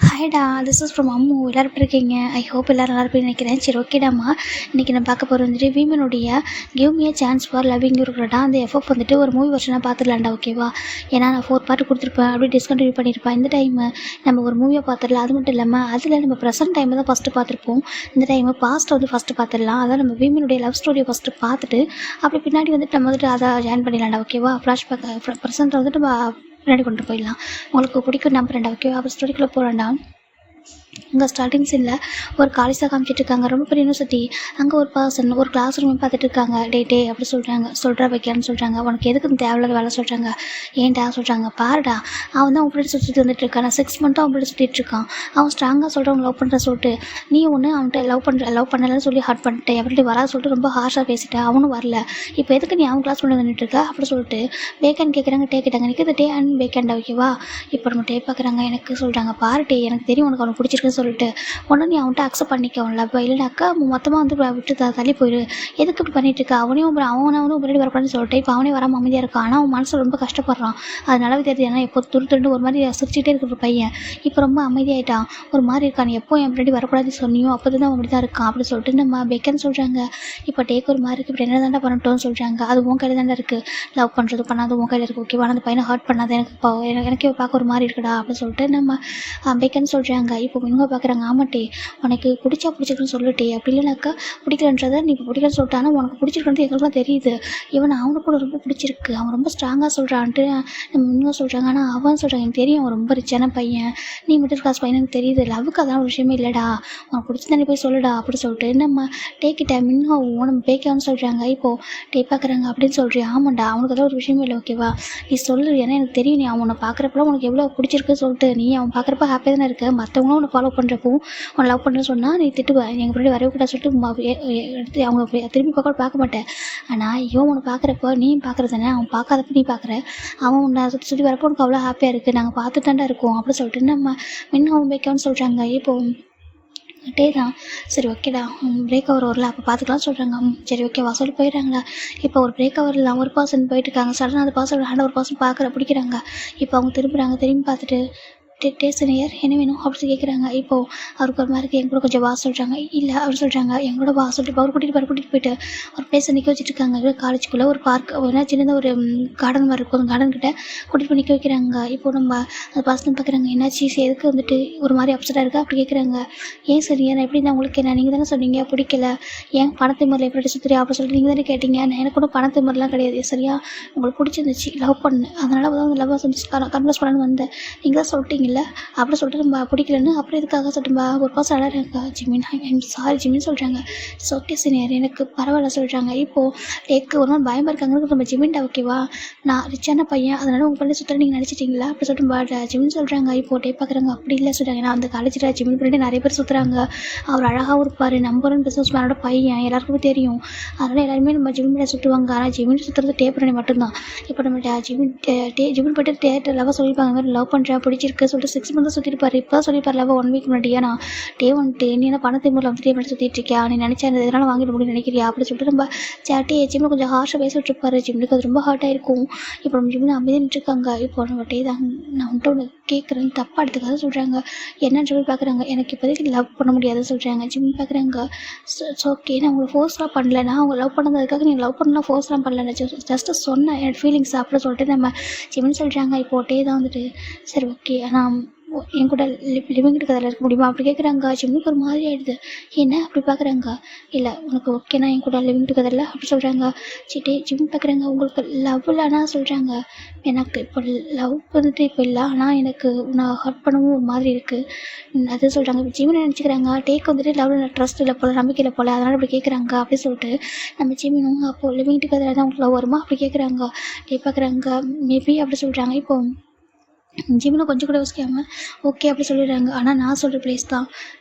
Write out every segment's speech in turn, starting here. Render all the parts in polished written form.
ஹாய்டா, this is from Ammu. எல்லோரும் எப்படி இருக்கீங்க? ஐ ஹோப் எல்லோரும் நல்லா இருப்பீங்கன்னு நினைக்கிறேன். சரி, ஓகேடாம்மா. இன்றைக்கி நான் பார்க்க போகிறது வந்துட்டு வீமனுடைய give me a chance for loving இருக்கிறடா அந்த எஃப்எஃப் வந்துட்டு ஒரு மூவி வருஷனாக பார்த்துடலாம்டா, ஓகேவா? ஏன்னா நான் 4 பார்ட் கொடுத்துருப்பேன், அப்படியே டிஸ்கண்டினியூ பண்ணியிருப்பேன். இந்த டைமு நம்ம ஒரு மூவியை பார்த்துடலாம். அது மட்டும் இல்லாமல் அதில் நம்ம ப்ரெசென்ட் டைமை தான் ஃபஸ்ட்டு பார்த்துருப்போம். இந்த டைமு பாஸ்ட்டை வந்து ஃபஸ்ட்டு பார்த்துடலாம். அதான் நம்ம வீமனுடைய லவ் ஸ்டோரியை ஃபஸ்ட்டு பார்த்துட்டு அப்படி பின்னாடி வந்துட்டு நம்ம வந்துட்டு அதை ஜாயின் பண்ணிடலாம்டா, ஓகேவா? ஃப்ளாஷ்பேக் ப்ரெசென்ட்டை வந்துட்டு நம்ம பின்னாடி கொண்டு போயிடலாம். உங்களுக்கு பிடிக்கும் நம்புறேன்டா, ஓகேவா? அப்போ ஸ்டோரிக்குள்ளே போகிறேன்டா. இங்கே ஸ்டார்டிங் சீனில் ஒரு காலேஜாக காமிச்சிட்டு இருக்காங்க, ரொம்ப பெரிய யூனிவர்சிட்டி. அங்கே ஒரு பர்சன் ஒரு கிளாஸ் ரூம் பார்த்துட்டு இருக்காங்க. டே அப்படி சொல்கிறா வைக்கான்னு சொல்கிறாங்க. உனக்கு எதுக்கு தேவையில்லாத வேலை சொல்கிறாங்க? ஏன்டா சொல்கிறாங்க? பாருடா, அவன் தான் உன் சுற்றிட்டு வந்துட்டு இருக்கான். 6 மந்த்தாக அவன் சுற்றிட்டு இருக்கான். அவன் ஸ்ட்ராங்காக சொல்கிறவங்க லவ் பண்ணுற சொல்லிட்டு நீ ஒன்று அவன்கிட்ட லவ் பண்ணலன்னு சொல்லி ஹர்ட் பண்ணிட்டேன், எப்படி வராது சொல்லிட்டு ரொம்ப ஹார்ஷாக பேசிட்டேன். அவனும் வரல. இப்போ எதுக்கு நீ அவன் கிளாஸ் பண்ணி வந்துட்டு இருக்க அப்படி சொல்லிட்டு வேக்கன் கேட்குறாங்க. கேட்டாங்க எனக்கு இது டே அண்ட் வேக்கண்டா, ஓகேவா? இப்போ நம்ம டே பார்க்குறாங்க. எனக்கு சொல்கிறாங்க, பாரு டே, எனக்கு தெரியும் உனக்கு அவனுக்கு பிடிச்சிருக்குன்னு சொல்லிட்டு உடனே நீ அவன்கிட்ட அக்செப்ட் பண்ணிக்கவன்ல. அப்போ இல்லைனாக்கா மொத்தமாக வந்து விட்டு தள்ளி போயிடு. எதுக்கு இப்படி பண்ணிட்டு இருக்க? அவனை முன்னாடி வரக்கூடாதுன்னு சொல்லிட்டு இப்போ அவனே வராமல் அமைதியாக இருக்கான். ஆனால் அவன் மனசு ரொம்ப கஷ்டப்படுறான். அது நல்லாவே தெரியுது. ஏன்னா எப்போ துருண்டு ஒரு மாதிரி சிரிச்சுட்டே இருக்கிற பையன் இப்போ ரொம்ப அமைதியாயிட்டான், ஒரு மாதிரி இருக்கான். நீ எப்போ என் முன்னாடி வரக்கூடாதுன்னு சொன்னியோ அப்போ தான் அப்படி தான் இருக்கான் அப்படி சொல்லிட்டு நம்ம பெக்கன்னு சொல்கிறாங்க. இப்போ டேக் ஒரு மாதிரி இருக்குது, இப்படி என்ன தாண்டா பண்ணட்டோம்னு சொல்கிறாங்க. அது உன் கையில் தாண்டா இருக்குது, லவ் பண்ணுறது பண்ணாது உன் கையில் இருக்குது, ஓகேவா? அந்த பையனை ஹர்ட் பண்ணாது, எனக்கே பார்க்க ஒரு மாதிரி இருக்குடா அப்படின்னு சொல்லிட்டு நம்ம பெக்கன்னு சொல்கிறாங்க. இப்போ இவங்க பார்க்குறாங்க. ஆமாட்டே, உனக்கு பிடிச்சிருக்குன்னு சொல்லிட்டே, அப்படி இல்லைனாக்கா பிடிக்கலன்றதை நீ இப்போ பிடிக்கலன்னு சொல்லிட்டானா உனக்கு பிடிச்சிருக்குன்றது எங்களுக்குலாம் தெரியுது. இவன் அவனுக்கு கூட ரொம்ப பிடிச்சிருக்கு, அவன் ரொம்ப ஸ்ட்ராங்காக சொல்கிறான்ட்டு நம்ம இன்னும் சொல்கிறாங்க. ஆனால் அவன் சொல்கிறாங்க, எனக்கு தெரியும் அவன் ரொம்ப ரிச்சான பையன், நீ மிடில் கிளாஸ் பையன் எனக்கு தெரியுது, லவ்வுக்கு அதான் ஒரு விஷயமே இல்லைடா, உனக்கு பிடிச்சதானே போய் சொல்லுடா அப்படி சொல்லிட்டு நம்ம டேக்கிட்ட இன்னும் நம்ம பேக்கான்னு சொல்கிறாங்க. இப்போது டே பார்க்குறாங்க அப்படின்னு சொல்கிறேன். ஆமாண்டா, அவனுக்கு அதான் ஒரு விஷயமே இல்லை, ஓகேவா? நீ சொல்லு, ஏன்னா எனக்கு தெரியும் நீ அவனை பார்க்குறப்பெல்லாம் உனக்கு எவ்வளோ பிடிச்சிருக்குன்னு சொல்லிட்டு நீ அவன் பார்க்குறப்ப ஹாப்பியாக தானே இருக்க, மற்றவங்களும் உன்னை ஃபாலோ பண்ணுறப்போ உன்னை லவ் பண்ணுறேன்னு சொன்னால் நீ திட்டுவ, எங்கள் பின்னாடி வரவே கூடாது சொல்லிட்டு எடுத்து அவங்க திரும்பி பார்க்க மாட்டேன். ஆனால் இவன் உன்னை பார்க்குறப்போ நீ பார்க்குறது தானே, அவன் பார்க்காதப்ப நீ பார்க்குற, அவன் உன்னை சுற்றி வரப்போ உனக்கு அவ்வளோ ஹாப்பியாக இருக்குது, நாங்கள் பார்த்துட்டு தாண்டா இருக்கோம் அப்படி சொல்லிட்டு நம்ம இன்னும் அவன் பேக்கான்னு சொல்கிறாங்க. இப்போது டே தான் சரி, ஓகேடா, பிரேக் ஓவர் வரல அப்போ பார்த்துக்கலாம் சொல்கிறாங்க. சரி ஓகேவா சொல்லி போயிடுறாங்களா? இப்போ ஒரு பிரேக் ஓவரில் ஒரு பர்சன் போயிட்டு இருக்காங்க. சடனாக அந்த பர்சனோட ஹேண்ட் ஒரு பர்சன் பிடிக்கிறாங்க. இப்போ அவங்க திரும்பி பார்த்துட்டு டேஸ்ட் என்ன வேணும் அப்படின்னு கேட்குறாங்க. இப்போது அவருக்கு ஒரு மாதிரி என் கூட கொஞ்சம் வா சொல்கிறாங்க. இல்லை அவர் சொல்கிறாங்க, எங்களோட வா சொல்லிட்டு அவர் கூட்டிகிட்டு போயிட்டு ஒரு பிளேஸை நிற்க வச்சுட்டு இருக்காங்க. காலேஜுக்குள்ளே ஒரு பார்க் சின்னதாக ஒரு கார்டன் மாதிரி இருக்கும். அந்த கார்டன் கிட்ட கூட்டிகிட்டு போய் நிற்க வைக்கிறாங்க. இப்போது நம்ம அந்த பர்சன் பார்க்குறாங்க. என்னாச்சு, எதுக்கு வந்துட்டு ஒரு மாதிரி அப்செட்டாக இருக்குது அப்படி கேட்குறாங்க. ஏன் சரி, நான் எப்படி தான் உங்களுக்கு என்ன, நீங்கள் தானே சொன்னீங்க பிடிக்கல, ஏன் பணத்தை முறையில் எப்படி சுற்றுறியா அப்படி சொல்லிட்டு நீங்கள் தானே கேட்டீங்க. நான் எனக்கு கூட பணத்தை முறையெலாம் கிடையாது, சரியா? உங்களுக்கு பிடிச்சிருந்துச்சு, லவ் பண்ணேன், அதனால் தான் அந்த லவ் கன்வெர்ஸ் பண்ணணும்னு வந்தேன், நீங்கள் தான் சொல்லிட்டீங்க இல்லை அப்படி சொல்லிட்டு நம்ம பிடிக்கலன்னு அப்புறம் இதுக்காக சொல்லிட்டு ஒரு பாஸ் அழகாங்க. ஜிமின் ஐம் சாரி ஜிமின்னு சொல்கிறாங்க. ஓகே சீனியர், எனக்கு பரவாயில்ல சொல்கிறாங்க. இப்போது டேக்கு ஒரு நாள் பயமாக இருக்காங்க. நம்ம ஜிமின்டா, ஓகேவா? நான் ரிச்சான பையன், அதனால் உங்கள் பண்ணி சுற்ற நீங்கள் நினச்சிட்டிங்களா அப்படி சொல்லிட்டு ஜிமின் சொல்கிறாங்க. இப்போது டே பார்க்குறாங்க. அப்படி இல்லை சொல்கிறாங்க. நான் அந்த காலேஜில் ஜிமின் பண்ணிட்டு நிறைய பேர் சுற்றுறாங்க, அவர் அழகாகவும் இருப்பார், நம்பரும் பிஸ்னஸ் மேனோட பையன், எல்லாருக்குமே தெரியும், அதனால் எல்லாருமே நம்ம ஜிமின் பண்ணி சுற்றுவாங்க. ஆனால் ஜிமின் சுற்றுறது டே பண்ணி மட்டும்தான். இப்போ நம்ம ஜிமின் போய்ட்டு தேட்டர் லவ் சொல்லியிருப்பாங்க, அந்த மாதிரி லவ் பண்ணுறா பிடிச்சிருக்கு சொல்லிட்டு 6 மந்த்ஸ் சுற்றிருப்பாரு. இப்போ சொல்லியிருப்பார் லவ் 1 வீக் முன்னாடியா. நான் டே வந்துட்டு நீ என்ன பணத்தை முறையில் வந்துட்டு எப்படி சுற்றிட்டு இருக்கியா, நீ நினச்சா இந்த இதனால் வாங்கிட முடியும்னு நினைக்கிறியா அப்படி சொல்லிட்டு நம்ம ஜிம்மில் கொஞ்சம் ஹார்ஷாக பேசிட்டு இருப்பாரு. ஜிம்முக்கு அது ரொம்ப ஹார்ட்டாக இருக்கும். இப்போ நம்ம ஜிம்மில் அமைதியாக நின்றுருக்காங்க. இப்போ நம்ம டே தான், நான் வந்துட்டு ஒன்று கேட்குறேன், தப்பாக எடுத்துக்காத சொல்கிறாங்க. என்னன்னு சொல்லி பார்க்குறாங்க. எனக்கு இப்போதைக்கு லவ் பண்ண முடியாதுன்னு சொல்கிறாங்க. ஜிம் பார்க்குறாங்க. ஓகே, நான் உங்களை ஃபோர்ஸ்லாம் பண்ணல, நான் அவங்க லவ் பண்ணதுக்காக நீங்கள் லவ் பண்ணலாம் ஃபோர்ஸ்லாம் பண்ணல, ஜஸ்ட்டு சொன்னேன் என்னோட ஃபீலிங்ஸ் அப்படி சொல்லிட்டு நம்ம ஜிம்னு சொல்கிறாங்க. இப்போ டே தான் வந்துட்டு சரி ஓகே, ஆனால் என் கூட லிவிங் கதையில் இருக்க முடியுமா அப்படி கேட்குறாங்க. ஜிம்முக்கு ஒரு மாதிரி ஆகிடுது. என்ன அப்படி பார்க்குறாங்க. இல்லை உனக்கு ஓகேனா என் கூட லிவிங் கதையில் அப்படி சொல்கிறாங்க. சிட்டே ஜிம் பார்க்குறாங்க. உங்களுக்கு லவ் இல்லைனா சொல்கிறாங்க. எனக்கு இப்போ லவ் வந்துட்டு இப்போ இல்லை, ஆனால் எனக்கு நான் ஹர்ட் பண்ணவும் ஒரு மாதிரி இருக்குது அது சொல்கிறாங்க. இப்போ ஜிம்னு நினச்சிக்கிறாங்க. டேக் வந்துட்டு லவ்வில் ட்ரஸ்ட் இல்லை போல், நம்பிக்கையில் போல், அதனால் அப்படி கேட்குறாங்க அப்படி சொல்லிட்டு நம்ம ஜிம்மும் அப்போது லிவிங் கதையில் தான் உங்களுக்கு லவ் வருமா அப்படி கேட்குறாங்க. டே பார்க்குறாங்க. மேபி அப்படி சொல்கிறாங்க. இப்போ ஜிம்மில் கொஞ்சம் கூட யோசிக்காமல் ஓகே அப்படி சொல்லிடுறாங்க. ஆனால் நான் சொல்கிற ப்ளேஸ் தான்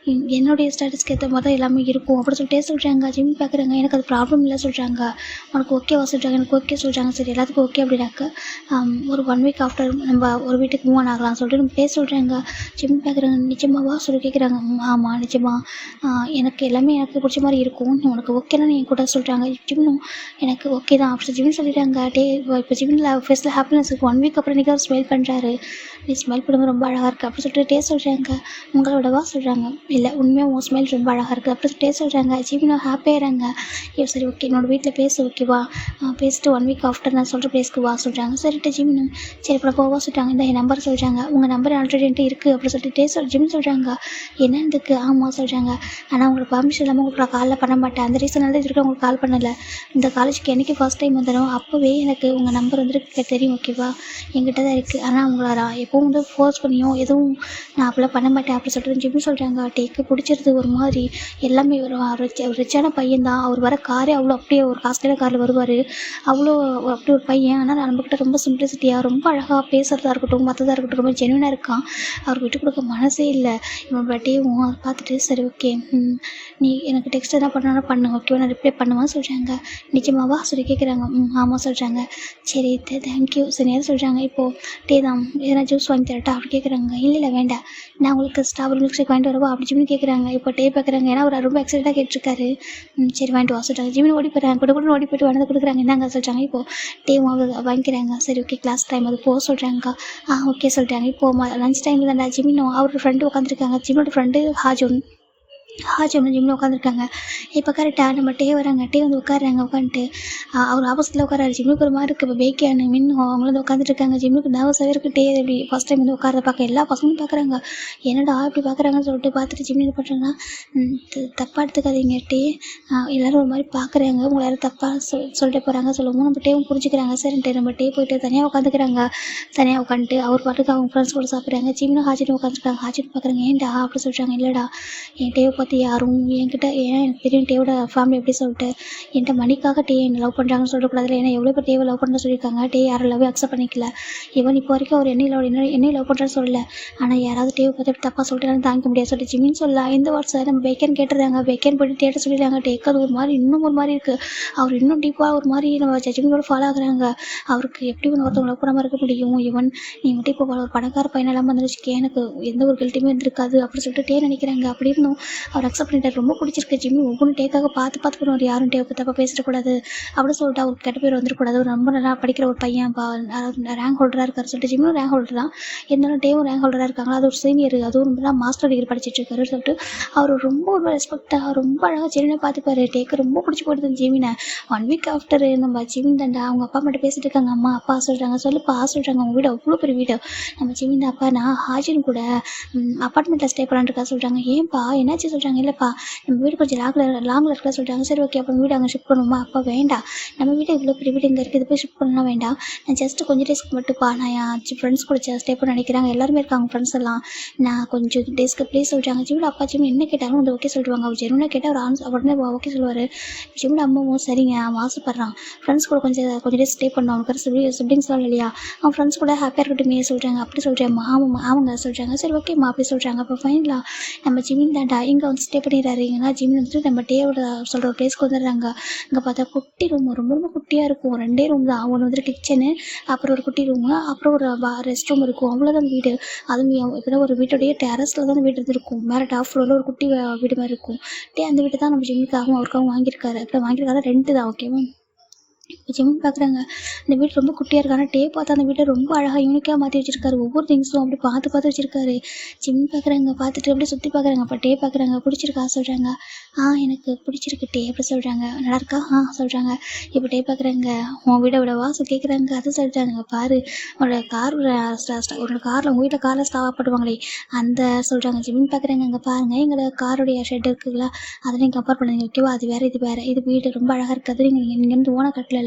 என்னுடைய ஸ்டேட்டஸ்க்கு ஏற்ற மாதிரி தான் எல்லாமே இருக்கும் அப்படி சொல்லிட்டே சொல்கிறாங்க. ஜிம் பார்க்குறாங்க. எனக்கு அது ப்ராப்ளம் இல்லை சொல்கிறாங்க. உனக்கு ஓகேவா சொல்கிறாங்க. எனக்கு ஓகே சொல்கிறாங்க. சரி எல்லாத்துக்கும் ஓகே அப்படின்னாக்க ஒரு 1 வீக் ஆஃப்டர் நம்ம ஒரு வீட்டுக்கு மூவ் ஆகலாம் சொல்லிட்டு நம்ம பேச சொல்கிறாங்க. ஜிம் பார்க்குறாங்க. நிஜமாவா சொல்லி கேட்குறாங்க. ஆமாம் நிஜமா, எனக்கு எல்லாமே எனக்கு பிடிச்ச மாதிரி இருக்கும், உனக்கு ஓகேனா நீ என் கூட சொல்கிறாங்க. ஜிம்னும் எனக்கு ஓகே தான் அப்படி ஜிம்னு சொல்லிடுறாங்க. இப்போ ஜிம்மில் ஃபேஸில் ஹாப்பினஸ் இருக்குது. 1 வீக் அப்புறம் இன்றைக்கி அவர் ஸ்மைல் பண்ணுறாரு. நீ ஸ்மைல் பண்ணும்போது ரொம்ப அழகாக இருக்குது அப்படி சொல்லிட்டு டேஸ்ட் சொல்கிறாங்க. உங்களோடவா சொல்கிறாங்க. இல்லை உண்மையாக உன் ஸ்மைல் ரொம்ப அழகாக இருக்குது அப்படி சொல்லிட்டு டேஸ்ட் சொல்கிறாங்க. ஜிமினோ ஹாப்பியாகிறாங்க. சரி ஓகே என்னோட வீட்டில் பேசு ஓகேவா, பேசிட்டு 1 வீக் ஆஃப்டர் நான் சொல்கிற பிளேஸ்க்கு வா சொல்கிறாங்க. சரிட்டு ஜிமினோ சரி அப்புறம் போவா சொல்லிட்டாங்க. இந்த என் நம்பர் சொல்கிறாங்க. உங்கள் நம்பர் ஆல்ரெடி என்கிட்ட இருக்குது அப்படின்னு சொல்லிட்டு ஜிமின் சொல்கிறாங்க. என்னதுக்கு ஆமாம் சொல்கிறாங்க. ஆனால் உங்களுக்கு பர்மிஷன் இல்லாமல் உங்களுக்கு நான் காலில் பண்ண மாட்டேன். அந்த ரீசனால் தான் இதுக்கு உங்களுக்கு கால் பண்ணலை. இந்த காலேஜுக்கு என்றைக்கு ஃபர்ஸ்ட் டைம் வந்தனோ அப்போவே எனக்கு உங்கள் நம்பர் வந்துட்டு தெரியும் ஓகேவா, என்கிட்ட தான் இருக்குது. ஆனால் உங்களை நான் எப்போவும் வந்து ஃபோர்ஸ் பண்ணியும் எதுவும் நான் அப்போலாம் பண்ண மாட்டேன் அப்படி சொல்லிட்டு ஜிமின் சொல்கிறாங்க. டேக்கு பிடிச்சிருது ஒரு மாதிரி எல்லாமே வரும். ஒரு ரிச்சான பையன் தான் அவர். வர காரே அவ்வளோ அப்படியே ஒரு காஸ்ட்லியான காரில் வருவார். அவ்வளோ அப்படி ஒரு பையன். ஆனால் நம்மக்கிட்ட ரொம்ப சிம்பிளிசிட்டியாக ரொம்ப அழகாக பேசுகிறதா இருக்கட்டும் மற்றதாக இருக்கட்டும் ரொம்ப ஜென்யூனாக இருக்கான். அவருக்கு விட்டு கொடுக்க மனசே இல்லை. இவன் பட்டியும் அதை பார்த்துட்டு சரி ஓகே நீ எனக்கு டெக்ஸ்ட் எதாவது பண்ணாலும் பண்ணு ஓகேவா, நான் ரிப்ளை பண்ணுவேன் சொல்கிறாங்க. நிஜமாவா சொல்லி கேட்குறாங்க. ஆமாம் சொல்கிறாங்க. சரி தேங்க்யூ சரி நேரம் சொல்கிறாங்க. இப்போது டே தான் எதனா ஜூஸ் வாங்கி தரட்டா அப்படி கேட்குறாங்க. இல்லை வேண்டாம் நான் உங்களுக்கு ஸ்ட்ராபெரி மில்க் ஷேக் வாங்கிட்டு வரவா அப்படி ஜிமினி கேட்குறாங்க. இப்போ டே பார்க்குறாங்க. ஏன்னா அவர் ரொம்ப எக்ஸைட்டாக கேட்டிருக்காரு. சரி வாங்கிட்டு வா சொல்கிறாங்க. ஜிமினி ஓடி போகிறாங்க. கூட ஓடி போய்ட்டு வந்து கொடுக்குறாங்க. என்னங்க சொல்கிறாங்க. இப்போது டேவும் அவங்க வாங்கிக்கிறாங்க. சரி ஓகே கிளாஸ் டைம் அது போக சொல்கிறாங்க. ஓகே சொல்கிறாங்க. இப்போது லஞ்ச் டைமில் தான் ஜிமினும் அவரோட ஃப்ரெண்டு உட்காந்துருக்காங்க. ஜிமினோட ஃப்ரெண்டு ஹாஜொன்னு ஜிம்மில் உட்காந்துருக்காங்க. இப்போ கரெக்டாக நம்ம டே வராங்க. டே வந்து உட்காடுறாங்க. உட்காந்துட்டு அவர் ஆப்போசிட்டில் உட்காராரு. ஜிம்முக்கு ஒரு மாதிரி இருக்குது. இப்போ பேக்கியானு மின்னும் அவங்களும் வந்து உட்காந்துருக்காங்க. ஜிம்முக்கு நர்வஸாகவே இருக்குது. டே எப்படி ஃபஸ்ட் டைம் வந்து உட்காரத பார்க்க எல்லா பசங்களும் பார்க்குறாங்க. என்னடா இப்படி பார்க்குறாங்கன்னு சொல்லிட்டு பார்த்துட்டு ஜிம்மி என்ன பண்ணுறாங்கன்னா தப்பாக எடுத்துக்காதீங்க டே, எல்லோரும் ஒரு மாதிரி பார்க்குறாங்க, உங்களை யாரும் தப்பாக சொல்லிட்டு போகிறாங்க சொல்லவும் நம்ம டேவும் புரிஞ்சுக்கிறாங்க. சரின்ட்டு நம்ம டே போயிட்டு தனியாக உட்காந்துக்கிறாங்க. தனியாக உட்காந்துட்டு அவர் பாட்டுக்கு அவங்க ஃப்ரெண்ட்ஸ் கூட சாப்பிட்றாங்க. ஜிம்மினும் ஹாஜினும் உட்காந்துருக்காங்க. ஹாஜின்னு பார்க்குறாங்க. ஏன்டா அப்படி சொல்கிறாங்க. இல்லைடா என் டேவை பற்றி யாரும் என்கிட்ட ஏன்னா எனக்கு தெரியும் டேவோட ஃபேமிலி எப்படி சொல்லிட்டு என்கிட்ட மணிக்காக டே என்னை லவ் பண்ணுறாங்கன்னு சொல்லக்கூடாதுல. ஏன்னா எவ்வளோ பேர் டேவை லவ் பண்ணுறேன்னு சொல்லியிருக்காங்க. டே யாரும் லவ்வே அக்செப்ட் பண்ணிக்கல. ஈவன் இப்போ வரைக்கும் அவர் என்னை லவ் பண்ணுறேன்னு சொல்லலை. ஆனால் யாராவது டேவை பற்றி தப்பாக சொல்லிட்டு தாங்கிக்க முடியாது சொல்லிட்டு ஜிமின்னு சொல்லலாம். இந்த வாட்ஸை நம்ம பேக்கன் கேட்டுறாங்க. பேக்கன் போய்ட்டு டேட்ட சொல்லிடுறாங்க. டேக்கு அது ஒரு மாதிரி இன்னும் ஒரு மாதிரி இருக்குது. அவர் இன்னும் டீப்பாக ஒரு மாதிரி நம்ம ஜட்ஜ்மெண்டோட ஃபாலோ ஆகுறாங்க. அவருக்கு எப்படி ஒருத்தவங்க லவ் பண்ணாமல் இருக்க முடியும். ஈவன் நீ மட்டும் இப்போ ஒரு பணக்கார பையன் இல்லாமல் வந்துருச்சுக்கே எனக்கு எந்த ஒரு கில்ட்டுமே இருந்திருக்காது அப்படி சொல்லிட்டு டே நினைக்கிறாங்க. அப்படி இருந்தும் அவர் அக்செப்ட் பண்ணிட்டார். ரொம்ப பிடிச்சிருக்கு. ஜிம்மி ஒவ்வொன்றும் டேக்காக பார்த்து பண்ணுவார். யாரும் டே தப்பாக பேசிடக்கூடாது அப்படின்னு சொல்லிட்டு அவருக்கு கெட்ட பேர் வந்துடக்கூடாது. ரொம்ப நல்லா படிக்கிற ஒரு பையன் ரேங்க் ஹோல்டராக இருக்காரு சொல்லிட்டு ஜிம்மியும் ரேங்க் ஹோல்டர் தான். இருந்தாலும் டேவும் ரேங்க் ஹோல்டராக இருக்காங்களா. அது ஒரு சீனியர், அதுவும் நல்லா மாஸ்டர் டிகிரி படிச்சுட்டு இருக்காரு சொல்லிட்டு அவர் ரொம்ப ஒரு ரெஸ்பெக்டாக ரொம்ப அழகாக ஜெமினை பார்த்துப்பாரு. டேக்கு ரொம்ப பிடிச்சி போடுது ஜிமினை. 1 வீக் ஆஃப்டர் நம்ம ஜிமின் தாண்டா அவங்க அப்பா மட்டும் பேசிட்டு இருக்காங்க. அம்மா அப்பா சொல்கிறாங்க. சொல்லுப்பா சொல்கிறாங்க. அவங்க வீடு அவ்வளோ பெரிய வீடு. நம்ம ஜிமின் அப்பா நான் ஹாஜின் கூட அப்பார்ட்மெண்ட்டில் ஸ்டே பண்ணலான்னு சொல்கிறாங்க. ஏன்பா என்னாச்சு சொல்கிறாங்க. இல்லைப்பா நம்ம வீடு கொஞ்சம் லாங்கில் இருக்க சொல்கிறாங்க. சரி ஓகே அப்போ வீடு அங்கே ஷிஃப்ட் பண்ணுவோமா. அப்பா வேண்டாம் நம்ம வீடு இவ்வளோ பெரிய வீடு இங்கே இருக்குது, போய் ஷிஃப்ட் பண்ணலாம் வேண்டாம். நான் ஜஸ்ட்டு கொஞ்சம் டேஸ்க்கு மட்டும்ப்பா நான் என் ஃப்ரெண்ட்ஸ் கூட ஸ்டே பண்ண நினைக்கிறாங்க. எல்லாருமே இருக்காங்க ஃப்ரெண்ட்ஸ் எல்லாம். நான் கொஞ்சம் டேஸ்க்கு ப்ளீஸ் சொல்கிறாங்க. ஜிம்மில் அப்பா ஜிம் என்ன கேட்டாலும் வந்து ஓகே சொல்லிடுவாங்க. அவர் ஜெருனா கேட்டால் அவர் உடனே ஓகே சொல்லுவார். ஜிம்மில் அம்மாவும் சரிங்க அவன் ஆசைப்பட்றான் ஃப்ரெண்ட்ஸ் கூட கொஞ்சம் டேஸ் ஸ்டே பண்ணோம். அவனுக்கு சிப்ளிங்ஸ்லாம் இல்லையா, அவன் ஃப்ரெண்ட்ஸ் கூட ஹாப்பியாக இருக்கட்டுமே சொல்கிறாங்க. அப்படி சொல்கிறேன் அவங்க சொல்கிறாங்க. சரி ஓகேம்மா அப்படி சொல்கிறாங்க. அப்போ ஃபைனலாக நம்ம ஜிமின் தாண்டா இங்கே வந்து ஸ்டே பண்ணிடுறாரு. ஏன்னா ஜிமின் வந்துட்டு நம்ம டேவோட சொல்கிற ஒரு பிளேஸ்க்கு வந்துடுறாங்க. இங்கே பார்த்தா குட்டி ரூம் ரொம்ப ரொம்ப குட்டியாக இருக்கும். 2 ரூம் தான். ஒன்று வந்துட்டு கிச்சனு, அப்புறம் ஒரு குட்டி ரூமு, அப்புறம் ஒரு ரெஸ்ட் ரூம் இருக்கும். அவ்வளோதான் வீடு. அதுவும் இப்போ தான் ஒரு வீட்டுடைய டெரஸில் தான் வீடு இருக்கும். மேலே டாப் ஃப்ளோரில் ஒரு குட்டி வீடு மாதிரி இருக்கும். அந்த வீடு தான் நம்ம ஜிம்முக்காகவும் அவருக்காகவும் வாங்கியிருக்காரு. அப்புறம் வாங்கியிருக்காரு 2 தான் ஓகேவா. இப்போ ஜிம்மின் பார்க்குறாங்க. அந்த வீடு ரொம்ப குட்டியாக இருக்கு. ஆனால் டே பார்த்தா அந்த வீட்டை ரொம்ப அழகாக யூனிக்காக மாற்றி வச்சிருக்காரு. ஒவ்வொரு திங்ஸும் அப்படி பார்த்து வச்சிருக்காரு. ஜிம்மின் பார்க்குறாங்க. பார்த்துட்டு அப்படியே சுற்றி பார்க்குறாங்க. அப்போ டே பார்க்குறாங்க. பிடிச்சிருக்கா சொல்கிறாங்க. எனக்கு பிடிச்சிருக்கு டே அப்படி சொல்கிறாங்க. நல்லா இருக்கா சொல்கிறாங்க. இப்போ டே பார்க்குறாங்க. உன் வீடை விடவா கேட்குறாங்க. அது சொல்கிறாங்க. பாரு உன்னோட காரில் உங்கள் வீட்டில் காரில் ஸ்டாப் பண்ணுவாங்களே அந்த சொல்கிறாங்க. ஜிம்மின் பார்க்குறாங்க. அங்கே பாருங்கள் எங்களோட காரோடைய ஷெட் இருக்குங்களா, அதை நீங்கள் கம்பேர் பண்ணுங்க ஓகேவா. அது வேறு இது வேறு. இது வீடு ரொம்ப அழகாக இருக்காது. நீங்கள் இங்கேருந்து ஓன கட்டல,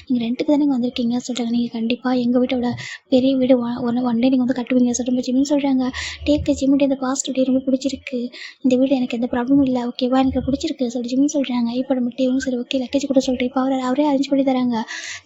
நீங்கள் ரெண்டுக்கு தானே வந்திருக்கீங்க சொல்கிறாங்க. நீங்கள் கண்டிப்பாக எங்கள் வீட்டோட பெரிய வீடு ஒன் டே நீங்கள் வந்து கட்டுவீங்க சொல்கிற ஜிம்மின்னு சொல்கிறாங்க. டேக்கு ஜிம்மிட்டு இந்த பாஸ்ட் டே ரொம்ப பிடிச்சிருக்கு. இந்த வீடு எனக்கு எந்த ப்ராப்ளமும் இல்லை ஓகேவா, எனக்கு பிடிச்சிருக்கு சொல்லி ஜிம்மின்னு சொல்கிறாங்க. இப்போ நம்ம டேவும் சரி ஓகே லக்கேஜ் கூட சொல்லிட்டு இப்போ அவரே அரேஞ்ச் பண்ணி தராங்க.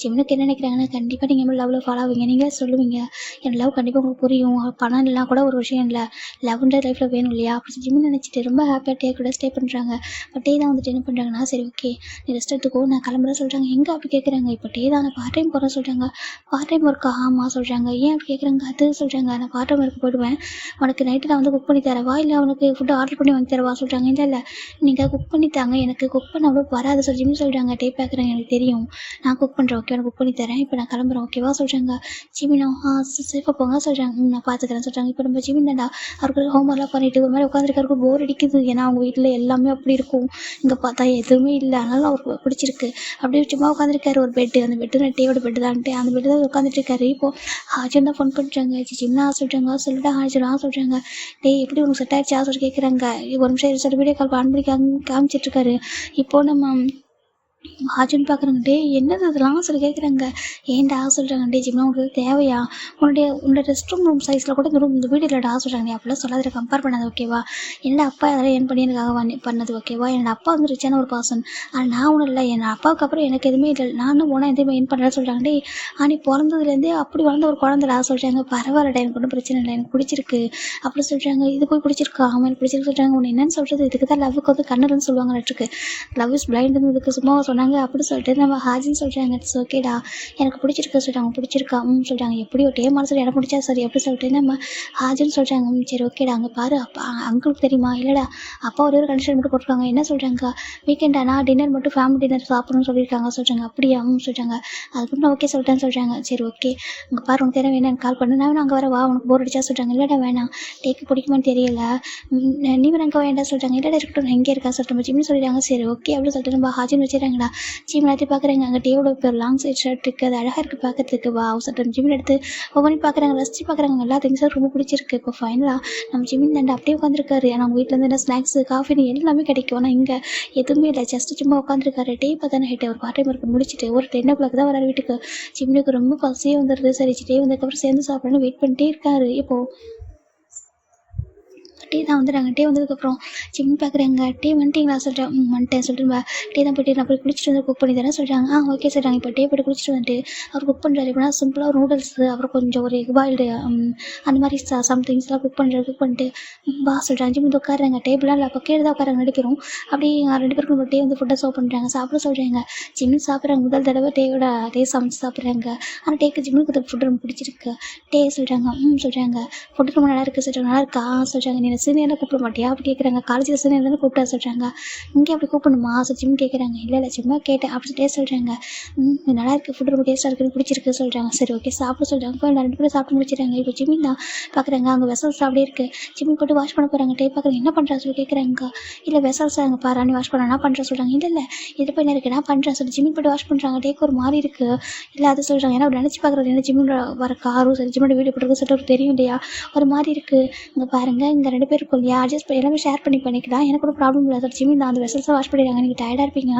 ஜிம்முக்கு என்ன நினைக்கிறாங்கன்னா கண்டிப்பாக நீங்கள் லவ்வில் ஃபாலோ ஆவீங்க. நீங்களே சொல்லுவீங்க என் லவ் கண்டிப்பாக உங்களுக்கு புரியும். பணம் இல்லைனா கூட ஒரு விஷயம் இல்லை, லவ்ன்ற லைஃப்பில் வேணும் இல்லையா அப்படி ஜிம்மின்னு நினச்சிட்டு ரொம்ப ஹாப்பியாக டே கூட ஸ்டே பண்ணுறாங்க. பட் டே தான் வந்துட்டு என்ன பண்ணுறாங்கன்னா சரி ஓகே நீ ரெஸ்ட் எடுத்துக்கோ நான் கிளம்புறேன் சொல்கிறாங்க. எங்கே அப்படி கேட்குறாங்க. இப்போ டே தான் நான் பார்ட் டைம் போகிறேன் சொல்கிறாங்க. பார்ட் டைம் ஒர்க்கா? ஆமாம் சொல்கிறாங்க. ஏன் அப்படி கேட்குறாங்க? அது சொல்கிறாங்க, நான் பார்ட் டைம் ஒர்க் போயிடுவேன், உனக்கு நைட்டு நான் வந்து குக் பண்ணி தரவா இல்லை அவனுக்கு ஃபுட்டு ஆர்டர் பண்ணி வாங்கி தரவா சொல்கிறாங்க. இல்லை இல்லை நீங்கள் குக் பண்ணி தாங்க, எனக்கு குக் பண்ண அவ்வளோ வராது சொல்லி சொல்கிறாங்க. டே பார்க்குறேன், எனக்கு தெரியும், நான் குக் பண்ணுறேன், ஓகே நான் குக் பண்ணி தரேன், இப்போ நான் கிளம்புறேன் ஓகேவா சொல்கிறாங்க. ஜிமினோ சேஃபாக போங்க சொல்கிறாங்க. நான் பார்த்துக்கிறேன் சொல்கிறாங்க. இப்போ நம்ம ஜிமின் தாண்டா அவருக்கு ஹோம்ஒர்க்லாம் பண்ணிட்டு ஒரு மாதிரி உட்காந்துருக்காருக்கு, போர் அடிக்குது. ஏன்னா அவங்க வீட்டில் எல்லாமே அப்படி இருக்கும், இங்கே பார்த்தா எதுவுமே இல்லை, அதனால அவருக்கு பிடிச்சிருக்கு. அப்படியே சும்மா உட்காந்துருக்காரு. ஒரு பெட்டு, அந்த பெட்டு டேயோட பெட்டு தான்ட்டு அந்த பெட்டு தான் உட்காந்துட்டு இருக்காரு. இப்போது ஹாஜன் தான் ஃபோன் பண்ணுறாங்க. ஜிம்னா சொல்கிறாங்க, சொல்லிட்டு ஹாஜனா சொல்கிறாங்க. டே எப்படி உனக்கு செட் ஆயிடுச்சா சொல்லி கேட்குறாங்க. ஒரு நிமிஷம் சார் வீடியோ கால் ஆன் பண்ணி காமிச்சிட்ருக்காரு. இப்போது நம்ம ஹாஜன் பார்க்குறாங்க. டே என்னது இதெல்லாம் சொல்லி கேட்குறாங்க. ஏன்டா சொல்கிறாங்க. டே ஜிம்னா உங்களுக்கு தேவையா? உன்னோட ரெஸ்ட் ரூம் சைஸில் கூட இந்த வீடு இல்லைடா சொல்கிறாங்க. நீ அப்படிலாம் சொல்லாத, கம்பேர் பண்ணாது ஓகேவா? என்னோட அப்பா அதெல்லாம் ஏன் பண்ணி எனக்காக பண்ணது ஓகேவா? என்னோட அப்பா வந்து ரிச்சான ஒரு பர்சன், ஆனால் நான் ஒன்றும் இல்லை, என் அப்பாவுக்கு அப்புறம் எனக்கு எதுவுமே இல்லை, நானும் போனால் எதுவுமே ஏன் பண்ணல சொல்கிறாங்க. டே நீ பிறந்ததுலேருந்தே அப்படி வளர்ந்த ஒரு குழந்தைடா சொல்கிறாங்க. பரவாயில்லடா, எனக்கு ஒன்றும் பிரச்சனை இல்லை, எனக்கு பிடிச்சிருக்கு அப்படி சொல்கிறாங்க. இது போய் பிடிச்சிருக்கா? அவன் எனக்கு பிடிச்சிருக்கு சொல்கிறாங்க. உன்னை என்னன்னு சொல்கிறது? இதுக்கு தான் லவ்வுக்கு வந்து கண்ணுன்னு சொல்லுவாங்க நட்டுருக்கு, லவ் இஸ் பிளைண்டுன்னு இதுக்கு சும்மா சொன்னாங்க அப்படி சொல்லிட்டு நம்ம ஹாஜின்னு சொல்கிறாங்க. இட்ஸ் ஓகேடா, எனக்கு பிடிச்சிருக்கு சொல்கிறாங்க. பிடிச்சிருக்கா? சொல்கிறாங்க. எப்படியோ டே மாதிரி எனக்கு பிடிச்சா சரி அப்படி சொல்லிட்டு நம்ம ஹாஜின்னு சொல்கிறாங்க. சரி ஓகேடா, அங்கே பாரு அப்பா அங்கிளுக்கு தெரியுமா? இல்லைடா, அப்பா ஒரு கண்டிஷன் மட்டும் போட்டிருக்காங்க. என்ன சொல்கிறாங்க? வீக்கெண்டானா டின்னர் மட்டும் ஃபேமிலி டின்னர் சாப்பிடணும்னு சொல்லியிருக்காங்க சொல்கிறாங்க. அப்படியா? சொல்கிறாங்க. அதுக்கு நான் ஓகே சொல்லிட்டேன்னு சொல்கிறாங்க. சரி ஓகே, அங்கே பாரு உனக்கு தேவை வேணும் கால் பண்ணு, நான் அங்கே வர வா, உனக்கு போர் அடிச்சா சொல்கிறாங்க. இல்லைடா வேணாம், டேக்கு பிடிக்குமான்னு தெரியல, நீ வேணா அங்கே வேண்டாம் சொல்கிறாங்க. இல்லைடா இருக்கட்டும், நான் எங்கே இருக்கா சொல்லிட்டு நம்ம ஜிம்னு சொல்லிடுறாங்க. சரி ஓகே அப்படின்னு சொல்லிட்டு நம்ம ஹாஜின்னு வச்சுறாங்கடா. ஜிம் எல்லாத்தையும் பார்க்குறாங்க. அங்கே டேவோட பேர் லாங் சைட் ஷர்ட் இருக்குது, அது அழகாக இருக்குது பார்க்கறதுக்கு. வா சொல்லிட்டு ஜிம்மில் எடுத்து ஒவ்வொரு பார்க்குறாங்க, ரசித்து பார்க்குறாங்க. எல்லா திங்ஸும் ரொம்ப பிடிச்சிருக்கு. இப்போ ஃபைனலாக நம்ம ஜிம்மின் தாண்ட அப்படியே உட்காந்துருக்காரு. ஆனால் அவங்க வீட்டில் இருந்து என்ன ஸ்நாக்ஸு காஃபின்னு எல்லாமே கிடைக்கும், ஆனால் இங்கே எதுவுமே இல்லை, ஜஸ்ட்டு சும்மா உட்காந்துருக்காரு. டே பார்த்தானே ஹெட்டை ஒரு பார்ட் டைம் ஒர்க் முடிச்சுட்டு ஒரு 10 o'clock தான் வராரு வீட்டுக்கு. ஜிம்முக்கு ரொம்ப பசியே வந்துடுது. சரி டே வந்ததுக்கப்புறம் சேர்ந்து சாப்பிடணும்னு வெயிட் பண்ணிட்டே இருக்காரு. இப்போது டீ தான் வந்துடுறாங்க. டீ வந்ததுக்கப்புறம் ஜிம் பார்க்குறாங்க. டீ வந்துட்டிங்களா சொல்கிறேன். வந்துட்டேன் சொல்லிட்டு டீ தான் போய்ட்டு நான் போய் குளிச்சுட்டு வந்து குக் பண்ணி தரேன் சொல்கிறாங்க. ஓகே சொல்கிறாங்க. இப்போ டீ போய்ட்டு குளிச்சுட்டு வந்துட்டு அவர் குக் பண்ணுறாரு. எப்படின்னா சிம்பிளாக நூடுல்ஸு அப்புறம் கொஞ்சம் ஒரு எக் பாயில்டு அந்த மாதிரி சம்திங்ஸ்லாம் குக் பண்ணிட்டு வா சொல்கிறாங்க. ஜிம் வந்து உட்காடுறாங்க. டேபிளாக இல்லை, அப்போ கீழே தான் உட்காராங்க 2 பேரும். அப்படியே 2 பேருக்கும் டே வந்து ஃபுட்டை சர்வ் பண்ணுறாங்க, சாப்பிட சொல்கிறாங்க. ஜிம் சாப்பிட்றாங்க. முதல் தடவை டே சமைச்சு சாப்பிட்றாங்க. ஆனால் டேக்கு ஜிம்முக்கு ஃபுட்டு ரொம்ப பிடிச்சிருக்கு. டே சொல்கிறாங்க. சொல்கிறாங்க. ஃபுட்டு ரொம்ப நல்லா இருக்குது சொல்கிறாங்க. நல்லா இருக்கா சொல்கிறாங்க. நீ சீனியரில் கூப்பிட மாட்டியா அப்படி கேட்குறாங்க. காலேஜில் சீனியர் தானே கூப்பிட்டா சொல்கிறாங்க. இங்கே அப்படி கூப்பிடணுமா ஜிம் கேட்குறாங்க. இல்லை சும்மா கேட்டேன் அப்படி டேஸ்ட் சொல்கிறாங்க. நல்லா இருக்குது, ஃபுட்டு ரொம்ப டேஸ்ட்டாக இருக்குது, பிடிச்சிருக்கு சொல்கிறாங்க. சரி ஓகே சாப்பிட சொல்கிறாங்க. இப்போ 2 பேரும் சாப்பிட்டு முடிச்சிடுறாங்க. இப்போ ஜிமின் தான் பார்க்குறாங்க. அங்கே வெசல்ஸ் அப்படியே இருக்குது. ஜிமின் போட்டு வாஷ் பண்ண போகிறாங்க. டே பார்க்குறாங்க. என்ன பண்ணுறா சொல்லி கேட்குறாங்க. இல்லை வெசல்ஸ் அங்கே பாரு நீ வாஷ் பண்ண என்ன பண்ணுறா சொல்கிறாங்க. இல்லை இது போய் என்ன இருக்குது நான் பண்ணுறேன் சொல்லி ஜிமின் போட்டு வாஷ் பண்ணுறாங்க. டேக்கு ஒரு மாதிரி இருக்குது. இல்லை அது சொல்கிறாங்க. ஏன்னா நினச்சி பார்க்குறது என்ன ஜிம்மில் வர காரும் சரி ஜிம்மோட வீடியோ போட்டுருக்கு சொல்லிட்டு தெரியும் இல்லையா, ஒரு மாதிரி இருக்குது. இங்கே பாருங்கள் இங்கே 2 பேர் இருக்கும் இல்லையா, அட்ஜஸ்ட் எல்லாமே ஷேர் பண்ணிக்கலாம், எனக்கு ஒரு ப்ராப்ளம் இல்லை சார். ஜிம்மி நான் அந்த வெசல்ஸை வாஷ் பண்ணிடுறாங்க, நீங்கள் டயர்டாக இருப்பீங்க,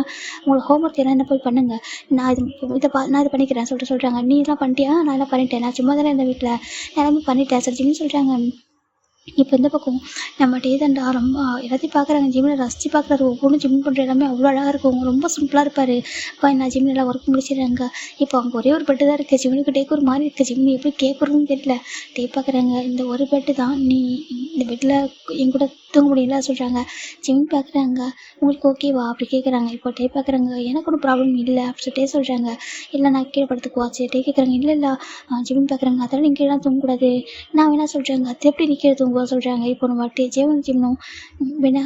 உங்களுக்கு ஹோம்ஒர்க் எல்லாம் என்ன போய் பண்ணுங்கள், நான் இது பண்ணிக்கிறேன் சொல்கிறாங்க. நீ இதெல்லாம் பண்ணிட்டியா? நான் எல்லாம் பண்ணிட்டேன், நான் சும்மா தானே இந்த வீட்டில் எல்லாமே பண்ணிட்டேன் சார் ஜிம்மி சொல்கிறாங்க. இப்போ இந்த பக்கம் நம்ம டே தாண்டா ரொம்ப எல்லாத்தையும் பார்க்குறாங்க. ஜிம்மில் ரசித்து பார்க்குறாரு. ஒவ்வொன்றும் ஜிம் பண்ணுற எல்லாமே அவ்வளோ அழகாக இருக்கும். ரொம்ப சிம்பிளாக இருப்பார். இப்போ நான் ஜிம்மில் எல்லாம் ஒர்க் முடிச்சிடுறாங்க. இப்போ அவங்க ஒரே ஒரு பெட்டு தான் இருக்குது. ஜிம்முக்கு டேக்கு ஒரு மாதிரி இருக்குது. ஜிம்மி எப்படி கேட்குறதுன்னு தெரியல. டே பார்க்குறாங்க. இந்த ஒரு பெட்டு தான், நீ இந்த பெட்டில் என் கூட தூங்க முடியல சொல்கிறாங்க. ஜிம் பார்க்குறாங்க. உங்களுக்கு ஓகேவா அப்படி கேட்குறாங்க. இப்போ டே பார்க்குறாங்க. எனக்கு ஒன்றும் ப்ராப்ளம் இல்லை அப்படி சொல்லிட்டே சொல்கிறாங்க. இல்லை நான் கீழே படுத்துக்குவாச்சு. டே கேட்குறாங்க. இல்லை ஜிம் பார்க்குறாங்க. அதெல்லாம் நீங்கள் கீழே தூங்கக்கூடாது, நான் வேணா சொல்கிறாங்க. அது எப்படி நீ கீழே தூங்குவா சொல்கிறாங்க. இப்போ நம்ம ஜீவனும் வேணா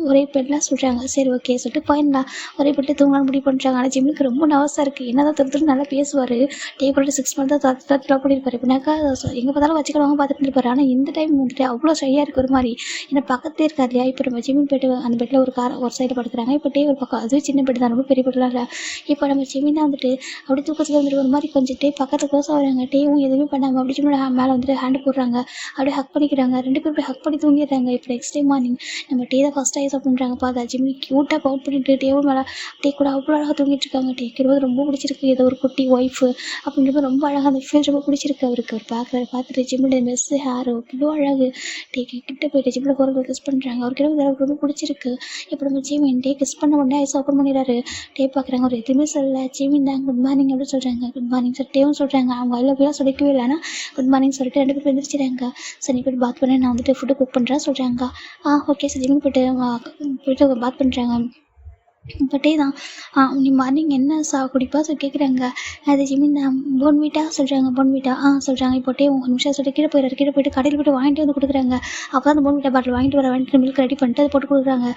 ஒரே பெட்லாம் சொல்கிறாங்க. சரி ஓகே சொல்லிட்டு ஃபைனலாக ஒரே பெட்டு தூங்கலான்னு முடிவு பண்ணுறாங்க. ஆனால் ஜிம்முக்கு ரொம்ப நர்வஸாக இருக்குது. என்ன தான் திருத்து நல்லா பேசுவார். டே போட்டு 6 months தான் தத்து பண்ணியிருப்பார். இப்போனாக்கா எங்கே பார்த்தாலும் வச்சுக்கிறவங்க பார்த்துட்டு இருப்பார். ஆனால் இந்த டைம் வந்துட்டு அவ்வளோ ஷையாக இருக்குது ஒரு மாதிரி. ஏன்னா பக்கத்தே இருக்காது இல்லையா. இப்போ நம்ம ஜிம்மின் போய்ட்டு அந்த பெட்டில் ஒரு சைடில் படுக்கிறாங்க. இப்போ டே ஒரு பக்கம், அதுவும் சின்ன பெட்டு தான், ரொம்ப பெரிய பெட்டுலாம் இல்லை. இப்போ நம்ம ஜிம்மின் தான் வந்துட்டு அப்படி தூக்கத்தில் வந்துட்டு ஒரு மாதிரி கொஞ்சம் டே பக்கத்தில் க்ளோஸ் ஆகிறாங்க. டேவும் எதுவுமே பண்ணாமல் அப்படி சும்மா மேலே வந்துட்டு ஹேண்டு போடுறாங்க. அப்படியே ஹக் பண்ணிக்கிறாங்க. 2 பேரும் போய் ஹக் பண்ணி தூங்கிடுறாங்க. இப்போ நெக்ஸ்ட் டைம் மார்னிங் நம்ம டே தான் ஃபஸ்ட் ஐஸ் பண்ணுறாங்க. பார்த்தா ஜிம்மி க்யூட்டாக பவுட் பண்ணிட்டு டேவும் மேலே டே கூட அவ்வளோ அழகாக தூங்கிட்டு இருக்காங்க. டேக்கு ரொம்ப பிடிச்சிருக்கு. ஏதோ ஒரு குட்டி ஒய்ஃபு அப்படின்றது ரொம்ப அழகாக அந்த ஃபீல் ரொம்ப பிடிச்சிருக்கு அவருக்கு. அவர் பார்த்துட்டு ஜிம்மில் மெஸ்ஸு ஹேர் இவ்வளோ அழகு. டேக்கு கிட்ட போயிட்டு ஜிம்மில் குரல் கிஸ் பண்ணுறாங்க. அவருக்கு அவருக்கு ரொம்ப பிடிச்சிருக்கு. இப்போ நம்ம ஜிமின் டே கிஸ் பண்ண உடனே ஐஸ் ஓப்பன் பண்ணிடுறாரு. டே பார்க்குறாங்க. அவர் எதுவுமே சொல்லலை. ஜிமின் தான் குட் மார்னிங் அப்படின்னு சொல்கிறாங்க. குட் மார்னிங் சார் டேவும் சொல்கிறாங்க. அவங்க ஐ லவ் யூலாம் சொல்லிக்கவே இல்லை, ஆனால் குட் மார்னிங் சொல்லிட்டு 2 பேரும் எழுந்திரிச்சிடுறாங்க. சரி போய்ட்டு பாத் பண்ணி நான் வந்துட்டு ஃபுட்டு குக் பண்ணுறேன் சொல்கிறாங்க. ஓகே சார் ஜிம்மின் போய்ட்டு பாத் பண்ணுறாங்க. இப்போ டீ தான். நீ மார்னிங் என்ன குடிப்பா கேட்குறாங்க. அது ஜிமின் போன்விட்டா சொல்கிறாங்க. போன்விட்டா சொல்கிறாங்க. இப்போ டீ ஒரு நிமிஷம் சொல்லிட்டு கீழே போயிடுறாரு. கீழே போயிட்டு கடையில் போய்ட்டு வாங்கிட்டு வந்து கொடுக்குறாங்க. அப்போ தான் அந்த போன்விட்டா பாட்டில் வாங்கிட்டு மில்க் ரெடி பண்ணிட்டு அதை போட்டு கொடுக்குறாங்க.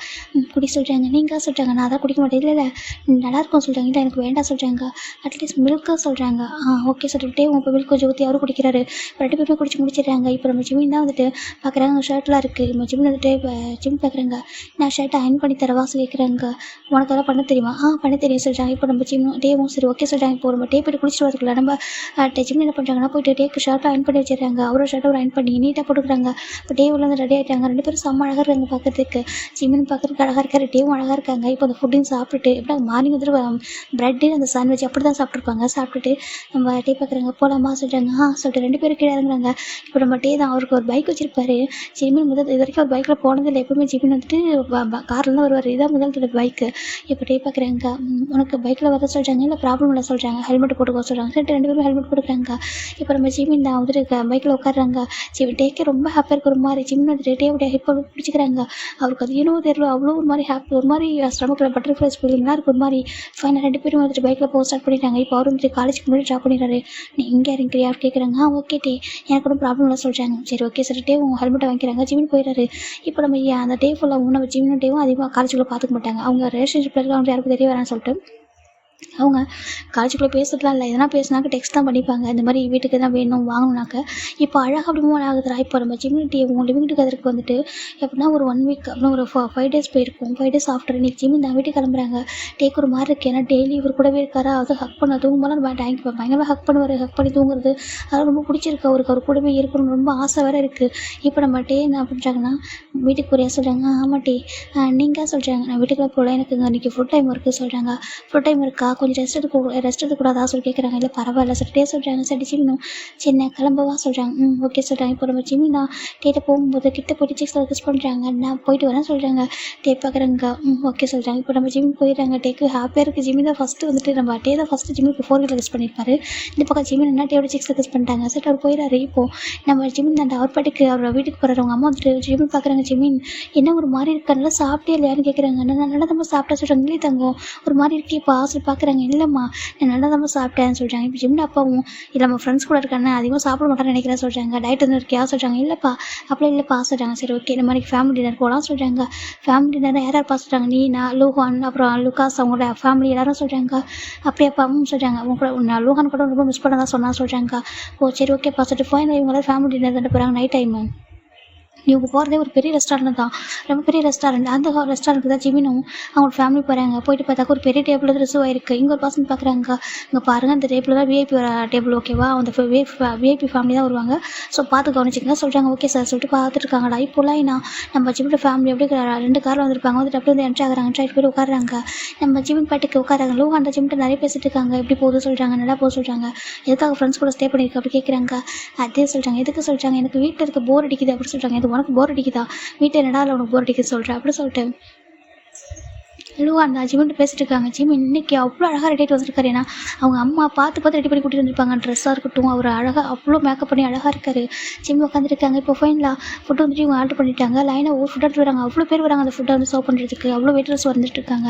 குடி சொல்கிறாங்க. நீங்கள் சொல்கிறாங்க. நான் அதான் குடிக்க மாட்டேன். இல்லை நல்லாயிருக்கும் சொல்கிறாங்க. இல்லை எனக்கு வேண்டாம் சொல்கிறாங்க. அட்லீஸ்ட் மில்க்கு சொல்கிறாங்க. ஓகே சொல்லிட்டு இப்போ மில்க் கொஞ்சம் ஊற்றி அவரும் குடிக்கிறாரு. 2 பேருமே குடிச்சு முடிச்சிடுறாங்க. இப்போ நம்ம ஜிமின் தான் வந்துட்டு பார்க்குறாங்க. ஷர்ட்லாம் இருக்குது. நம்ம ஜிமின் வந்துட்டு இப்போ ஜிம் பார்க்குறாங்க. நான் ஷர்ட்டை அயர்ன் பண்ணி தரவா கேட்குறாங்க. உனக்கு அதெல்லாம் பண்ண தெரியுமா? பண்ண தெரியும் சொல்கிறாங்க. இப்போ நம்ம டேவும் சரி ஓகே சொல்கிறாங்க. இப்போ நம்ம போய்ட்டு குளிச்சுட்டு வரதுக்குள்ள நம்ம ஜிம் என்ன பண்ணுறாங்கன்னா போய்ட்டு டேக்கு ஷர்ட்டை அயர்ன் பண்ணி வச்சிடுறாங்க. அவரோட ஷர்ட்டை ஒரு அயர்ன் பண்ணி நீட்டாக போட்டுக்கிறாங்க. இப்போ டேவில் வந்து ரெடி ஆகிட்டாங்க. 2 பேரும் செம்ம அழகாக இருக்காங்க பார்க்கறதுக்கு. ஜிம்மின் பார்க்கறதுக்கு அழகாக இருக்காரு. டேவும் அழகாக இருக்காங்க. இப்போ அந்த ஃபுட்டையும் சாப்பிட்டுட்டு எப்படி மார்னிங் வந்துட்டு ப்ரெட்டு அந்த சாண்ட்விச் அப்படி தான் சாப்பிட்ருப்பாங்க. சாப்பிட்டுட்டு நம்ம டே பார்க்குறாங்க. போகலாமா சொல்கிறாங்க. சொல்லிட்டு 2 பேரும் கீழே இறங்குறாங்க. இப்போ நம்ம டே தான் அவருக்கு ஒரு பைக் வச்சிருப்பாரு. ஜிம்மின் இது வரைக்கும் ஒரு பைக்கில் போனதில்லை. எப்பவுமே ஜிம்மின் வந்துட்டு காரில் தான் வருவார். இதான் முதல் பைக்கு. இப்போ டே பார்க்குறாங்க. உனக்கு பைக்கில் வர சொல்கிறாங்க. இல்லை ப்ராப்ளம் இல்லை சொல்கிறாங்க. ஹெல்மெட் போட்டுக்கோ சொல்கிறாங்க. சரி 2 பேரும் ஹெல்மெட் போட்டுக்கிறாங்க. இப்போ நம்ம ஜிமின் தான் வந்துட்டு பைக்கில் உட்காடுறாங்க. டேக்கே ரொம்ப ஹாப்பியாக இருக்கு. ஒரு மாதிரி ஜிமின் வந்துட்டு டேவுடைய ஹிப்பை பிடிச்சிக்கிறாங்க. அவருக்கு அது ஏனோ தெரியல அவ்வளோ ஒரு மாதிரி ஹாப்பி, ஒரு மாதிரி ஸ்டமக்கில் பட்டர்ஃப்ளைஸ் ஃபீலிங்லாம் இருக்குது. ஒரு மாதிரி ஃபைனாக 2 பேரும் வந்துட்டு பைக்கில் போக ஸ்டார்ட் பண்ணிட்டாங்க. இப்போ அவர் வந்துட்டு காலேஜுக்கு முன்னாடி ட்ராப் பண்ணிடுறாரு. நீ இங்கே இறங்கிறியா கேட்குறாங்க. ஓகே டே எனக்கு ஒன்றும் ப்ராப்ளம் இல்லை சொல்கிறாங்க. சரி ஓகே சொல்லிட்டு உங்கள் ஹெல்மெட்டை வாங்கிக்கிறாங்க. ஜிமின் போயிடுறாரு. இப்போ நம்ம அந்த டே ஃபுல்லாக நம்ம ஜிமின் டேவும் அதிகமாக காலேஜுக்குள்ளே பார்த்துக்க மாட்டாங்க. அவங்க ரிலேஷன்ஷிப்பில் இருக்க அவங்க யாருக்கும் தெரிய வரான்னு சொல்லிட்டு அவங்க காலேஜுக்குள்ளே பேசுறதுலாம் இல்லை. எதனா பேசினாக்க டெக்ஸ்ட் தான் பண்ணிப்பாங்க. இந்த மாதிரி வீட்டுக்கு தான் வேணும் வாங்கணுனாக்க. இப்போ அழகாக அப்படி மூவ் ஆகுதுடா. இப்போ நம்ம ஜிம்மிட்டி உங்கள் லிவிங் டுகெதருக்கு வந்துட்டு எப்படின்னா ஒரு 1 வீக் அப்படின்னா ஒரு 5 டேஸ் போயிருக்கும். 5 டேஸ் ஆஃப்டர் இன்னைக்கு ஜிம்மின் தான் வீட்டுக்கு கிளம்புறாங்க. டேக் ஒரு மாதிரி இருக்குது. ஏன்னா டெய்லி இவர் கூடவே இருக்காரா. அது ஹக் பண்ண தூங்கும்போது பயங்கரமாக ஹக் பண்ணுவார். ஹக் பண்ணி தூங்குறது அதெல்லாம் ரொம்ப பிடிச்சிருக்கு அவருக்கு. அவர் கூடவே இருக்கணும்னு ரொம்ப ஆசை வேறு இருக்குது. இப்போ நம்ம டே என்ன பண்ணுறாங்கன்னா வீட்டுக்கு போறியா சொல்கிறாங்க. ஆமாம் டே நீங்கள் சொல்கிறாங்க. நான் வீட்டுக்குள்ளே போகல, எனக்கு இன்றைக்கி ஃபுல் டைம் இருக்குது சொல்கிறாங்க. ஃபுல் டைம் இருக்கா, கொஞ்சம் ரெஸ்ட் எடுக்கக்கூடாதா சொல்லி கேட்குறாங்க. இல்லை பரவாயில்ல சொல்லிட்டே சொல்கிறாங்க. சரி ஜிமினும் சின்ன கிளம்பவா சொல்கிறாங்க. ஓகே சொல்கிறாங்க. இப்போ நம்ம ஜிமினா டேட்டை போகும்போது கிட்ட போய்ட்டு சிக்ஸில் கிஸ் பண்ணுறாங்க. நான் போயிட்டு வரேன் சொல்கிறாங்க. டே பார்க்குறாங்க. ஓகே சொல்கிறாங்க. இப்போ நம்ம ஜிமின் போயிடுறாங்க. டேக்கு ஹாப்பியாக இருக்குது. ஜிமின் தான் ஃபஸ்ட்டு வந்துட்டு நம்ம டே தான் ஃபஸ்ட்டு ஜிமினுக்கு 4 வீலர் கிஸ் பண்ணியிருப்பாரு. இந்த பக்கம் ஜிமின் என்ன டேயோட சிக்ஸில் கிஸ் பண்ணிட்டாங்க. சரி அவர் போயிடாரு. இப்போது நம்ம ஜிமின் தான் அவர் பாட்டுக்கு அவர் வீட்டுக்கு போகிறாரு. அவங்க அம்மா வந்துட்டு ஜிமின் பார்க்குறாங்க. ஜிமின் என்ன ஒரு மாதிரி இருக்கா, நல்லா சாப்பிட்டே இல்லையான்னு கேட்குறாங்க. நான் நல்லா தான் சாப்பிட்டா சொல்கிறாங்க. இல்லை தங்கம் ஒரு மாதிரி இருக்கே இப்போ ஆசை பார்க்குறாங்க. இல்லைம்மா நான் நல்லா தான் சாப்பிட்டேன்னு சொல்கிறாங்க. இப்போ ஜிம்மின் அப்பாவும் இல்லை நம்ம ஃப்ரெண்ட்ஸ் கூட இருக்கானே அதிகமாக சாப்பிட மாட்டேன்னு நினைக்கிறேன் சொல்கிறாங்க. டயட் வந்து இருக்கியா சொல்கிறாங்க. இல்லைப்பா அப்படியே இல்லைப்பா சொல்கிறாங்க. சரி ஓகே இந்த மாதிரி ஃபேமிலி டின்னர் போகலாம் சொல்கிறாங்க. ஃபேமிலி டின்னர் யார் யார் சொல்கிறாங்க. நீ நான் லூஹான் அப்புறம் லுகாஸ் அவங்களோட ஃபேமிலி எல்லாரும் சொல்கிறாங்க. அப்படியாப்பாவும் சொல்கிறாங்க. அவங்க கூட நான் லூஹான் கூட ரொம்ப மிஸ் பண்ண தான் சொன்னாங்க. ஓ சரி ஓகே பார்த்துட்டு ஃபைனல் இவங்க ஃபேமிலி டின்னர் தான் போகிறாங்க நைட் டைமு. இவங்க போகிறதே ஒரு பெரிய ரெஸ்டாரண்ட் தான். ரொம்ப பெரிய ரெஸ்டாரண்ட். அந்த ரெஸ்டாரண்ட்டுக்கு தான் ஜிமினும் அவங்க ஃபேமிலி போகிறாங்க. போயிட்டு பார்த்தாக்க ஒரு பெரிய டேபிள் ரிசர்வ் ஆயிருக்கு. இங்கே ஒரு பர்சன் பார்க்குறாங்க. இங்கே பாருங்கள் அந்த டேபிள் தான் விஐபி டேபிள் ஓகேவா. அந்த விஐபி ஃபேமிலி தான் வருவாங்க. ஸோ பார்த்து கவனிச்சிங்க சொல்கிறாங்க. ஓகே சார் சொல்லிட்டு பார்த்துட்டு இருக்காங்கடா. இப்போலாம் நம்ம ஜிமின் ஃபேமிலி அப்படியே 2 காரில் வந்திருப்பாங்க. வந்துட்டு அப்படியே வந்து என்ட்ரி ஆகுறாங்க. என்ட்ரி போய் உட்காடுறாங்க. நம்ம ஜிமின் பாட்டுக்கு உட்காராங்க. லூ அந்த ஜிமிட்ட நிறைய பேசிட்டு இருக்காங்க. எப்படி போகுது சொல்கிறாங்க. நல்லா போக சொல்கிறாங்க. எதுக்காக ஃப்ரெண்ட்ஸ் கூட ஸ்டே பண்ணியிருக்கு அப்படி கேட்குறாங்க. அதே சொல்கிறாங்க. எதுக்கு சொல்கிறாங்க. எனக்கு வீட்டில் இருக்க போர் அடிக்குது அப்படி சொல்கிறாங்க. இது உனக்கு போர் அடிக்குதா, வீட்டில் என்னடா இல்லை உனக்கு போர் அடிக்குது சொல்கிறேன் அப்படி சொல்லிட்டு அந்த ஜிமின் பேசிட்டு இருக்காங்க. ஜிமின் இன்னைக்கு அவ்வளோ அழகாக ரெடி ஆகிட்டு வந்திருக்காரு. ஏன்னா அவங்க அம்மா பார்த்து ரெடி பண்ணி கூட்டிகிட்டு வந்திருப்பாங்க. ட்ரெஸ்ஸாக இருக்கட்டும் அவர் அழகாக அவ்வளோ மேக்கப் பண்ணி அழகாக இருக்காரு. ஜிம் உட்காந்துருக்காங்க. இப்போ ஃபைனலாக ஃபுட்டு வந்துட்டு இவங்க ஆர்டர் பண்ணிட்டாங்க. லைனாக ஒவ்வொரு ஃபுட் எடுத்து வராங்க. அவ்வளோ பேர் வராங்க அந்த ஃபுட்டை வந்து சர்வ் பண்ணுறதுக்கு. அவ்வளோ வெயிட்டர்ஸ் வந்துட்டு இருக்காங்க.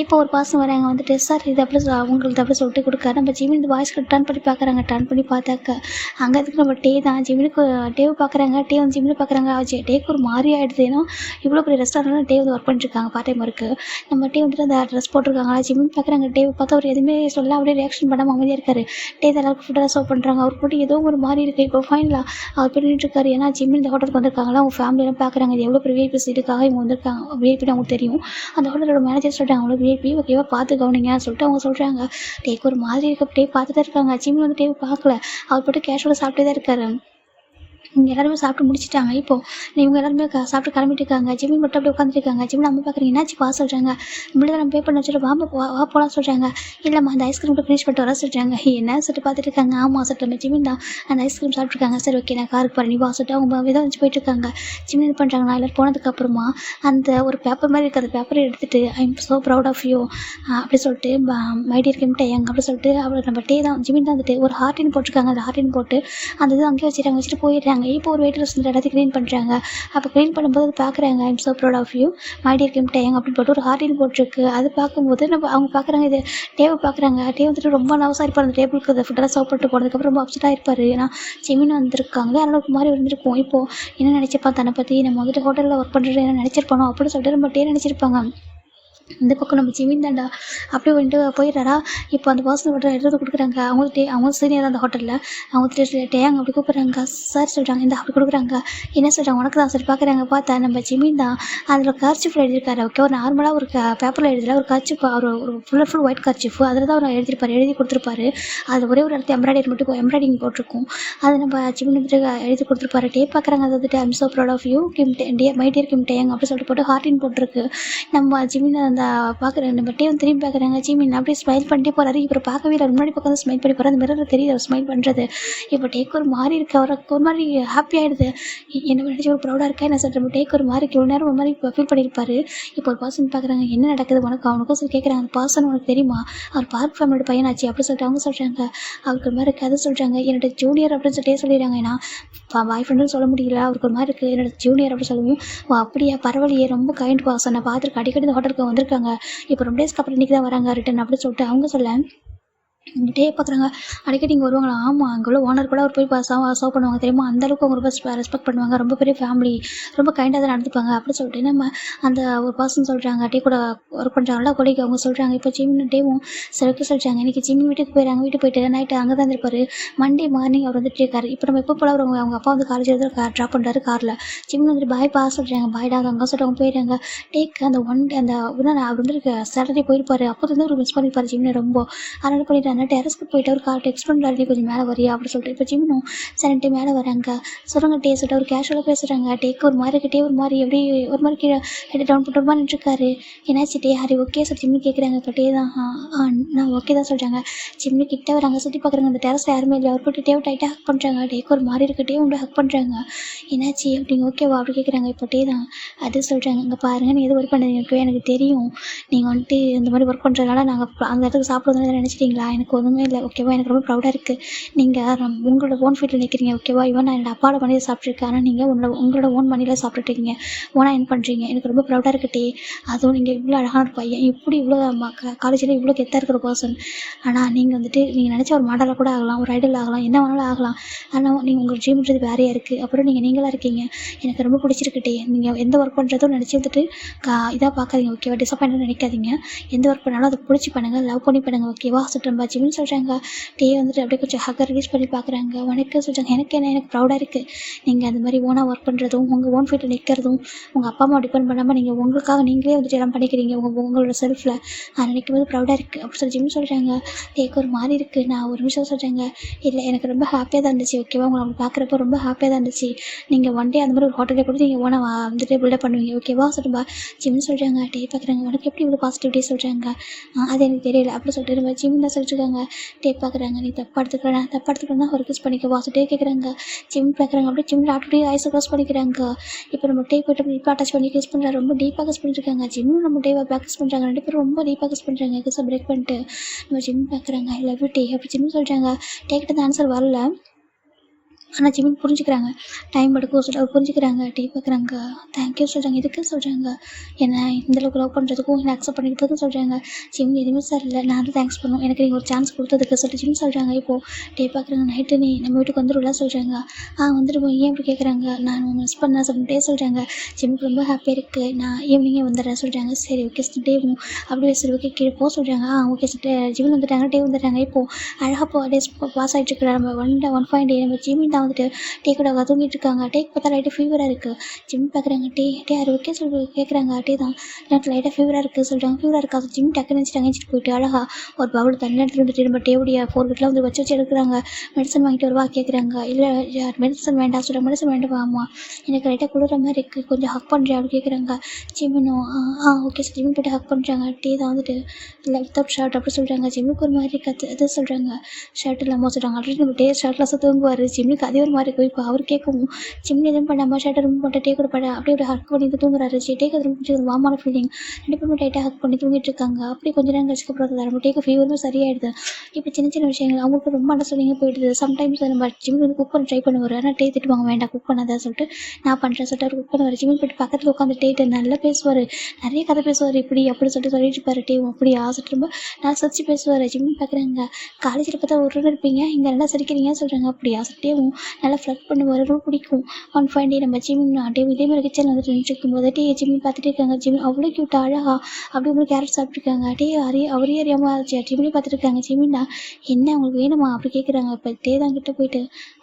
இப்போ ஒரு பர்சன் வராங்க. வந்துட்டு சார் இது அப்படி அவங்களுக்கு அப்படி சொல்லிட்டு கொடுக்க நம்ம ஜிமின் இந்த வாய்ஸ்க்கு டர்ன் பண்ணி பார்க்குறாங்க. டர்ன் பண்ணி பார்த்தாக்க அங்கே அதுக்கு நம்ம டே தான். ஜிமினுக்கு டேவை பார்க்குறாங்க. டே வந்து ஜிமினை பார்க்குறாங்க. டேக்கு ஒரு மாதிரி ஆகிடுது. ஏன்னா இவ்வளோ பெரிய ரெஸ்டாரண்ட்டில் டே வந்து ஒர்க் பண்ணிட்டுருக்காங்க. பார்ட் டைம் இருக்குது. நம்ம டே வந்துட்டு அந்த ட்ரெஸ் போட்டிருக்காங்களா. ஜிமின் பார்க்குறாங்க. டே பார்த்தா அவர் எதுவுமே சொல்ல அப்படியே ரியாக்ஷன் பண்ணாமல் அமைதியாக இருக்காரு. டே எல்லாருக்கும் ஃபுட்டாக சர்வ் பண்ணுறாங்க. அவர் போட்டு ஏதோ ஒரு மாதிரி இருக்குது. இப்போ ஃபைனலாக அவர் பண்ணிட்டு இருக்காரு. ஏன்னா ஜிமின் இந்த ஹோட்டலுக்கு வந்திருக்காங்களா. அவங்க ஃபேமிலியெல்லாம் பார்க்குறாங்க. இது எவ்வளோ பெரிய விஐபி சீட்டுக்காக இவங்க வந்திருக்காங்க. விஐபின்னு அவங்களுக்கு தெரியும். அந்த ஹோட்டலோட மேனேஜர் சொல்லிட்டாங்க அவங்களோட விஐபி ஓகேவா பார்த்து கவனிங்க சொல்லிட்டு அவங்க சொல்கிறாங்க. டேக்கு ஒரு மாதிரி இருக்க டே பார்த்து தான் இருக்காங்க. ஜிமின் வந்து டே பார்க்கல. அவர் போட்டு கேஷுவலாக சாப்பிட்டே தான் இருக்காரு. இங்கே எல்லாருமே சாப்பிட்டு முடிச்சிட்டாங்க. இப்போது இவங்க எல்லாருமே சாப்பிட்டு கிளம்பிட்டு இருக்காங்க. ஜிமின் மட்டும் அப்படியே உட்காந்துருக்காங்க. ஜிமின் அம்மா பார்க்குறீங்க என்னாச்சு பா சொல்கிறாங்க. இப்படி தான் நம்ம பே பண்ண வச்சுட்டு வா போகலாம் சொல்கிறாங்க. இல்லைம்மா அந்த ஐஸ்கிரீம் மட்டும் ஃபினிஷ் பண்ணிட்டு வர சொல்கிறாங்க. என்ன சொல்லிட்டு பார்த்துட்டு இருக்காங்க. ஆமாம் சொல்லிட்டு நம்ம ஜிமின் தான் அந்த ஐஸ்கிரீம் சாப்பிட்ருக்காங்க. சரி ஓகே நான் காருக்கு போகிறேன் நீ வா சொல்லிட்டு அவங்க விதை வச்சு போயிட்டுருக்காங்க. ஜிமின் என்ன பண்ணுறாங்கன்னா எல்லோரும் போனதுக்கப்புறமா அந்த ஒரு பேப்பர் மாதிரி இருக்குது. அந்த பேப்பரை எடுத்துகிட்டு I am so proud of you அப்படி சொல்லிட்டு மை டியர் கிம்டே யங் அப்படி சொல்லிட்டு அவளுக்கு நம்ம டே தான் ஜிமின் தான் வந்துட்டு ஒரு ஹார்ட்டின் போட்டிருக்காங்க. அந்த ஹார்ட்டின் போட்டு அந்த இது அங்கேயே வச்சுட்டு போயிடுறாங்க. போயிடுறாங்க. இப்போ ஒரு வெயிட்டர்ஸ் வந்துட்டு எல்லாத்தையும் க்ளீன் பண்ணுறாங்க. அப்போ க்ளீன் பண்ணும்போது அது பார்க்குறாங்க, I'm so proud of you my dear Kim Taeng அப்படின்னு போட்டு ஒரு ஹார்டின் போட்டிருக்கு. அது பார்க்கும்போது அவங்க பார்க்குறாங்க, இது டேவை பார்க்குறாங்க. டேவ் வந்துட்டு ரொம்ப நர்வஸாக இருப்பார். அந்த டேபிளுக்கு அந்த ஃபுட்டெல்லாம் சர்வ் பண்ணிட்டு போனதுக்கப்புறம் ரொம்ப அப்செட்டாக இருப்பார். ஏன்னா ஜிமின் வந்திருக்காங்க, அதனால ஒரு மாதிரி இருந்திருக்கும். இப்போது என்ன நினச்சிருப்பான் தன்னை பற்றி, நம்ம வந்துட்டு ஹோட்டலில் ஒர்க் பண்ணுறது என்ன நினச்சிருப்பானோ அப்படின்னு சொல்லிட்டு நம்ம டே நினச்சிருப்பாங்க. இந்த பக்கம் நம்ம ஜிமின் தாண்டா அப்படியே வந்துட்டு போயிடுறாரா. இப்போ அந்த பர்சன் மட்டும் எடுத்து கொடுக்குறாங்க. அவங்க சீனியர் அந்த ஹோட்டலில் அவங்க டேங்க அப்படி கூப்பிட்றாங்க. சார் சொல்கிறாங்க, இந்த அப்படி கொடுக்குறாங்க. என்ன சொல்கிறாங்க, உனக்கு தான் சரி பார்க்குறாங்க. பார்த்தா நம்ம ஜிமின் தான் அதில் கர்ச்சிஃப் எழுதியிருக்காரு. ஓகே, ஒரு நார்மலாக ஒரு பேப்பரில் எழுதல, ஒரு கர்ச்சிஃப், ஒரு ஃபுல் ஒயிட் கர்ச்சிஃப் அதில் தான் அவர் எழுதி கொடுத்துருப்பாரு. அதில் ஒரே ஒரு இடத்துல எம்ப்ராய்டிங் போட்டிருக்கும். அதை நம்ம ஜிமின் வந்துட்டு எழுதி கொடுத்துருப்பாரு. டே பார்க்குறாங்க, அதை வந்துட்டு I'm so proud of you my dear Kim Taeng அப்படி சொல்லிட்டு போட்டு ஹார்டின் போட்டிருக்கு. நம்ம ஜிமின் அந்த பார்க்குறாங்க, நம்ம டேவ் திரும்பி பார்க்குறாங்க. ஜிமின் அப்படியே ஸ்மைல் பண்ணிட்டே போகிறாரு. இப்போ பார்க்கவே இல்லை, முன்னாடி பக்கம் ஸ்மைல் பண்ணி போகிறார். அந்த மிரரில் தெரியுது அவர் ஸ்மைல் பண்ணுறது. இப்போ டேக் ஒரு மாதிரி இருக்குது, அவருக்கு ஒரு மாதிரி ஹாப்பி ஆகிடுது. என்ன நினச்சி ஒரு ப்ரௌடாக இருக்கா என்ன சொல்கிற, நம்ம டேக் ஒரு மாதிரி இவ்வளோ நேரம் ஒரு மாதிரி ஃபீல் பண்ணியிருப்பாரு. இப்போ ஒரு பர்சன் பார்க்குறாங்க, என்ன நடக்குது அவனுக்கும் சொல்லி கேட்குறாங்க. அந்த பர்சன் உனக்கு தெரியுமா, அவர் பார்க் ஃபேமிலியோட பையனாச்சு அப்படி சொல்லிட்டு அவங்க சொல்கிறாங்க. அவருக்கு ஒரு மாதிரி இருக்குது. அதை சொல்கிறாங்க, என்னோட ஜூனியர் அப்படின்னு சொல்லிட்டே சொல்லிடுறாங்க. ஏன்னா பாய் ஃப்ரெண்டுன்னு சொல்ல முடியல, அவருக்கு ஒரு மாதிரி இருக்குது. என்னோட ஜூனியர் அப்படி சொல்லவும், ஓ அப்படியா பரவாயில்லையே, ரொம்ப கைண்ட் பர்சன், நான் பார்த்துருக்கேன், அடிக்கடி இந்த ஹோட்டலுக்கு வந்திருக்காங்க, இப்போ ரொம்ப டேஸ்க்கு அப்புறம் இன்றைக்கி தான் வராங்க ரிட்டன் அப்படின்னு சொல்லிட்டு அவங்க சொல்ல டே பார்க்குறாங்க. அடிக்கடி இங்கே வருவாங்களா, ஆமாம் அங்கே உள்ள ஓனர் கூட அவர் போய் சர்வ் பண்ணுவாங்க தெரியுமா, அந்தளவுக்கு அவங்க ரொம்ப ரெஸ்பெக்ட் பண்ணுவாங்க, ரொம்ப பெரிய ஃபேமிலி, ரொம்ப கைண்டாக தான் நடந்துப்பாங்க அப்படின்னு சொல்லிட்டு நம்ம அந்த ஒரு பர்சன் சொல்கிறாங்க. டே கூட ஒர்க் பண்ணுறாங்களா கொலிக்கு, அவங்க சொல்கிறாங்க. இப்போ ஜிமின் டேவும் சிலருக்கு சொல்கிறாங்க, இன்றைக்கி ஜிமின் வீட்டுக்கு போயிடறாங்க. வீட்டுக்கு போயிட்டு நைட்டு அங்கே தான் இருப்பார். மண்டே மார்னிங் அவர் வந்துட்டு இருக்காரு. இப்போ நம்ம எப்போ போல அவங்க அப்பா வந்து காலேஜில் தான் ட்ராப் பண்ணுறாரு காரில். ஜிமின் வந்துட்டு பாய் பா சொல்கிறாங்க. பாய்டா அங்கே சொல்லிட்டு அவங்க போயிடுறாங்க. டேக் அந்த அவர் வந்துட்டு சாட்டர்டே போயிருப்பார். அப்போ வந்து ஒரு மிஸ் பண்ணியிருப்பார் ஜிமின் ரொம்ப. அதனால் பண்ணிட்டு டெரஸ்க்கு போயிட்டு ஒரு கால் டெக்ஸ்ட் பண்ணுறாரு, கொஞ்சம் மேலே வரியா அப்படி சொல்லிட்டு. இப்போ ஜிம்னும் சரின்ட்டு மேலே வராங்க. சொல்கிறாங்க டே சொல்லிட்டு ஒரு கேஷுவலாக பேசுகிறாங்க. டேக்கு ஒரு மாதிரி கிட்டே ஒரு மாதிரி எப்படி ஒரு மாதிரி கீழே ஹெட் டவுன் போட்டு ஒரு மாதிரி நின்றுருக்காரு. என்னாச்சு டே ஹாரி ஓகே சார் ஜிம்னு கேட்குறாங்க. இப்போ டே தான் நான் ஓகே தான் சொல்கிறாங்க. ஜிம்னு கிட்ட வராங்க, சுற்றி பார்க்குறாங்க. அந்த டெரஸில் யாருமே இல்லை. அவர் போட்டு டேவை டைட்டாக ஹக் பண்ணுறாங்க. டேக்கு ஒரு மாதிரி இருக்கு. டே உண்டு ஹக் பண்ணுறாங்க. என்னாச்சு அப்படிங்க ஓகேவா அப்படி கேட்குறாங்க. இப்போ டே தான் அது சொல்கிறாங்க, இங்கே பாருங்கள், நீ எது ஒர்க் பண்ணுறீங்க எனக்கு தெரியும், நீங்கள் வந்துட்டு இந்த மாதிரி ஒர்க் பண்ணுறதுனால நாங்கள் அந்த இடத்துக்கு சாப்பிடுவோம் நினச்சிட்டிங்களா, எனக்கு ஒன்றுமே இல்லை ஓகேவா, எனக்கு ரொம்ப ப்ரௌடாக இருக்குது. நீங்கள் உங்களோட ஓன் ஃபீல்டில் நிற்கிறீங்க ஓகேவா. இவன் நான் என்னோட அப்பாவோட மணியில் சாப்பிட்ருக்கேன், ஆனால் நீங்கள் உங்களோட ஓன் மணியில் சாப்பிட்டுருக்கீங்க, ஓனாக என்ன பண்ணுறீங்க, எனக்கு ரொம்ப ப்ரௌடாக இருக்கட்டே. அதுவும் நீங்கள் இவ்வளோ அழகான ஒரு பையன், இப்படி இவ்வளோ காலேஜில் இவ்வளோ கெத்தாக இருக்கிற பர்சன், ஆனால் நீங்கள் வந்துட்டு நீங்கள் நினச்ச ஒரு மாடலாக கூட ஆகலாம், ஒரு ஐடல் ஆகலாம், என்ன வேணாலும் ஆகலாம், ஆனால் நீங்கள் உங்கள் ட்ரீம்ன்றது வேறையாக இருக்குது. அப்புறம் நீங்களாக இருக்கீங்க, எனக்கு ரொம்ப பிடிச்சிருக்கட்டே. நீங்கள் எந்த ஒர்க் பண்ணுறதும் நினச்சி வந்துட்டு இதாக பார்க்காதீங்க ஓகேவா, டிசப்பாயிண்ட் நினைக்காதீங்க. எந்த ஒர்க் பண்ணாலும் அதை பிடிச்சி பண்ணுங்கள், லவ் பண்ணி பண்ணுங்கள் ஓகேவா சொல்கிறேன் ஜிம்னு சொல்கிறாங்க. டே வந்துட்டு அப்படியே கொஞ்சம் ஹக்கை ரிலீஸ் பண்ணி பார்க்குறாங்க. உனக்கு சொல்கிறாங்க, எனக்கு ப்ரௌடாக இருக்குது, நீங்கள் அந்த மாதிரி ஓனாக ஒர்க் பண்ணுறதும் உங்கள் ஓன் ஃபீல்டில் நிற்கிறதும் உங்கள் அப்பா அம்மா டிபெண்ட் பண்ணாமல் நீங்கள் உங்களுக்காக நீங்களே வந்துட்டு எல்லாம் பண்ணிக்கிறீங்க உங்களோட செல்ஃபில், அதை நினைக்கும் போது ப்ரௌடாக இருக்குது அப்படி சொல்லி ஜிம் சொல்கிறாங்க. டேக்கு ஒரு மாதிரி இருக்குது. நான் ஒரு நிமிஷம் சொல்கிறாங்க, இல்லை எனக்கு ரொம்ப ஹாப்பியாக தான் இருந்துச்சு ஓகேவா, உங்களை அவங்க பார்க்குறப்போ ரொம்ப ஹாப்பியாக தான் இருந்துச்சு. நீங்கள் ஒன் டே அந்த மாதிரி ஒரு ஹோட்டலில் கூட நீங்கள் ஓனாக வந்துட்டு பில்டப் பண்ணுவீங்க ஓகேவா சொல்லும்பா ஜிம் சொல்கிறாங்க. டே பார்க்குறாங்க, உனக்கு எப்படி இவ்வளோ பாசிட்டிவிட்டி சொல்கிறாங்க, அது எனக்கு தெரியல அப்படி சொல்லிட்டு நம்ம ஜிம் தான் சொல்லிட்டுருக்காங்க. டே பார்க்குறாங்க, நீ தப்பாக எடுத்துக்கிறேன்னா ஒரு கிஸ் பண்ணிக்கவா டே கேட்குறாங்க. ஜிம் பார்க்குறாங்க, அப்படியே ஜிம்மில் ஆட்டோடய ஐஸை க்ளோஸ் பண்ணிக்கிறாங்க. இப்போ நம்ம டே போய்ட்டு டீப்பாக அட்டாச் பண்ணி கிஸ் பண்ணுறாங்க, ரொம்ப டீப்பாக கிஸ் பண்ணிட்டுருக்காங்க. ஜிம்மும் நம்ம டேவை ப்ராக்டிஸ் பண்ணுறாங்க, ரெண்டு பேரும் ரொம்ப டீப்பாக கிஸ் பண்ணுறாங்க. கிஸை பிரேக் பண்ணிட்டு நம்ம ஜிம் பார்க்குறாங்க, ஐ லவ் யூ டே அப்படி ஜிம் சொல்கிறாங்க. டேக்கிட்ட அந்த ஆன்சர் வரல, ஆனால் ஜிமின் புரிஞ்சுக்கிறாங்க, டைம் எடுக்கும் சொல்லிட்டு அவர் புரிஞ்சுக்கிறாங்க. டீ பார்க்குறாங்க, தேங்க்யூ சொல்கிறாங்க. எதுக்கு சொல்கிறாங்க, என்ன இந்தளவுக்கு லவ் பண்ணுறதுக்கும் என்னை அக்செப்ட் பண்ணிக்கிறதுக்கும் சொல்கிறாங்க. ஜிமின் எதுவுமே சார் இல்லை, நான் தான் தேங்க்ஸ் பண்ணுவோம், எனக்கு நீங்கள் ஒரு சான்ஸ் கொடுத்ததுக்கு சொல்லிட்டு ஜிமின் சொல்கிறாங்க. இப்போது டே பார்க்குறாங்க, நைட்டு நீ நம்ம வீட்டுக்கு வந்துடும்ல சொல்கிறாங்க. வந்துடுவோம், ஏன் இப்படி கேட்குறாங்க, நான் மிஸ் பண்ணேன் சொல்லிட்டு சொல்கிறாங்க. ஜிமிக்கு ரொம்ப ஹாப்பியாக இருக்குது, நான் ஈவினிங்கே வந்துடுறேன் சொல்கிறாங்க. சரி ஓகே டேவும் அப்படியே சரி ஓகே கீழே போக சொல்கிறாங்க. ஓகே சார் ஜிமின் வந்துட்டாங்க, டே வந்துடுறாங்க. இப்போது அழகாக டேஸ் பாஸ் ஆகிட்டு இருக்கிற நம்ம 1 டே நம்ம ஜிமின் தான் வந்துட்டு டே கூட தூங்கிட்டு இருக்காங்க. டேக்கு பார்த்தா லைட்டாக ஃபீவராக இருக்குது. ஜிம் பார்க்குறாங்க, டே யார் ஓகே சொல்லி கேட்குறாங்க. டே தான் எனக்கு லைட்டாக ஃபீவராக இருக்குது சொல்கிறாங்க. ஃபீவராக இருக்கா ஜிம் டக்குன்னு நினச்சிட்டு போயிட்டு அழகா ஒரு பவுல் தண்ணி எடுத்துகிட்டு வந்துட்டு நம்ம டேவுடைய 4 கிட்டலாம் வந்து வச்சு எடுக்கிறாங்க. மெடிசன் வாங்கிட்டு வருவா கேட்குறாங்க. இல்லை மெடிசன் வேண்டாம் சொல்கிறாங்க. மெடிசன் வேண்டாம் ஆமாம் எனக்கு லைட்டாக குளிர மாதிரி இருக்குது, கொஞ்சம் ஹக் பண்ணுறேன் அப்படி கேட்குறாங்க. ஜிம்முனும் ஓகே சார் ஜிம் போய்ட்டு ஹக் பண்ணுறாங்க. டே தான் வந்துட்டு இல்லை வித்தவுட் ஷர்ட் அப்படி சொல்கிறாங்க. ஜிம்முக்கு ஒரு மாதிரி கற்று இது சொல்கிறாங்க, ஷர்ட் இல்லாமல் சொல்கிறாங்க. ஆல்ரெடி நம்ம டே ஷர்ட்லாம் தூங்குவார். ஜிம்முக்கு அதே ஒரு மாதிரி இருக்கும். இப்போ அவர் கேட்கவும் சிம்னி எதுவும் பண்ணாமல் ஷட்டர் ரூம் போட்டு டே கூட பட அப்படியே ஒரு ஹக் பண்ணி தூங்குறாரு. டேக்கு அது ரொம்ப வாமான ஃபீலிங். 2 பேரும் டைட்டாக ஹக் பண்ணி தூங்கிட்டு இருக்காங்க. அப்படியே கொஞ்ச நேரம் கழிச்சுக்கு அப்புறம் நம்ம டேக்கு ஃபீவரும் சரியாயிடுது. இப்போ சின்ன சின்ன விஷயங்கள் அவங்களுக்கு ரொம்ப அண்டர்ஸ்டாண்டிங்காக போயிடுது. சம்டைம்ஸ் நம்ம ஜிம் வந்து குக் பண்ண ட்ரை பண்ணுவார். ஆனால் டே திட்டுவாங்க, வேண்டாம் குக் பண்ணாதான் சொல்லிட்டு நான் பண்ணுறேன் சொல்லிட்டு அவர் குக் பண்ணுவார். ஜிம்மில் போய்ட்டு பக்கத்தில் உட்காந்து டேட்டு நல்லா பேசுவார், நிறைய கதை பேசுவார். இப்படி அப்படி சொல்லிட்டு இருப்பார். டே அப்படி ஆசைட்டு ரொம்ப நான் சிரிச்சு பேசுவார். ஜிம்மி பார்க்குறாங்க, காலேஜில் பார்த்தா ஒரு இருப்பீங்க, இங்கே நல்லா சிரிக்கிறீங்கன்னு சொல்கிறாங்க. அப்படி ஆசைட்டேவும் நல்லா ஃப்ளட் பண்ணுவார். ரொம்ப பிடிக்கும். ஒன் ஃபைன் டே நம்ம ஜிம் டே இதே மாதிரி கிச்சனில் வந்துட்டு நின்றுருக்கும்போது டே ஜிம்மி பார்த்துட்டே இருக்காங்க. ஜிம்மி அவ்வளோ க்யூட்டாக அழகா அப்படி ஒரு கேரட் சாப்பிட்ருக்காங்க. டே அவரே அறியாமல் ஆச்சு ஜிம்மி பார்த்துருக்காங்க. ஜிம்மின்னா என்ன உங்களுக்கு வேணுமா அப்படி கேட்குறாங்க. இப்போ டே தான் கிட்ட போயிட்டு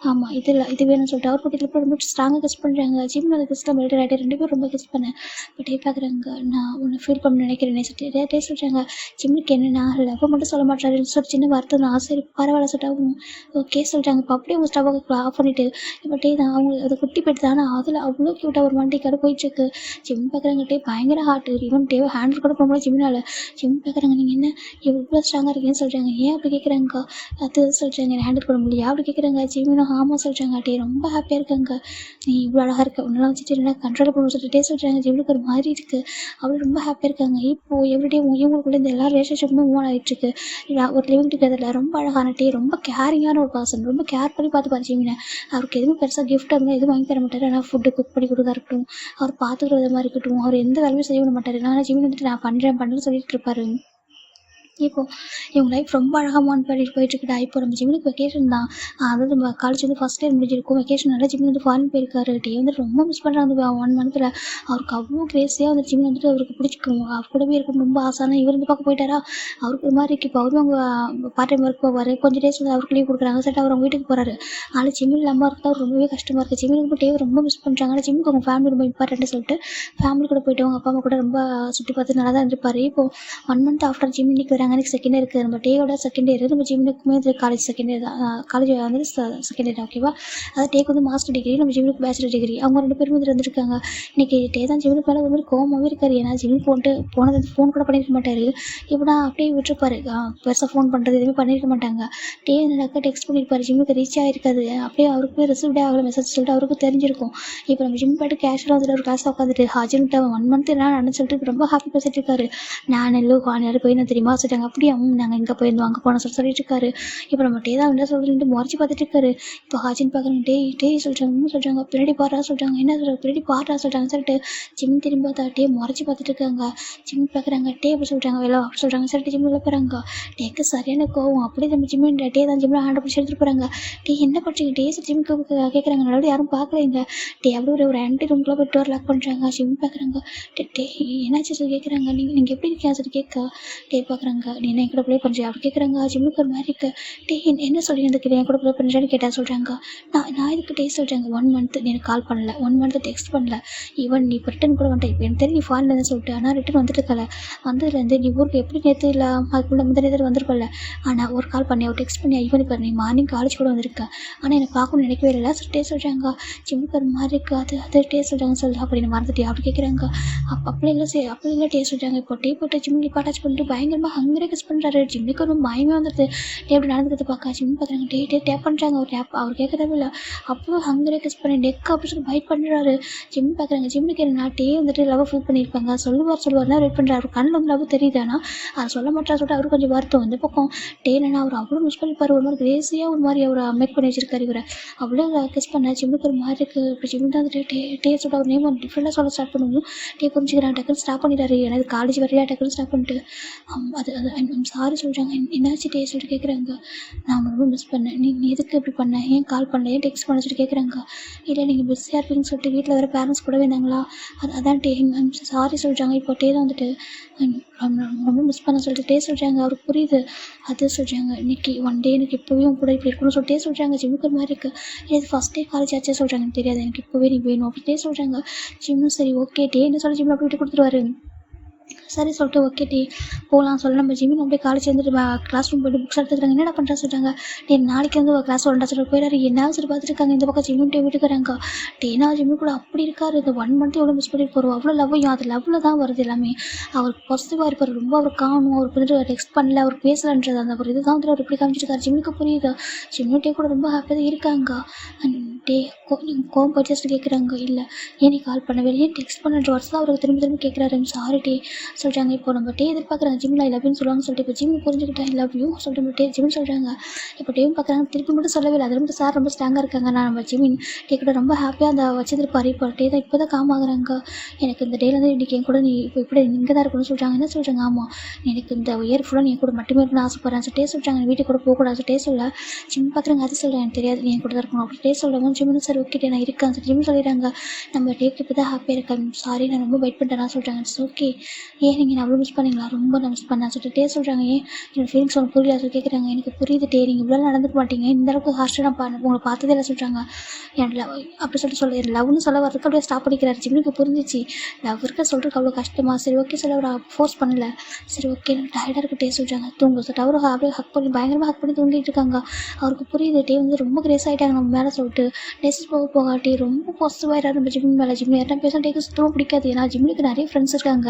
ஆமாம் இது இல்லை இது வேணும்னு சொல்லிட்டு அவர் பக்கத்தில் போய் ரொம்ப ஸ்ட்ராங்காக கிஸ் பண்ணுறாங்க. ஜிம்மில் அந்த கிஸ்லாம் மெல்ட் ஆகிட்டு 2 பேரும் ரொம்ப கிஸ் பண்ணேன். இப்போ டே பார்க்குறாங்க, நான் ஒன்று ஃபீல் பண்ண நினைக்கிறேன் சொல்லிட்டு டே சொல்கிறாங்க. ஜிம்முக்கு என்னென்னா லவ் மட்டும் சொல்ல மாட்டாருன்னு சொல்லி சின்ன வார்த்தை தான். சரி பரவாயில்ல சொல்லிட்டு ஓகே சொல்கிறாங்க. இப்போ அப்படியே அவங்க ஸ்டவ் ஆஃப் பண்ணிவிட்டு இப்போ டே தான் அவங்க அதை குட்டி போய்ட்டு தானே அதில் அவ்வளோ க்யூட்டாக ஒரு வண்டி கடை போயிட்டுருக்கு. ஜிம் பார்க்குறாங்க டே பயங்கர ஹார்ட். ஈவன் டே ஹேண்டில் கூட போக முடியாது ஜிம்மினால். ஜிம் பார்க்குறாங்க, நீங்கள் என்ன இவ்வளோ ஸ்ட்ராங்காக இருக்கீங்கன்னு சொல்கிறாங்க. ஏன் அப்படி கேட்குறாங்க, அது சொல்கிறாங்க ஹேண்டில் பண்ண முடியல அப்படி கேட்குறாங்க. ஜிம்மினும் ஆமாம் சொல்கிறாங்க. டே ரொம்ப ஹாப்பியாக இருக்காங்க, நீ இவ்வளோ அழகாக இருக்க, உன்னெல்லாம் வச்சுட்டு நல்லா கண்ட்ரோல் பண்ண சொல்லிட்டு டே சொல்கிறாங்க. ஜிம்முக்கு ஒரு மாதிரி இருக்குது, அவ்வளோ ரொம்ப ஹாப்பியாக இருக்காங்க. இப்போது எவ்ரிடே இவங்களுக்குள்ள இந்த எல்லா ரிலேஷன்ஷிப்புமே மூவ் ஆகிட்டுருக்கு. ஒரு லிவிங் டுகெதரில் ரொம்ப அழகான டே ரொம்ப கேரிங்கான ஒரு பர்சன், ரொம்ப கேர் பண்ணி பார்த்துப்பாரு ஜிம்மினை. அவருக்கு எதுவும் பெருசாக கிஃப்ட் இருந்தால் எதுவும் வாங்கி தர மாட்டார். ஆனால் ஃபுட்டு குக் பண்ணி கொடுக்க இருக்கட்டும், அவர் பார்த்துக்கிற மாதிரி இருக்கட்டும், அவர் எந்த வேலையும் செய்ய விட மாட்டார். ஆனால் ஜிம்மின் வந்துட்டு நான் பண்ணுறேன்னு சொல்லிட்டு இருப்பாரு. இப்போது இவங்க லைஃப் ரொம்ப அழகாக மூவ் பண்ணிட்டு போயிட்டுருக்குடா. இப்போ நம்ம ஜிம்முக்கு வெக்கேஷன் தான், அதாவது நம்ம காலேஜ் வந்து ஃபஸ்ட் இயர் முடிஞ்சிருக்கும். வெக்கேஷனால ஜிம் வந்து ஃபாரின் போயிருக்காரு. டே வந்து ரொம்ப மிஸ் பண்ணுறாங்க. அந்த 1 மந்த்தில் அவருக்கு அவ்வளோ கிரேஸியாக அந்த ஜிம் வந்துட்டு அவருக்கு பிடிச்சிக்கும். அவர் கூடவே இருக்கணும் ரொம்ப ஆசைனா இவர் இந்த பக்கம் போயிட்டாரா அவருக்கு ஒரு மாதிரி இருக்குது. இப்போ அவரும் அவங்க பார்ட் டைம் ஒர்க் போவார். கொஞ்சம் டேஸ் வந்து அவருக்கு லீவ் கொடுக்குறாங்க. சரி அவர் அவங்க வீட்டுக்கு போகிறாரு. ஆனால் ஜிம்மில் இல்லாமல் இருக்கா அவர் ரொம்பவே கஷ்டமாக இருக்குது. ஜிம்மில் ரொம்ப டே ரொம்ப மிஸ் பண்ணுறாங்க. ஆனால் ஜிம்முக்கு அவங்க ஃபேமிலி ரொம்ப இம்பார்ட்டன்ட்டு சொல்லிட்டு ஃபேமிலி கூட போய்ட்டு அவங்க அப்பா அம்மா கூட ரொம்ப சுற்றி பார்த்து நல்லா தான் இருந்திருப்பார். இப்போது 1 மந்த் ஆஃப்டர் ஜிம் இன்னைக்கு வராங்க. எனக்கு செகண்ட் இயர் இருக்குது. நம்ம டேயோட செகண்ட் இயர், நம்ம ஜிம்முக்குமே இது காலேஜ் செகண்ட் இயர் தான். காலேஜ் வந்து செகண்ட் இயர் ஓகேவா. அது டேக்கு வந்து மாஸ்டர் டிகிரி, நம்ம ஜிம்முக்கு பேச்சுலர் டிகிரி. அவங்க 2 பேரும் வந்து இருந்திருக்காங்க. இன்றைக்கி டே தான் ஜிம்முக்கு மேலே ஒரு மாதிரி கோவமாகவே இருக்கார். ஏன்னா ஜிம்முக்கு போனது ஃபோன் கூட பண்ணியிருக்க மாட்டார். இப்போனா அப்படியே விட்டுருப்பாரு. பெருசாக ஃபோன் பண்ணுறது எதுவுமே பண்ணியிருக்க மாட்டாங்க. டே என்னக்கா டெக்ஸ்ட் பண்ணியிருப்பார். ஜிம்முக்கு ரீச் ஆகிருக்காது. அப்படியே அவருக்கு ரிசீவ்டே ஆகலை மெசேஜ் சொல்லிட்டு அவருக்கு தெரிஞ்சிருக்கும். இப்போ நம்ம ஜிம் போய்ட்டு கேஷுவலாக வந்துட்டு ஒரு கிளாஸில் உட்காந்துட்டு ஹாஜின்ட்டு 1 மந்த் என்ன நடந்து சொல்லிட்டு ரொம்ப ஹாப்பி பேசிட்டு இருக்காரு. நான் எல்லோ யார் போய் தெரியுமா சொல்லிட்டாங்க. அப்படியே நாங்கள் எங்கே போயிருந்தோம் அங்கே போன சொல்லிட்டு இருக்காரு. இப்போ நம்ம டே தான் என்ன சொல்லிட்டு முறைச்சி பார்த்துட்டு இருக்காரு. இப்போ ஹாஜின் பார்க்குறாங்க. டே சொல்கிறாங்க பின்னாடி பாடுறா சொல்கிறாங்க. என்ன சொல்கிறாங்க பின்னாடி பாடுறா சொல்கிறாங்க சொல்லிட்டு ஜிம் திரும்ப பார்த்தா டே முறைச்சி பார்த்துட்டு இருக்காங்க. ஜிம் பார்க்குறாங்க. டே அப்படி சொல்கிறாங்க வெளில சொல்கிறாங்க சொல்லிட்டு ஜிம்மில் போகிறாங்க. டேக்கு சரியான கோவம். அப்படியே நம்ம ஜிம்மின் டே தான் ஜிம்மில் ஹேண்ட் பிடிச்சி எடுத்துகிட்டு போகிறாங்க. டே என்ன பண்ணுறீங்க டே ஜிம்முக்கு கேட்குறாங்க. நல்லபடி யாரும் பார்க்குறீங்க. டே அப்படி ஒரு ஆன்டி ரூம்குள்ளே போய் டோர் லாக் பண்ணுறாங்க. ஜிம் பார்க்குறாங்க. டே என்னாச்சு சொல்லி கேட்குறாங்க. நீங்கள் எப்படி இருக்கீங்க சொல்லி கேட்க டே பார்க்குறாங்க. நீ என்ன கூட ப்ளே பண்ணுறியா அப்படி கேட்குறாங்க. ஜிம்முக்கு ஒரு மாதிரி இருக்கு. டே என்ன சொல்லி இருந்துக்கிறேன் என் கூட ப்ளே பண்ணுறேன்னு கேட்டால் சொல்கிறாங்க. நான் இதுக்கு டே சொல்கிறாங்க. 1 மந்த் நீ எனக்கு கால் பண்ணல, 1 மந்த் டெக்ஸ்ட் பண்ணல, ஈவன் நீ இப்போ ரிட்டன் கூட வந்துட்டு இப்போ எனக்கு தெரியும் நீ ஃபாரின்லேருந்து சொல்லிட்டு. ஆனால் ரிட்டன் வந்துட்டு இருக்கல. வந்ததுலேருந்து நீ ஊருக்கு எப்படி நேற்று இல்லை அதுக்குள்ள முதல் நேரத்தில் வந்திருப்பல. ஆனால் ஒரு கால் பண்ணி ஒரு டெக்ஸ்ட் பண்ணி ஈவன் இப்போ நீ மார்னிங் காலேஜ் கூட வந்திருக்க. ஆனால் எனக்கு பார்க்கணும்னு நினைக்கவே இல்லை டே சொல்கிறாங்க. ஜிம்முக்கு ஒரு மாதிரி இருக்குது. அது டே சொல்கிறாங்க சொல்லி அப்படின்னு மறந்துட்டியா அப்படி கேட்குறாங்க. அப்படி இல்லை டே சொல்கிறாங்க. இப்போ டே போட்டு ஜிம்மி அட்டாச் பண்ணிட்டு பயங்கரமாக ஹங்கரே கிஸ் பண்ணுறாரு. ஜிம்முக்கு ஒரு பயமே வந்துடுது. டே அப்படி நடந்துக்கிறது பார்க்க ஜிம் பார்க்குறாங்க. டே டேப் பண்ணுறாங்க. அவர் கேட்கறவே இல்லை. அவ்வளோ ஹங்கரே கிஸ் பண்ணி நெக் அப்படி சொல்லி பைட் பண்ணுறாரு. ஜிம் பார்க்குறாங்க. ஜிம்முக்கு என்ன டே வந்துட்டு லவ் ஃபீல் பண்ணியிருப்பாங்க. சொல்லுவார்னா வெயிட் பண்ணுறாரு. கண்ணில் வந்து லவ் தெரியுதானா அதை சொல்ல மாட்டா சொல்லிட்டு அவரு கொஞ்சம் வருத்தம் வந்து பக்கம் டே என்னன்னா அவர் அவ்வளோ மிஸ் பண்ணிப்பார். ஒரு மாதிரி கிரேஸியாக ஒரு மாதிரி அவர் மேக் பண்ணி வச்சிருக்காரு. இவரை அவ்வளோ கிஸ் பண்ண ஜிம்முக்கு ஒரு மாதிரி இருக்குது. இப்போ ஜிம் தான் டே சொல்லிட்டு அவர் நேம் டிஃப்ரெண்டாக சொல்ல ஸ்டார்ட் பண்ணுவோம். டே புரிஞ்சுக்கிறாங்க. டக்குன்னு ஸ்டாப் பண்ணிட்டாரு. எனக்கு காலேஜ் வரையா டக்குன்னு ஸ்டாப் பண்ணிட்டு அது சாரி சொல்கிறாங்க. என்னாச்சு டே சொல்லிட்டு கேட்குறாங்க. நான் ரொம்ப மிஸ் பண்ணேன். நீ எதுக்கு இப்படி பண்ண, ஏன் கால் பண்ணல, ஏன் டெக்ஸ்ட் பண்ண சொல்லிட்டு கேட்குறாங்க. இல்லை நீங்கள் பிஸியாக இருப்பீங்கன்னு சொல்லிட்டு வீட்டில் வேறு பேரண்ட்ஸ் கூடவே இருந்தாங்களா அதான் டே சாரி சொல்கிறாங்க. இப்போ டே தான் வந்துட்டு ரொம்ப மிஸ் பண்ண சொல்லிட்டு டே சொல்கிறாங்க. அவருக்கு புரியுது. அது சொல்கிறாங்க. இன்றைக்கி 1 டே எனக்கு இப்போவே உங்க கூட இப்படி இருக்கணும்னு சொல்லிட்டே சொல்கிறாங்க. ஜிம்முக்கு ஒரு மாதிரி இருக்குது. இது ஃபஸ்ட் டே காலேஜ் ஆச்சே சொல்கிறாங்க. எனக்கு தெரியாது, எனக்கு இப்போவே நீ வேணும் அப்படின்ட்டே சொல்கிறாங்க. ஜிம்மும் சரி ஓகே டே என்ன சொல்லி ஜிம்மில் அப்படி விட்டு கொடுத்துருவாரு. சரி சொல்லிட்டு ஓகே டே போகலாம் சொல்ல நம்ம ஜிமின் அப்படியே காலேஜ் வந்துட்டு கிளாஸ் ரூம் போய்ட்டு புக்ஸ் எடுத்துக்கிறாங்க. என்னடா பண்ணுறா சொல்கிறாங்க. டே நாளைக்கு வந்து ஒரு கிளாஸ் வரண்டா சொல்லிட்டு போயிடாரு. என்ன சொல்லி பார்த்துருக்காங்க இந்த பக்கம் ஜிமின் வீட்டுக்கு வராங்க. டேனா ஜிமின் கூட அப்படி இருக்காரு. இந்த 1 மந்த் எவ்வளோ மிஸ் பண்ணிட்டு போகிறோம். அவ்வளோ லவ்வையும் அது லவ்வில் தான் வருது எல்லாமே. அவருக்கு பாசிட்டிவாக இருப்பார். ரொம்ப அவர் காணும். அவருக்கு வந்துட்டு டெக்ஸ்ட் பண்ணல, அவர் பேசலன்றது அந்த ஒரு இதுதான் வந்துட்டு அவர் இப்படி காமிச்சிருக்காரு. ஜிமினுக்கு புரியுது. ஜிமின் கூட ரொம்ப ஹாப்பியாக தான் இருக்காங்க. டே நீங்கள் கோவம் பர்ச்சேஸ் கேட்குறாங்க. இல்லை ஏன் நீ கால் பண்ணவே இல்லை, ஏன் டெக்ஸ்ட் பண்ணுற வாட்ஸ் தான் அவருக்கு திரும்ப திரும்ப கேட்குறாரு. சாரி டே சொல்கிறாங்க. இப்போ நம்ம டே எதிர்பார்க்குறாங்க ஜிமின் ஐ லவ்னு சொல்லுவாங்கன்னு சொல்லிட்டு இப்போ ஜிமின் புரிஞ்சுக்கிட்டேன் ஐ லவ் யூ சொல்லிட்டு டே ஜிமின் சொல்கிறாங்க. இப்போ டேவும் பார்க்குறாங்க திருப்பி மட்டும் சொல்லவே இல்லை. அது ரொம்ப சார் ரொம்ப ஸ்ட்ராங்காக இருக்காங்க. நான் நம்ம ஜிமின் டே கூட ரொம்ப ஹாப்பியாக அந்த வச்சிருப்பாரு. இப்போ டே தான் இப்போ தான் காம் ஆகுறாங்க. எனக்கு இந்த டேலேருந்து இன்றைக்கி என் கூட நீ இப்போ இப்படி இங்கே தான் இருக்கணும்னு சொல்கிறாங்க. என்ன சொல்கிறாங்க. ஆமாம் எனக்கு இந்த இயர் ஃபுல்லாக நீ கூட மட்டுமே இருக்கணும்னு ஆசைப்பட்றேன் சொல்லிட்டே சொல்கிறாங்க. வீட்டுக்கு கூட போகக்கூடாது டே சொல்ல ஜிம் பார்க்குறாங்க. அது சொல்கிறேன் எனக்கு தெரியாது நீ கூட தான் இருக்கணும் அப்படி டே சொல்லுவாங்க. ஜிம்னு சரி ஓகே நான் இருக்கேன் சொல்லி ஜிம் சொல்லிடுறாங்க. நம்ம டேக்கு இப்போ தான் ஹாப்பியாக இருக்கேன். சாரி நான் ரொம்ப வெயிட் பண்ணிட்டேன் சொல்கிறாங்க. இட்ஸ் ஓகே ஏன் நீங்கள் நான் அவ்வளோ மிஸ் பண்ணிங்களா. ரொம்ப நான் மிஸ் பண்ணேன் சொல்லிட்டு டே சொல்கிறாங்க. ஏன் என்னோட ஃபீலிங்ஸ் உங்களுக்கு புரியல சொல்லி கேட்குறாங்க. எனக்கு புரியுது டே நீங்கள் இவ்வளோ நடந்துக்க மாட்டீங்க. இந்த அளவுக்கு ஹார்ஷாக நான் உங்களை பார்த்ததே இல்லை சொல்கிறாங்க. என் லவ் அப்படி சொல்லிட்டு லவ்னு சொல்ல வரதுக்கு அப்படியே ஸ்டாப் பண்ணிக்கிறாரு. ஜிம்னுக்கு புரிஞ்சிச்சு லவ் இருக்க சொல்கிறதுக்கு அவ்வளோ கஷ்டமா. சரி ஓகே சொல்ல அவர் ஃபோர்ஸ் பண்ணல. சரி ஓகே எனக்கு டயர்டாக இருக்கு டே சொல்கிறாங்க. தூங்க சொல்லிட்டு அவரும் அப்படியே ஹக் பண்ணி பயங்கரமாக ஹக் பண்ணி தூங்கிட்டு இருக்காங்க. அவருக்கு புரியுது டே வந்து ரொம்ப கிரேஸ் ஆகிட்டாங்க நம்ம மேலே சொல்லிட்டு டெஸ்ட் போகாட்டி ரொம்ப பாசிட்டிவாக நம்ம ஜிம் மேலே. ஜிம் யார்ட்டா பேச டேக்கு சுத்தமாக பிடிக்காது. ஏன்னா ஜிம்னுக்கு நிறைய ஃப்ரெண்ட்ஸ் இருக்காங்க.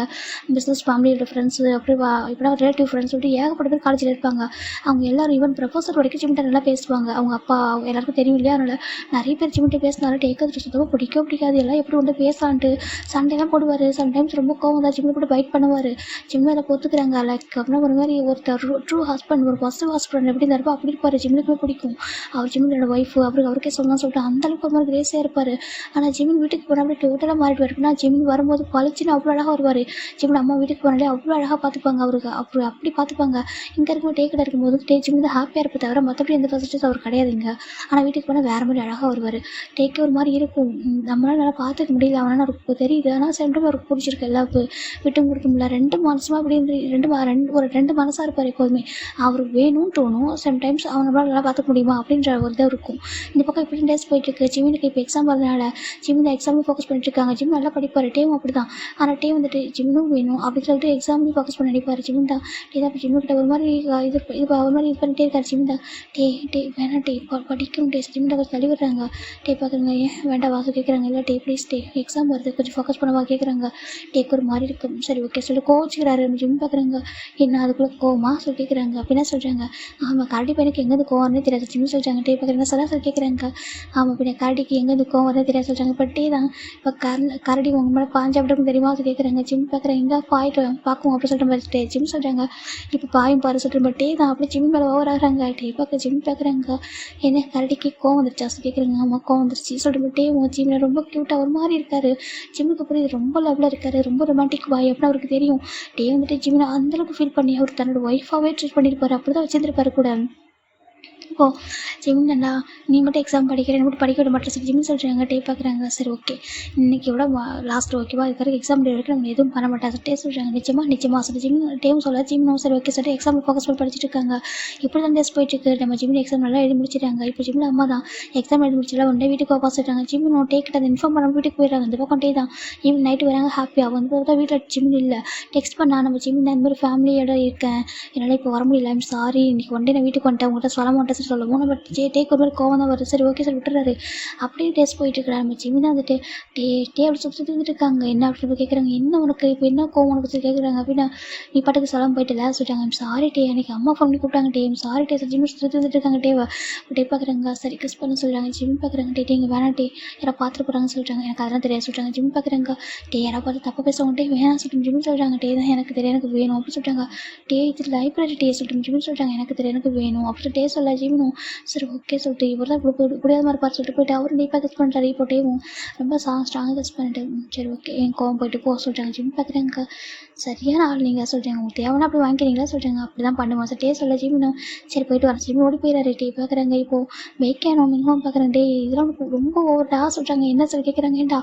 பிஸ்னஸ் ஃபேமிலியோட ஃப்ரெண்ட்ஸு அப்படி இப்போனா ரிலேட்டிவ் ஃப்ரெண்ட்ஸ் சொல்லிட்டு ஏகப்பட்ட பேர் காலேஜில் இருப்பாங்க. அவங்க எல்லோரும் ஈவன் ப்ரொஃபஸர் வரைக்கும் ஜிம்கிட்ட நல்லா பேசுவாங்க. அவங்க அப்பா எல்லாருக்கும் தெரியும் இல்லையா. அதனால் நிறைய பேர் ஜிம்கிட்ட பேசினாலும் டேக்கு அது சுத்தமாக பிடிக்காது. எல்லாம் எப்படி வந்து பேசலான்ட்டு சண்டைலாம் போடுவார். சம்டைம்ஸ் ரொம்ப கோவம் தான் ஜிம்மில் கூட பைட் பண்ணுவார். ஜிம்மில் அதை பொறுத்துக்கிறாங்க. லைக் அப்படின்னா ஒரு மாதிரி ஒருத்தர் ட்ரூ ஹஸ்பண்ட் ஒரு பாசிட்டிவ் ஹஸ்பண்ட் எப்படி இருப்பார் அப்படி இருப்பார். ஜிம்முக்குமே பிடிக்கும். அவர் ஜிம்மிலோட ஒய்ஃபு அவருக்கே சொல்லலாம் சொல்லிட்டு அந்தளவுக்கு ஒரு மாதிரி கிரேஸாக இருப்பார். ஆனால் ஜிம்மின் வீட்டுக்கு போனால் அப்படி டோட்டலாக மாறிடுவார். அப்படின்னா ஜிம்மின் வரும்போது பளிச்சுன்னு அவ்வளோ அழகாக வருவார். ஜிம்மின் அம்மா வீட்டுக்கு போனாலே அவ்வளோ அழகாக பார்த்துப்பாங்க. அவருக்கு அப்படி பார்த்துப்பாங்க. இங்கே இருக்கும்போது டேக்கில் இருக்கும்போது ஜிம்மில் ஹாப்பியாக இருப்ப தவிர மற்றபடி எந்த ஃபெசிலிட்டிஸ் அவர் கிடையாதுங்க. ஆனால் வீட்டுக்கு போனால் வேறு மாதிரி அழகாக வருவார். டேக்கே ஒரு மாதிரி இருக்கும். நம்மளால் நல்லா பார்த்துக்க முடியல. அவனால் அவருக்கு தெரியுது. ஆனால் சென்ட்ரல் அவருக்கு பிடிச்சிருக்கு. எல்லாருக்கும் விட்டும் கொடுக்க முடியல. 2 மாதமாக அப்படி இருந்து ஒரு 2 மனசாக இருப்பார் எப்போதுமே. அவருக்கு வேணும்னு தோணும். சம்டைம்ஸ் அவனால் நல்லா பார்த்துக்க முடியுமா அப்படின்ற ஒரு இதாக இருக்கும். இந்த பக்கம் இப்படி டேஸ் போயிட்டுருக்கு. ஜிம்முக்கு இப்போ எக்ஸாம் வரதுனால ஜிம்மில் எக்ஸாமும் ஃபோக்கஸ் பண்ணிட்டு இருக்காங்க. ஜிம் நல்லா படிப்பார். டேவும் அப்படி தான். ஆனால் டே வந்துட்டு ஜிம்மும் வேணும் அப்படின்னு சொல்லிட்டு எக்ஸாம்லேயும் ஃபோக்கஸ் பண்ணி நடிப்பார். ஜிம் தான் டே தான் ஜிம்முக்கிட்ட ஒரு மாதிரி ஒரு மாதிரி இது பண்ணிட்டே இருக்கார். ஜிம் தான் டே வேணாம் டே படிக்கணும் டே ஜிம் தான் தள்ளி விடுறாங்க. டே பார்க்குறாங்க. ஏன் வேண்டாம் வாசு கேட்குறாங்க. இல்லை டே ப்ளீஸ் டே எக்ஸாம் வருது கொஞ்சம் ஃபோக்கஸ் பண்ணவா கேட்குறாங்க. டேக்கு ஒரு மாதிரி இருக்கும். சரி ஓகே சொல்லி கோச்சிக்கிறாரு. ஜிம் பார்க்குறாங்க. என்ன அதுக்குள்ளே கோவமா சொல்லி கேட்குறாங்க. அப்படின்னா சொல்கிறாங்க. ஆமாம் கரடி பையனுக்கு எங்கேருந்து கோவம்னே தெரியாது ஜிம் சொல்கிறாங்க. டே பார்க்குறாங்க. சொல்லி கேட்குறாங்க. ஆமாம் பின்ன கரடிக்கு எங்கேருந்து கோவம் வரதே தெரியாது சொல்கிறாங்க. இப்போ டே தான் இப்போ கரடி உங்க மேலே பாஞ்சு அப்படின்னு தெரியுமா சொல்லி கேட்குறாங்க. ஜிம் பார்க்குறேன் எங்கே பாயிட்டு பார்க்கும் அப்படின்னு சொல்லிட்டு மாதிரி ஜிம் சொல்கிறாங்க. இப்போ பாயும் பாரு சொல்லிட்டு டே தான் அப்படி ஜிம் மேலே ஓவர் ஆகிறாங்க. டே பார்க்க ஜிம் பார்க்குறாங்க. என்ன கரடிக்கு கோவம் வந்துருச்சா சொல்லி கேட்குறாங்க. ஆமாம் கோவம் வந்துருச்சு சொல்லிட்டு டே ஜிம்மில் ரொம்ப க்யூட்டாக ஒரு மாதிரி இருக்காரு. ஜிம்முக்கு புரியுது ரொம்ப லவ்வில் இருக்காரு. ரொம்ப ரொமான்டிக் பாய் அப்படின்னு அவருக்கு தெரியும். டே வந்துட்டு ஜிம்மில் அந்தளவுக்கு ஃபீல் பண்ணி அவர் தன்னோட ஒய்ஃபாகவே ட்ரீட் பண்ணியிருப்பார். அப்படி தான் வச்சுருந்துருப்பாரு கூட. இப்போது ஜிம்னா நீ மட்டும் எக்ஸாம் படிக்கிறேன் மட்டும் படிக்க விட மாட்டேன் சொல்லி ஜிம் சொல்கிறாங்க. டே பார்க்குறாங்க. சரி ஓகே இன்றைக்கி விட லாஸ்ட் ஓகேவா இதுக்காக எக்ஸாம் டே வரைக்கும் நம்ம எதுவும் பண்ண மாட்டேன் டே சொல்கிறாங்க. நிச்சயமாக சொல்லி ஜிம் டேவும் சொல்ல ஜிம்னும் சரி ஓகே சொல்லி எக்ஸாம் ஃபோக்கஸ் பண்ணி படிச்சுட்டு இருக்காங்க. இப்படி தான் டேஸ் போயிட்டுருக்கு. நம்ம ஜிம்மில் எக்ஸாம் நல்லா எழுதி முடிச்சிட்டாங்க. இப்போ ஜிம்மில் அம்மா தான் எக்ஸாம் எழுதி முடிச்சல ஒன் டே வீட்டுக்கு வாபஸ் ஆகிட்டாங்க. ஜிம்மும் டேக்கிட்ட அதை இன்ஃபார்ம் பண்ண வீட்டுக்கு போயிடுறாங்க. இந்த பக்கம் டே தான் ஈவினிங் நைட்டு வராங்க ஹாப்பியாக வந்து தான் வீட்டில் ஜிம்மில் இல்லை டெக்ஸ்ட் பண்ணா நம்ம ஜிம்மில் இந்த மாதிரி ஃபேமிலியோட இருக்கேன் என்னால் இப்போ வர முடியல ஐம் சாரி இன்றைக்கி ஒன் டே நான் வீட்டுக்கு வந்துட்டேன் உங்கள்கிட்ட சொல்ல மாட்டேன் சொல்லி சொல்லுவோம். பட் டேக்கு ஒரு மாதிரி கோவம் தான் வருது. சரி ஓகே சார் விட்டுறாரு. அப்படியே டேஸ் போயிட்டு இருக்கிறாரு. நம்ம ஜிம்மி தான் வந்துட்டு டே அப்படி சுற்றி வந்துட்டு இருக்காங்க. என்ன அப்படின்னு கேட்குறாங்க. என்ன உனக்கு இப்போ என்ன கோவம் உனக்கு சொல்லி கேட்குறாங்க. அப்படின்னா நீ பாட்டுக்கு சொல்லாமல் போயிட்டு இல்லை சொல்லிட்டாங்க. சாரி டே எனக்கு அம்மா ஃபோன் பண்ணி கூப்பிட்டாங்க. டே சாரி டே சார் ஜிம்மி சுற்றி வந்துட்டு இருக்காங்க. டேவை டே பார்க்குறாங்க. சரி கிஸ் பண்ண சொல்கிறாங்க. ஜிம்மி பார்க்குறாங்க. டே இங்கே வேணாம் டே யாராவது பார்த்துட்டு போகிறாங்கன்னு சொல்லிட்டாங்க. எனக்கு அதெல்லாம் தெரியாது சொல்லிட்டாங்க. ஜிம்மி பார்க்குறாங்க. டே யாராவது பார்த்து தப்பாக பேசுவாங்க. டே வேணாம் சொல்லிட்டு ஜிம்மி சொல்கிறாங்க. டே தான் எனக்கு தெரியும் எனக்கு வேணும் அப்படின்னு சொல்லிட்டாங்க. டே இது லைப்ரரி டே சொல்லிட்டு ஜிம்மி சொல்லிட்டாங்க. எனக்கு தெரியும் எனக்கு வேணும் அப்படின்னு டே சொல்ல ஜிம்னும் சரி ஓகே சொல்லிட்டு இவர் தான் இப்படி முடியாத மாதிரி பார்த்து சொல்லிட்டு போயிட்டு அவரும் டீப்பாக கஸ் பண்ணிட்டாரு. இப்போ டேவும் ரொம்ப ஸ்ட்ராங்காக கஸ் பண்ணிட்டு சரி ஓகே என் கோவம் போயிட்டு போக சொல்லிட்டாங்க. ஜிம் பார்க்குறாங்க. சரியான ஆள் நீங்கள் சொல்கிறாங்க. உங்களுக்கு தேவைன்னா அப்படி வாங்கிக்கிறீங்களா சொல்கிறாங்க. அப்படி தான் பண்ணுவோம் சார் டே சொல்ல ஜிம்னும் சரி போயிட்டு வர ஜிம் ஓடி போயிடாரு. டே பார்க்குறாங்க. இப்போது மேக்கேனோ மினிமம் பார்க்குறேன். டே இதெல்லாம் உனக்கு ரொம்ப ஓவர்டா சொல்கிறாங்க. என்ன சொல்லி கேட்குறாங்க. ஏன்டா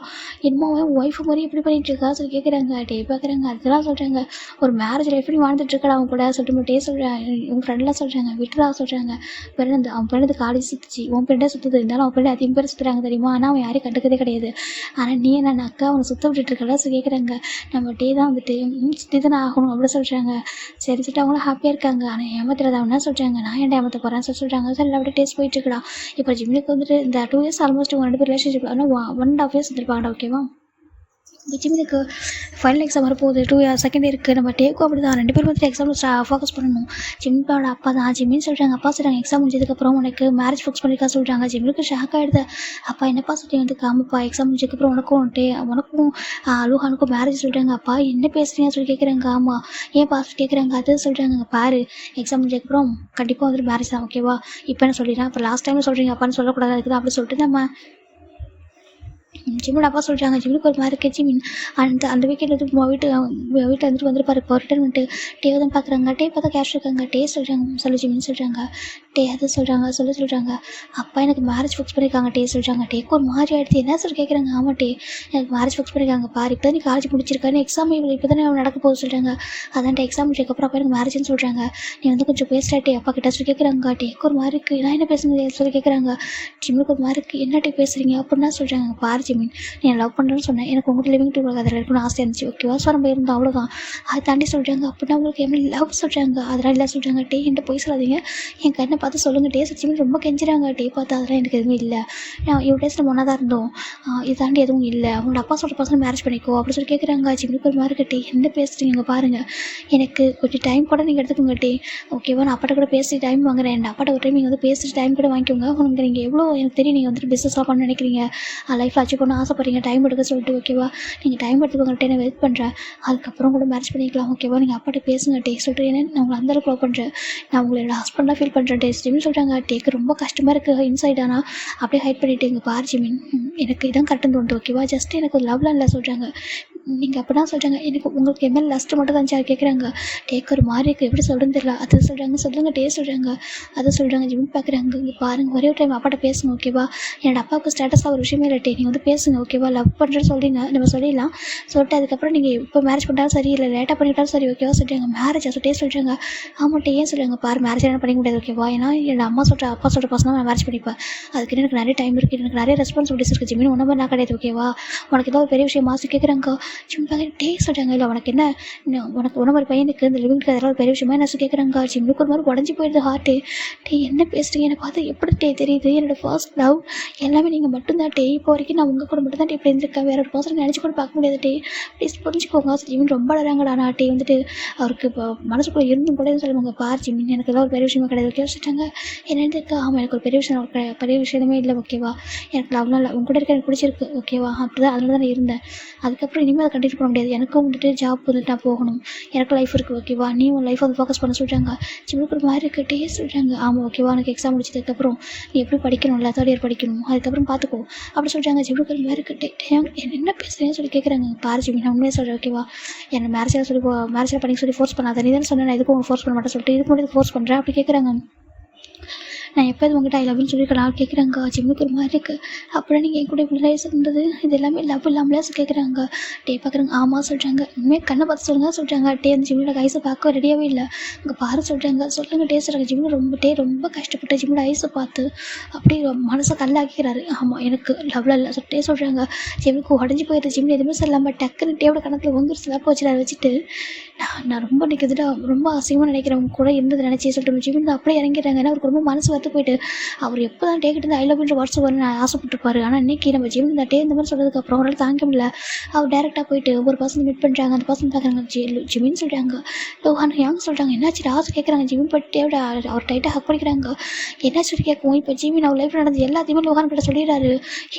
என்னமோ ஒய்ஃபு மாதிரி எப்படி பண்ணிட்டு இருக்கா சொல்லி கேட்குறாங்க. டே பார்க்குறாங்க. அதெல்லாம் சொல்கிறாங்க. ஒரு மேரேஜ் லைஃப் நீ வாழ்ந்துட்டு இருக்கா அவங்க கூட சொல்லிட்டு டே சொல்கிறேன். உங்கள் ஃப்ரெண்ட்லாம் சொல்கிறாங்க. விட்டுறா சொல்கிறாங்க. பிறந்து அவன் பிறந்து காலேஜ் சுற்றுச்சு, உன் ஃப்ரெண்டை சுற்றுது, இருந்தாலும் அவன் ஃப்ரெண்டு அதிகம் பேர் சுற்றுறாங்க தெரியுமா, ஆனால் அவன் யாரையும் கண்டுக்கதே கிடையாது. ஆனால் நீ என்ன அக்கா அவனை சுற்ற விட்டுட்டு இருக்கல கேட்குறாங்க. நம்ம டே தான் வந்துட்டு சுற்றி தானே ஆகணும் அப்படி சொல்கிறாங்க. சரி சொல்லிட்டு அவங்களும் ஹாப்பியாக இருக்காங்க. ஆனால் ஏமாத்துறது அவனா சொல்கிறாங்க, நான் ஏன்டா ஏமாற்ற போகிறேன்னு சொல்கிறாங்க. சரி அப்படியே டேஸ்ட் போயிட்டு இருக்கடா. இப்போ ஜிம்முக்கு வந்துட்டு இந்த 2 இயர்ஸ் ஆல்மோஸ்ட் உங்க 2 பேர் ரிலேஷன்ஷிப், ஆனால் 1.5 இயர்ஸ் வந்துருப்பாங்கடா. ஓகேவா, ஜிம்முக்கு ஃபைனல் எக்ஸாம் வரப்போகுது, 2 செகண்ட் இருக்குது. நம்ம டேக்கும் அப்படி தான் 2 பேரும் வந்துட்டு எக்ஸாமில் ஃபோக்கஸ் பண்ணணும். ஜிம்மியோட அப்பா தான் ஜிம்மின்னு சொல்கிறாங்க. அப்பா சொல்கிறாங்க எக்ஸாம் முடிஞ்சதுக்கப்புறம் உனக்கு மேரேஜ் ஃபிக்ஸ் பண்ணிக்கா சொல்கிறாங்க. ஜிம்முக்கு ஷாக் ஆகிடுது. அப்பா என்னப்பா சொல்லிட்டு வந்து ஆமாப்பா எக்ஸாம் முடிஞ்சதுக்கப்புறம் உனக்கும் லூஹானுக்கும் மேரேஜ் சொல்கிறாங்க. அப்பா என்ன பேசுகிறீங்கன்னு சொல்லி கேட்குறாங்க. ஆமாம் ஏன் பாஸ் கேட்குறாங்க. அது சொல்கிறாங்க பாரு எக்ஸாம் முடிஞ்சதுக்கப்புறம் கண்டிப்பாக வந்துட்டு மேரேஜ் தான். ஓகேவா, இப்போ என்ன சொல்லிடுறேன், இப்போ லாஸ்ட் டைம் சொல்கிறீங்க அப்பான்னு சொல்லக்கூடாது, அதுக்கு தான் அப்படி சொல்லிட்டு நம்ம ஜிம்மியோட அப்பா சொல்கிறாங்க. ஜிம்முக்கு ஒரு மாதிரி இருக்குது ஜிமின். அந்த வீக்கெண்ட் வந்து வீட்டில் வந்துருப்பாரு. இப்போ ரிட்டர்ன் வந்துட்டு டே தான் பார்க்குறாங்க. டே பார்த்தா கேஷ் இருக்காங்க. டே சொல்கிறாங்க ஜிமின்னு சொல்கிறாங்க. டே அது சொல்கிறாங்க அப்பா எனக்கு மேரேஜ் ஃபிக்ஸ் பண்ணியிருக்காங்க. டே சொல்கிறாங்க. டேக்கு ஒரு மாதிரி ஆகிடுச்சு. என்ன சொல்லி கேட்குறாங்க. ஆமாம் டே எனக்கு மேரேஜ் ஃபிக்ஸ் பண்ணியிருக்காங்க பாரு, இப்போ தான் நீ காலேஜ் முடிச்சிருக்காரு, எக்ஸாம் இப்போ தானே நடக்க போகுது சொல்கிறாங்க. அதான் எக்ஸாம் முடிச்சதுக்கப்புறம் அப்பா எனக்கு மேரேஜ்னு சொல்கிறாங்க. நீ வந்து கொஞ்சம் பேசுகிறாட்டே அப்பா கிட்ட சொல்லி கேட்குறாங்க. டேக்கு ஒரு மாதிரி இருக்குது. நான் என்ன பேசுகிறேன் சொல்லி கேட்குறாங்க. ஜிம்முக்கு ஒரு மாதிரி இருக்குது. என்ன டே பேசுகிறீங்க அப்படின்னா சொல்கிறாங்க. பாரு ஜிமின், நீ லவ் பண்ணுறேன்னு சொன்னேன், எனக்கு உங்கள்கிட்ட லிவிங் டூ அதில் இருக்கணும்னு ஆசை இருந்துச்சு. ஓகேவா, ஸோ நம்ம இருந்தோம் அவ்வளோதான். அதை தாண்டி சொல்கிறாங்க. அப்படின்னா உங்களுக்கு எப்படி லவ் சொல்கிறாங்க. அதெல்லாம் இல்லை சொல்கிறாங்க. டே என்கிட்ட போய் சொல்லாதீங்க, என் கண்ணை பார்த்து சொல்லுங்கள். டே ஜிமின் ரொம்ப கெஞ்சுறாங்க. டே பார்த்து அதெல்லாம் எனக்கு எதுவும் இல்லை, நான் இவ்வளோ டேஸ் நம்ம ஒன்றா தான் இருந்தோம், இது தாண்டி எதுவும் இல்லை, அவங்களோட அப்பா சொல்கிற பசங்க மேரேஜ் பண்ணிக்கோ அப்படி சொல்லி கேட்குறாங்க. ஜிம்முக்கு ஒரு மாதிரி டே என்ன பேசுகிறீங்க பாருங்கள், எனக்கு கொஞ்சம் டைம் கூட நீங்கள் எடுத்துக்கோங்க டே. ஓகேவா, நான் அப்பாட்ட கூட பேசி டைம் வாங்குறேன். என் அப்பாட்ட ஒரு டைம் நீங்கள் வந்து பேசிட்டு டைம் கூட வாங்கிக்கோங்க. உங்களுக்கு நீங்கள் எவ்வளோ எனக்கு தெரியும், நீங்கள் வந்துட்டு பிஸ்னஸ்லாம் பண்ண நினைக்கிறீங்க, லைஃப்பில் அச்சீவ் பண்ண ஆசைப்படுறீங்க, டைம் எடுக்க சொல்லிட்டு. ஓகேவா, நீங்கள் டைம் எடுத்துக்கோங்கள்ட்ட நான் வெயிட் பண்ணுறேன், அதுக்கப்புறம் கூட மேரேஜ் பண்ணிக்கலாம். ஓகேவா, நீங்கள் அப்பாட்ட பேசுங்க டே சொல்லிட்டு. ஏன்னா நான் உங்களை அந்தளவுக்கு லவ் பண்ணுறேன், நான் உங்களோட ஹஸ்பண்டாக ஃபீல் பண்ணுறேன் டே ஜிமின் சொல்கிறாங்க. டேக்கு ரொம்ப கஷ்டமாக இருக்குது இன்சைட், ஆனால் அப்படியே ஹைட் பண்ணிவிட்டு இங்கே பார் ஜிமின், எனக்கு இதான் கரெக்டுன்னு தோணுது. ஓகேவா, ஜஸ்ட் எனக்கு ஒரு லவ்லாம் இல்லை சொல்கிறாங்க. நீங்கள் அப்படி தான் சொல்கிறாங்க. எனக்கு உங்களுக்கு எம்எல் லஸ்ட்டு மட்டும் தான் சார் கேட்குறாங்க. டேக் ஒரு மாதிரி இருக்குது, எப்படி சொல்கிறேன்னு தெரியல. அது சொல்லுங்கள் டே சொல்கிறாங்க. அதை சொல்கிறாங்க. ஜிமின் பார்க்குறாங்க. இங்கே பாருங்கள், ஒரே ஒரு டைம் அப்பாட்ட பேசுங்க. ஓகேவா, என்னோட அப்பாவுக்கு ஸ்டேட்டஸாக ஒரு விஷயமே இல்லை டே, நீங்கள் வந்து பேசுங்க. ஓகேவா, லவ் பண்ணுறேன்னு சொல்கிறீங்க, நம்ம சொல்லிடலாம் சொல்லிட்டு அதுக்கப்புறம் நீங்கள் இப்போ மேரேஜ் பண்ணிட்டாலும் சரி, இல்லை லேட்டாக பண்ணிட்டாலும் சரி. ஓகேவா சொல்கிறாங்க. மேரேஜ் டே சொல்கிறாங்க. ஆமாம் டே ஏன் சொல்கிறாங்க. பாரு மேரேஜ் என்ன பண்ணிக்க முடியாது. ஓகேவா, ஏன்னா என்னோட அப்பா சொல்கிற பசங்க நான் மேரேஜ் பண்ணிப்பேன், அதுக்கு எனக்கு நிறைய டைம் இருக்குது, எனக்கு நிறைய ரெஸ்பான்சிபிலிட்டிஸ் இருக்குது. ஜிமின் ஒன்றும் நான் கிடையாது. ஓகேவா, உனக்கு ஏதோ ஒரு பெரிய விஷயம் மாசு கேட்குறாங்க. ஜிம்முக்காக டே சொல்கிறாங்க. இல்லை உனக்கு என்ன, உனக்கு உணவு ஒரு பையனுக்கு இந்த லிவிங் அதெல்லாம் ஒரு பெரிய விஷயமா என்ன கேட்குறாங்க. ஜிம்முக்கு ஒரு மாதிரி உடஞ்சி போயிடுது ஹார்ட்டு. டே என்ன பேசுகிறீங்க, என்னை பார்த்து எப்படி டே தெரியுது, என்னோடய ஃபர்ஸ்ட் லவ் எல்லாமே நீங்கள் மட்டும்தான் டே, இப்போ வரைக்கும் நான் உங்கள் கூட மட்டும் தான் டே இப்படி இருந்திருக்கேன், வேற ஒரு பர்சன் நினச்சி கூட பார்க்க முடியாது டே, ப்ளீஸ் புரிஞ்சுக்கோங்க. ஜிமின் ரொம்ப அழகாங்கடா. நான் டே வந்துட்டு அவருக்கு இப்போ மனசுக்குள்ளே இருந்தும் கூட சொல்லுவாங்க. பார் ஜிமின், எனக்கு எல்லாம் ஒரு பெரிய விஷயமா கிடையாது. ஓகே வச்சுட்டாங்க. என்னென்னு ஆமாம் எனக்கு ஒரு பெரிய விஷயமே இல்லை. ஓகேவா, எனக்கு லவ்லாம் இல்லை, உங்க கூட இருக்க எனக்கு பிடிச்சிருக்கு. ஓகேவா, அப்படி தான் அதனால தான் நான் இருந்தேன். அதுக்கப்புறம் இனிமேல் அதை கண்டினியூ பண்ண முடியாது, எனக்கும் வந்துட்டு ஜாப் வந்துட்டு நான் போகணும், எனக்கு லைஃப் இருக்குது. ஓகேவா, நீ உன் லைஃப் வந்து ஃபோக்கஸ் பண்ண சொல்கிறாங்க. ஜிம்முக்கு ஒரு மாதிரி இருக்குது. டே சொல்கிறாங்க. ஆமாம் ஓகேவா, எனக்கு எக்ஸாம் முடிச்சதுக்கப்புறம் நீ எப்படி படிக்கணும்ல, 3rd இயர் படிக்கணும், அதுக்கப்புறம் பார்த்துக்கோ அப்படி சொல்கிறாங்க. ஜிம்முக்கு ஒரு மாதிரி இருக்குது. என்ன பேசுகிறேன்னு சொல்லி கேட்குறாங்க. பாரு ஜிமின், நான் உண்மையாக சொல்கிறேன். ஓகேவா, என்னை மேரேஜில் பண்ணிக்க சொல்லி ஃபோர்ஸ் பண்ணாத, நீ தான் சொன்னேன் நான் எதுக்கும் ஃபோர்ஸ் பண்ண மாட்டேன் சொல்லிட்டு இதுக்கு மட்டும் ஃபோர்ஸ் பண்ணுறேன் அப்படி கேட்குறாங்க. நான் எப்போ உங்கள்கிட்ட ஐ லவ்னு சொல்லியிருக்கலாம் கேட்குறாங்க. ஜிம்முக்கு ஒரு மாதிரி இருக்குது. அப்புறம் நீங்கள் என் கூட இப்படி லைஃப் இருந்தது இது எல்லாமே லவ் இல்லாமலே கேட்குறாங்க. டே பார்க்குறாங்க. ஆமாம் சொல்கிறாங்க. இனிமேல் கண்ணை பார்த்து சொல்லுங்கள் சொல்கிறாங்க. டே அந்த ஜிம்மில் ஐஸை பார்க்க ரெடியாகவே இல்லை. இங்கே பாரு சொல்கிறாங்க. சொல்லுங்கள் டே சொல்கிறாங்க. ஜிம்மில் ரொம்ப கஷ்டப்பட்டு ஜிம்மில் ஐஸை பார்த்து அப்படியே மனசை கல்லாக்கிறாரு. ஆமாம் எனக்கு லவ்ல இல்லை டே சொல்கிறாங்க. ஜிம்முக்கு உடஞ்சி போயிடுது. ஜிம்மில் எதுவுமே சொல்லாமல் டக்குன்னு டேவோட கணக்கில் வந்துருச்சு சிலப்போ வச்சுட்டு அதை வச்சுட்டு நான் ரொம்ப நிற்கிறதுட்டு ரொம்ப அசிங்கமாக நினைக்கிறேன் உங்க கூட இருந்தது நினச்சி சொல்லிட்டு ஜிம்மில் அப்படியே இறங்கிடுறாங்க. ஏன்னா அவருக்கு ரொம்ப மனசு வந்து போயிட்டு அவர் எப்போ தான் டேக்கிட்டு இருந்து ஐ லவ்ன்ற வாட்ஸ்அப் வரணும்னு ஆசைப்பட்டுருப்பாரு. ஆனால் இன்றைக்கி நம்ம ஜிம் இந்த டே இந்த மாதிரி சொல்கிறதுக்கப்புறம் அவரால் தாங்க முடியல. அவர் டேரெக்டாக போயிட்டு ஒரு பர்சன் மீட் பண்ணுறாங்க. அந்த பர்சன் பார்க்குறாங்க. ஜிமின்னு சொல்கிறாங்க. லோஹான் யாங்க சொல்கிறாங்க. என்னாச்சு ஆசை கேட்குறாங்க. ஜிமின் பட்டு டேவோட அவர் டைட்டாக ஹக் பண்ணிக்கிறாங்க. என்ன சொல்லி கேட்கும். இப்போ ஜிமின் அவர் லைஃப்பில் நடந்து எல்லாத்தையுமே லோஹான் கிட்ட சொல்லிடுறாரு.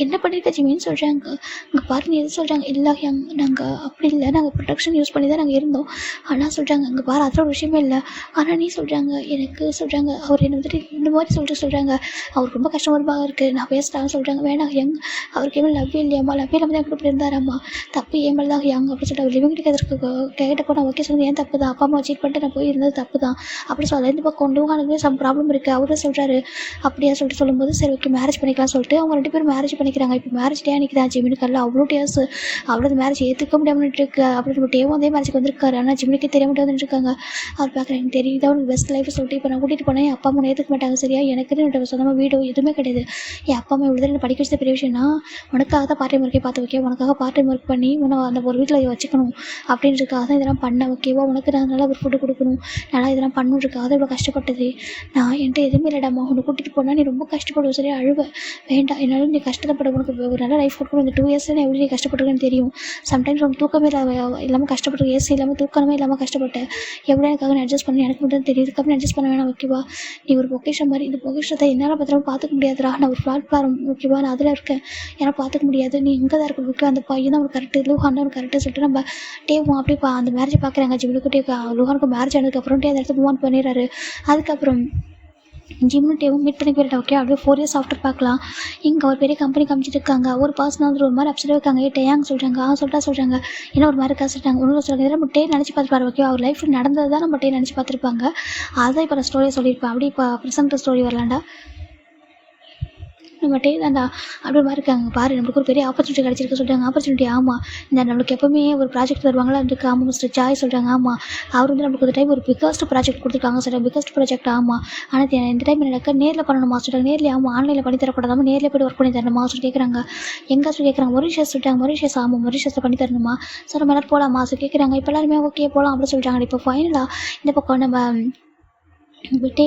என்ன பண்ணியிருக்க ஜிமின்னு சொல்கிறாங்க. இங்கே பாருங்க எது சொல்கிறாங்க. இல்லை நாங்கள் அப்படி இல்லை, நாங்கள் ப்ரொடெக்ஷன் யூஸ் பண்ணி தான் நாங்கள் இருந்தோம். ஆனால் சொல்கிறாங்க அங்கே பாரு அதில் ஒரு விஷயமே இல்லை. ஆனால் நீ சொல்கிறாங்க எனக்கு சொல்கிறாங்க. அவர் என்னை வந்துட்டு இந்த மாதிரி சொல்கிறாங்க. அவருக்கு ரொம்ப கஷ்டமாக இருக்குது. நான் பேசுகிறாங்க சொல்கிறாங்க. வேணாம் அவருக்கு ஏமே லவ் இல்லையாம்மா, லவ் இல்லாமல் தான் கூட இருந்தாராம்மா, தப்பு ஏமல் தான் அப்படின்னு சொல்லிட்டு அவர் லிவிங் எதற்கு கேட்ட போனால் ஓகே சொல்லுங்கள். ஏன் தப்பு தான், அப்பா அம்மா சீட் பண்ணிட்டு நான் போய் இருந்தது தப்பு தான் அப்படி சொல்ல. இந்த பக்கம் லூஹானுக்கு சம் ப்ராப்ளம் இருக்குது அவரே சொல்கிறாரு. அப்படியா சொல்லிட்டு சொல்லும்போது சரி ஓகே மேரேஜ் பண்ணிக்கலாம் சொல்லிட்டு அவங்க 2 பேரும் மேரேஜ் பண்ணிக்கிறாங்க. இப்போ மேரேஜ் டே அன்றைக்கி தான் ஜிமினுக்கு அவ்வளோ டேஸ் அவ்வளோ மேரேஜ் ஏற்றுக்க முடியாமல் இருக்கு. அப்படி நம்ம டேவும் அதே மேரேஜுக்கு வந்திருக்காரு. ஆனால் ஜிம்முக்கே தெரியாமட்டு வந்துட்டுருக்காங்க. அவர் பார்க்குறேன் எனக்கு தெரியுது அவனுக்கு பெஸ்ட் லைஃப் சொல்லிட்டு இப்போ நான் கூட்டிகிட்டு போனேன். என் அப்பா அம்மா ஏற்றுக்க மாட்டாங்க சரியா. எனக்குன்னு சொந்தமாக வீடோ எதுவுமே கிடையாது. என் அப்பா அம்மா இவ்வளோ படிக்க வச்சது பெரிய விஷயம்னா உனக்காக தான் பார்ட் டைம் ஒர்க்கே பார்த்து வைக்க, உனக்காக பார்ட் டைம் ஒர்க் பண்ணி உன்னை அந்த ஒரு வீட்டில் வச்சுக்கணும் அப்படின்றதுக்காக தான் இதெல்லாம் பண்ண ஓகேவா. உனக்கு நான் நல்லா ஒரு ஃபுட்டு கொடுக்கணும், நல்லா இதெல்லாம் பண்ணுறதுக்காக தான் இவ்வளோ கஷ்டப்பட்டது. நான் என்கிட்ட எதுவுமே இல்லைடாம்மா, உன்னை கூட்டிகிட்டு போனால் நீ ரொம்ப கஷ்டப்படுவோம் சரியா, அழுவேன். வேண்டாம் என்னால் நீ கஷ்டப்பட உனக்கு ஒரு நல்ல லைஃப் கொடுக்கணும். இந்த 2 இயர்ஸில் நான் எப்படி கஷ்டப்பட்டுருக்கேன்னு தெரியும். சம்டைம்ஸ் உனக்கு தூக்கமே இல்லாமல் கஷ்டப்பட்டு ஏசி இல்லாமல் தூக்கமே இல்லாமல் கஷ்டப்பட்டேன். எவ்வளோ எனக்காக நான் அட்ஜஸ்ட் பண்ணி எனக்கு மட்டும் தெரியும். இதுக்கப்புறம் அட்ஜஸ்ட் பண்ண வேணாம் ஓகேவா. நீ ஒரு பொக்கிஷன் மாதிரி, இந்த பொக்கிஷத்தை என்னால் பத்திரமா பார்த்துக்க முடியாதுடா. நான் ஒரு பிளாட்ஃபார்ம் ஓகேவா, நான் அதில் இருக்கேன், ஏன்னா பார்த்துக்க முடியாது. நீ இங்கே தான் இருக்க ஓகே. அந்த பையன் தான் ஒரு கரெக்டு, லூஹான் தான் ஒரு கரெக்டாக சொல்லிட்டு நம்ம டேவும் அப்படியே அந்த மேரேஜை பார்க்குறாங்க. ஜிம்முக்கு லூஹானுக்கு மேரேஜ் ஆனதுக்கப்புறம் அந்த இடத்துல மூவ் ஆன் பண்ணிடுறாரு. அதுக்கப்புறம் ஜிம்மும் டேவும் மீட் பண்ணி போயிட்டா ஓகே. அப்படியே 4 இயர்ஸ் ஆஃப்டர் பார்க்கலாம். இங்கே ஒரு பெரிய கம்பெனி காமிச்சிட்டு இருக்காங்க. ஒரு பர்சன் வந்து ஒரு மாதிரி அப்செட் இருக்காங்க. டேயாங்க சொல்கிறாங்க, சொல்கிறாங்க இன்னும் ஒரு மாதிரி சொல்லிட்டாங்க. ஒன்று சொல்கிறாங்க இதெல்லாம் நம்ம டே நினச்சி பார்த்துப்பாரு ஓகே. அவர் லைஃப்பில் நடந்தது தான் நம்ம டே நினச்சி பார்த்துருப்பாங்க. அதான் இப்போ நான் ஸ்டோரியை சொல்லியிருப்பேன். அப்படி இப்போ ப்ரெசென்ட் ஸ்டோரி வரலாண்டா நம்ம டே தான்டா அப்படி மாதிரி இருக்காங்க. பாரு நம்மளுக்கு ஒரு பெரிய ஆப்பர்ச்சுனிட்டி கிடச்சிருக்கு சொல்கிறாங்க. ஆப்பர்ச்சுனிட்டி ஆமாம், இந்த நம்மளுக்கு எப்போவுமே ஒரு ப்ராஜெக்ட் தருவாங்களா இருக்கு. ஆமாம் மிஸ்டர் ஜாய் சொல்கிறாங்க. ஆமாம் அவர் வந்து நம்மளுக்கு ஒரு டைம் ஒரு பிக்கஸ்ட் ப்ராஜெக்ட் கொடுத்துருக்காங்க சொல்கிறாங்க. பிக்கஸ்ட் ப்ராஜெக்ட் ஆமாம், ஆனால் இந்த டைம் எனக்கு நேரில் பண்ணணுமா சொல்கிறாங்க. நேரில் ஆமாம், ஆன்லைனில் பண்ணி தரக்கூடாது, நேரில் போய்ட்டு ஒர்க் பண்ணி தரணுமா சொல்லி கேட்குறாங்க. எங்கே சொல்லி கேட்குறாங்க. மொரிஷியஸ் சொல்லிட்டாங்க. மொரிஷியஸ் ஆமாம், மொரிஷியஸில் பண்ணி தரணுமா சார். நம்ம எல்லாரும் போகலாமா சொல்லி கேட்குறாங்க. இப்போ எல்லாருமே ஓகே போகலாம் அப்படின்னு சொல்லிட்டாங்க. இப்போ ஃபைனலாக இந்த பக்கம் நம்ம விட்டே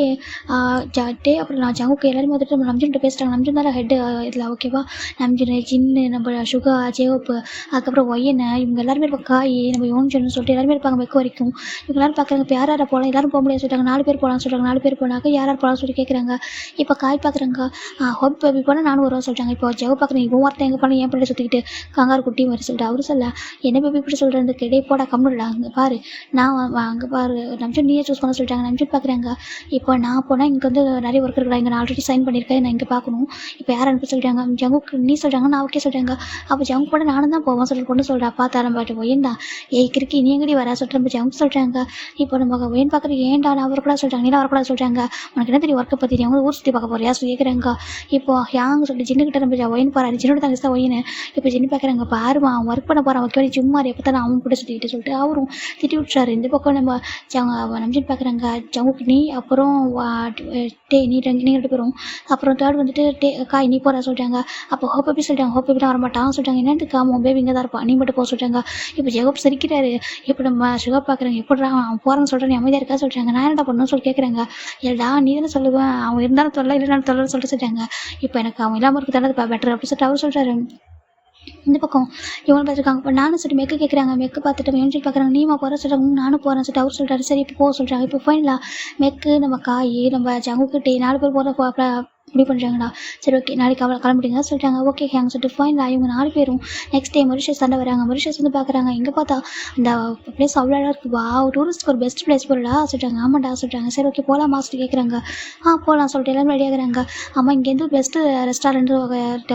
டே அப்புறம் நான் ஜங்குக்கு எல்லாருமே வந்துட்டு நம்ம நம்ஜுன்கிட்ட பேசுகிறாங்க. நம்ஜுன் தான் ஹெட்டு இதில் ஓகேவா. நம்ஜுன் ஜின்னு நம்ம சுகா ஜேவப்பு அதுக்கப்புறம் ஒய்யனை இவங்க எல்லாருமே இருப்பாங்க. காய் நம்ம யோன்ஜன்னு சொல்லிட்டு எல்லாருமே இருப்பாங்க மெக்க வரைக்கும். இவங்க எல்லாரும் பார்க்குறாங்க. இப்போ யார் போகலாம், எல்லாரும் போக முடியாது சொல்லிட்டாங்க. 4 பேர் போகலான்னு சொல்கிறாங்க. 4 பேர் போனாக்க யார் போகலாம்னு சொல்லி கேட்குறாங்க. இப்போ காய் பார்க்குறாங்க. ஹோப் பேபி போனால் நானும் வருவேன் சொல்லிட்டாங்க. இப்போ ஜெவ பார்க்குறேன். இவன் வார்த்தை எங்கே போனால் ஏன் பண்ணி சுற்றிக்கிட்டு கங்காரு குட்டி மாதிரி சொல்லிட்டு அவரு சொல்ல என்ன பேபி இப்படி சொல்கிறேன். இந்த கிடையே போட கம்முடா அங்கே பாரு நான் அங்கே பாரு நம்ஜுன் நீயே சூஸ் பண்ண சொல்லிட்டாங்க. நம்ஜுன் பார்க்குறாங்க. இப்போ நான் போனால் இங்கே வந்து நிறைய ஒர்க் இருக்குடா, இங்கே நான் ஆல்ரெடி சைன் பண்ணியிருக்கேன், நான் இங்கே பார்க்கணும். இப்போ யார் அனுப்ப சொல்லிட்டாங்க. ஜங்குக்கு நீ சொல்கிறாங்க, நான் ஓகே சொல்கிறாங்க. அப்போ ஜங்கு போட நானும் தான் போவேன் சொல்லிட்டு பொண்ணு சொல்கிறா. பார்த்தா நம்ம ஒயன்டா ஏய் கிறுக்கி நீ எங்கடி வர சொல்லிட்டு நம்ம ஜங்கு சொல்கிறாங்க. இப்போ நம்ம ஒயன் பார்க்குறது ஏன்டா நான் வரக்கூடாது சொல்கிறாங்க, நீலாம் வரக்கூடாது சொல்கிறாங்க. உனக்கு என்ன தெரியும் ஒர்க்கை பற்றி, அவங்க ஊர் சுற்றி பார்க்க போறியா சொல்லி கேட்குறாங்க. இப்போ யாங்க சொல்லிட்டு ஜின்னுக்கிட்ட நம்ம ஒயின் போகிறாரு. ஜின்னோட தங்கச்சி தான் ஒயின்னு. இப்போ ஜின்னு பார்க்குறாங்க. பாருமா அவன் ஒர்க் பண்ண போகிறான் ஓகே, சும்மா எப்போ தான் அவன் கூட சுற்றிக்கிட்டு சொல்லிட்டு அவரும் திட்டி விட்டுறாரு. இந்த பக்கம் நம்ம நம்ஜின் பார்க்குறாங்க. ஜங்குக்கு நீ அப்புறம் டே நீ 2 பேரும் அப்புறம் தேர்ட் வந்துட்டு காய் நீ போகிற சொல்லிட்டாங்க. அப்போ ஹோப் எப்படி சொல்லிட்டாங்க. ஹோப் எப்படி தான் வரமாட்டான் சொல்லிட்டாங்க. என்னென்னு காமோ பேபி இங்கே தான் இருப்பான், நீ மட்டும் போக சொல்லிட்டாங்க. இப்போ ஜெகப் சிரிக்கிறாரு. இப்போ நம்ம சுகா பார்க்குறாங்க. எப்படா அவன் போகிறான்னு சொல்கிறேன், நீ அமைதியாக இருக்கா சொல்லிட்டாங்க. நான் என்னடா பண்ணணும்னு சொல்லி கேட்குறாங்க. இல்லடா நீ தானே சொல்லுவேன், அவன் இருந்தாலும் தொல்லை இல்லைனாலும் தொல்லைன்னு சொல்லிட்டு சொல்லிட்டாங்க. இப்போ எனக்கு அவன் இல்லாமல் இருக்கு தானே பெட்டர் அப்படி சொல்லிட்டு அவர் சொல்கிறாரு. இந்த பக்கம் இவங்க பார்த்துருக்காங்க. இப்போ நானும் சொல்லிட்டு மெக்கு கேட்குறாங்க. மெக்கு பார்த்துட்டு மென்னு சொல்லி பார்க்குறாங்க. நீமா போகிற சொல்கிறாங்க. நானும் போகிறேன் சொல்லிட்டு அவர் சொல்கிறாரு. சரி இப்போ போக சொல்கிறாங்க. இப்போ ஃபைனலாக மெக்கு நம்ம காய் நம்ம ஜங்குக்கிட்டே 4 பேர் போகிற முடிவு பண்ணுறாங்கடா. சரி ஓகே நாளைக்கு அவளை கிளம்பிடுங்க சொல்லிட்டாங்க. ஓகே ஹேங்க சொல்லிட்டு ஃபைனலாக இவங்க 4 பேரும் நெக்ஸ்ட் டே மொரிஷியஸ் சண்டை வராங்க. மொரிஷியஸ் வந்து பார்க்குறாங்க. எங்கே பார்த்தா அந்த பிளேஸ் அவ்வளோ அழகாக இருக்குது. டூரிஸ்ட்க்கு ஒரு பெஸ்ட் பிளேஸ் போகிறடா சொல்லிட்டாங்க. ஆமாண்டா சொல்லிட்டாங்க. சரி ஓகே போகலாமா சொல்லி கேட்குறாங்க. போகலாம் சொல்லிட்டு எல்லாரும் ரெடி ஆகுறாங்க. ஆமாம் இங்கேருந்து பெஸ்ட்டு ரெஸ்டாரண்ட்டு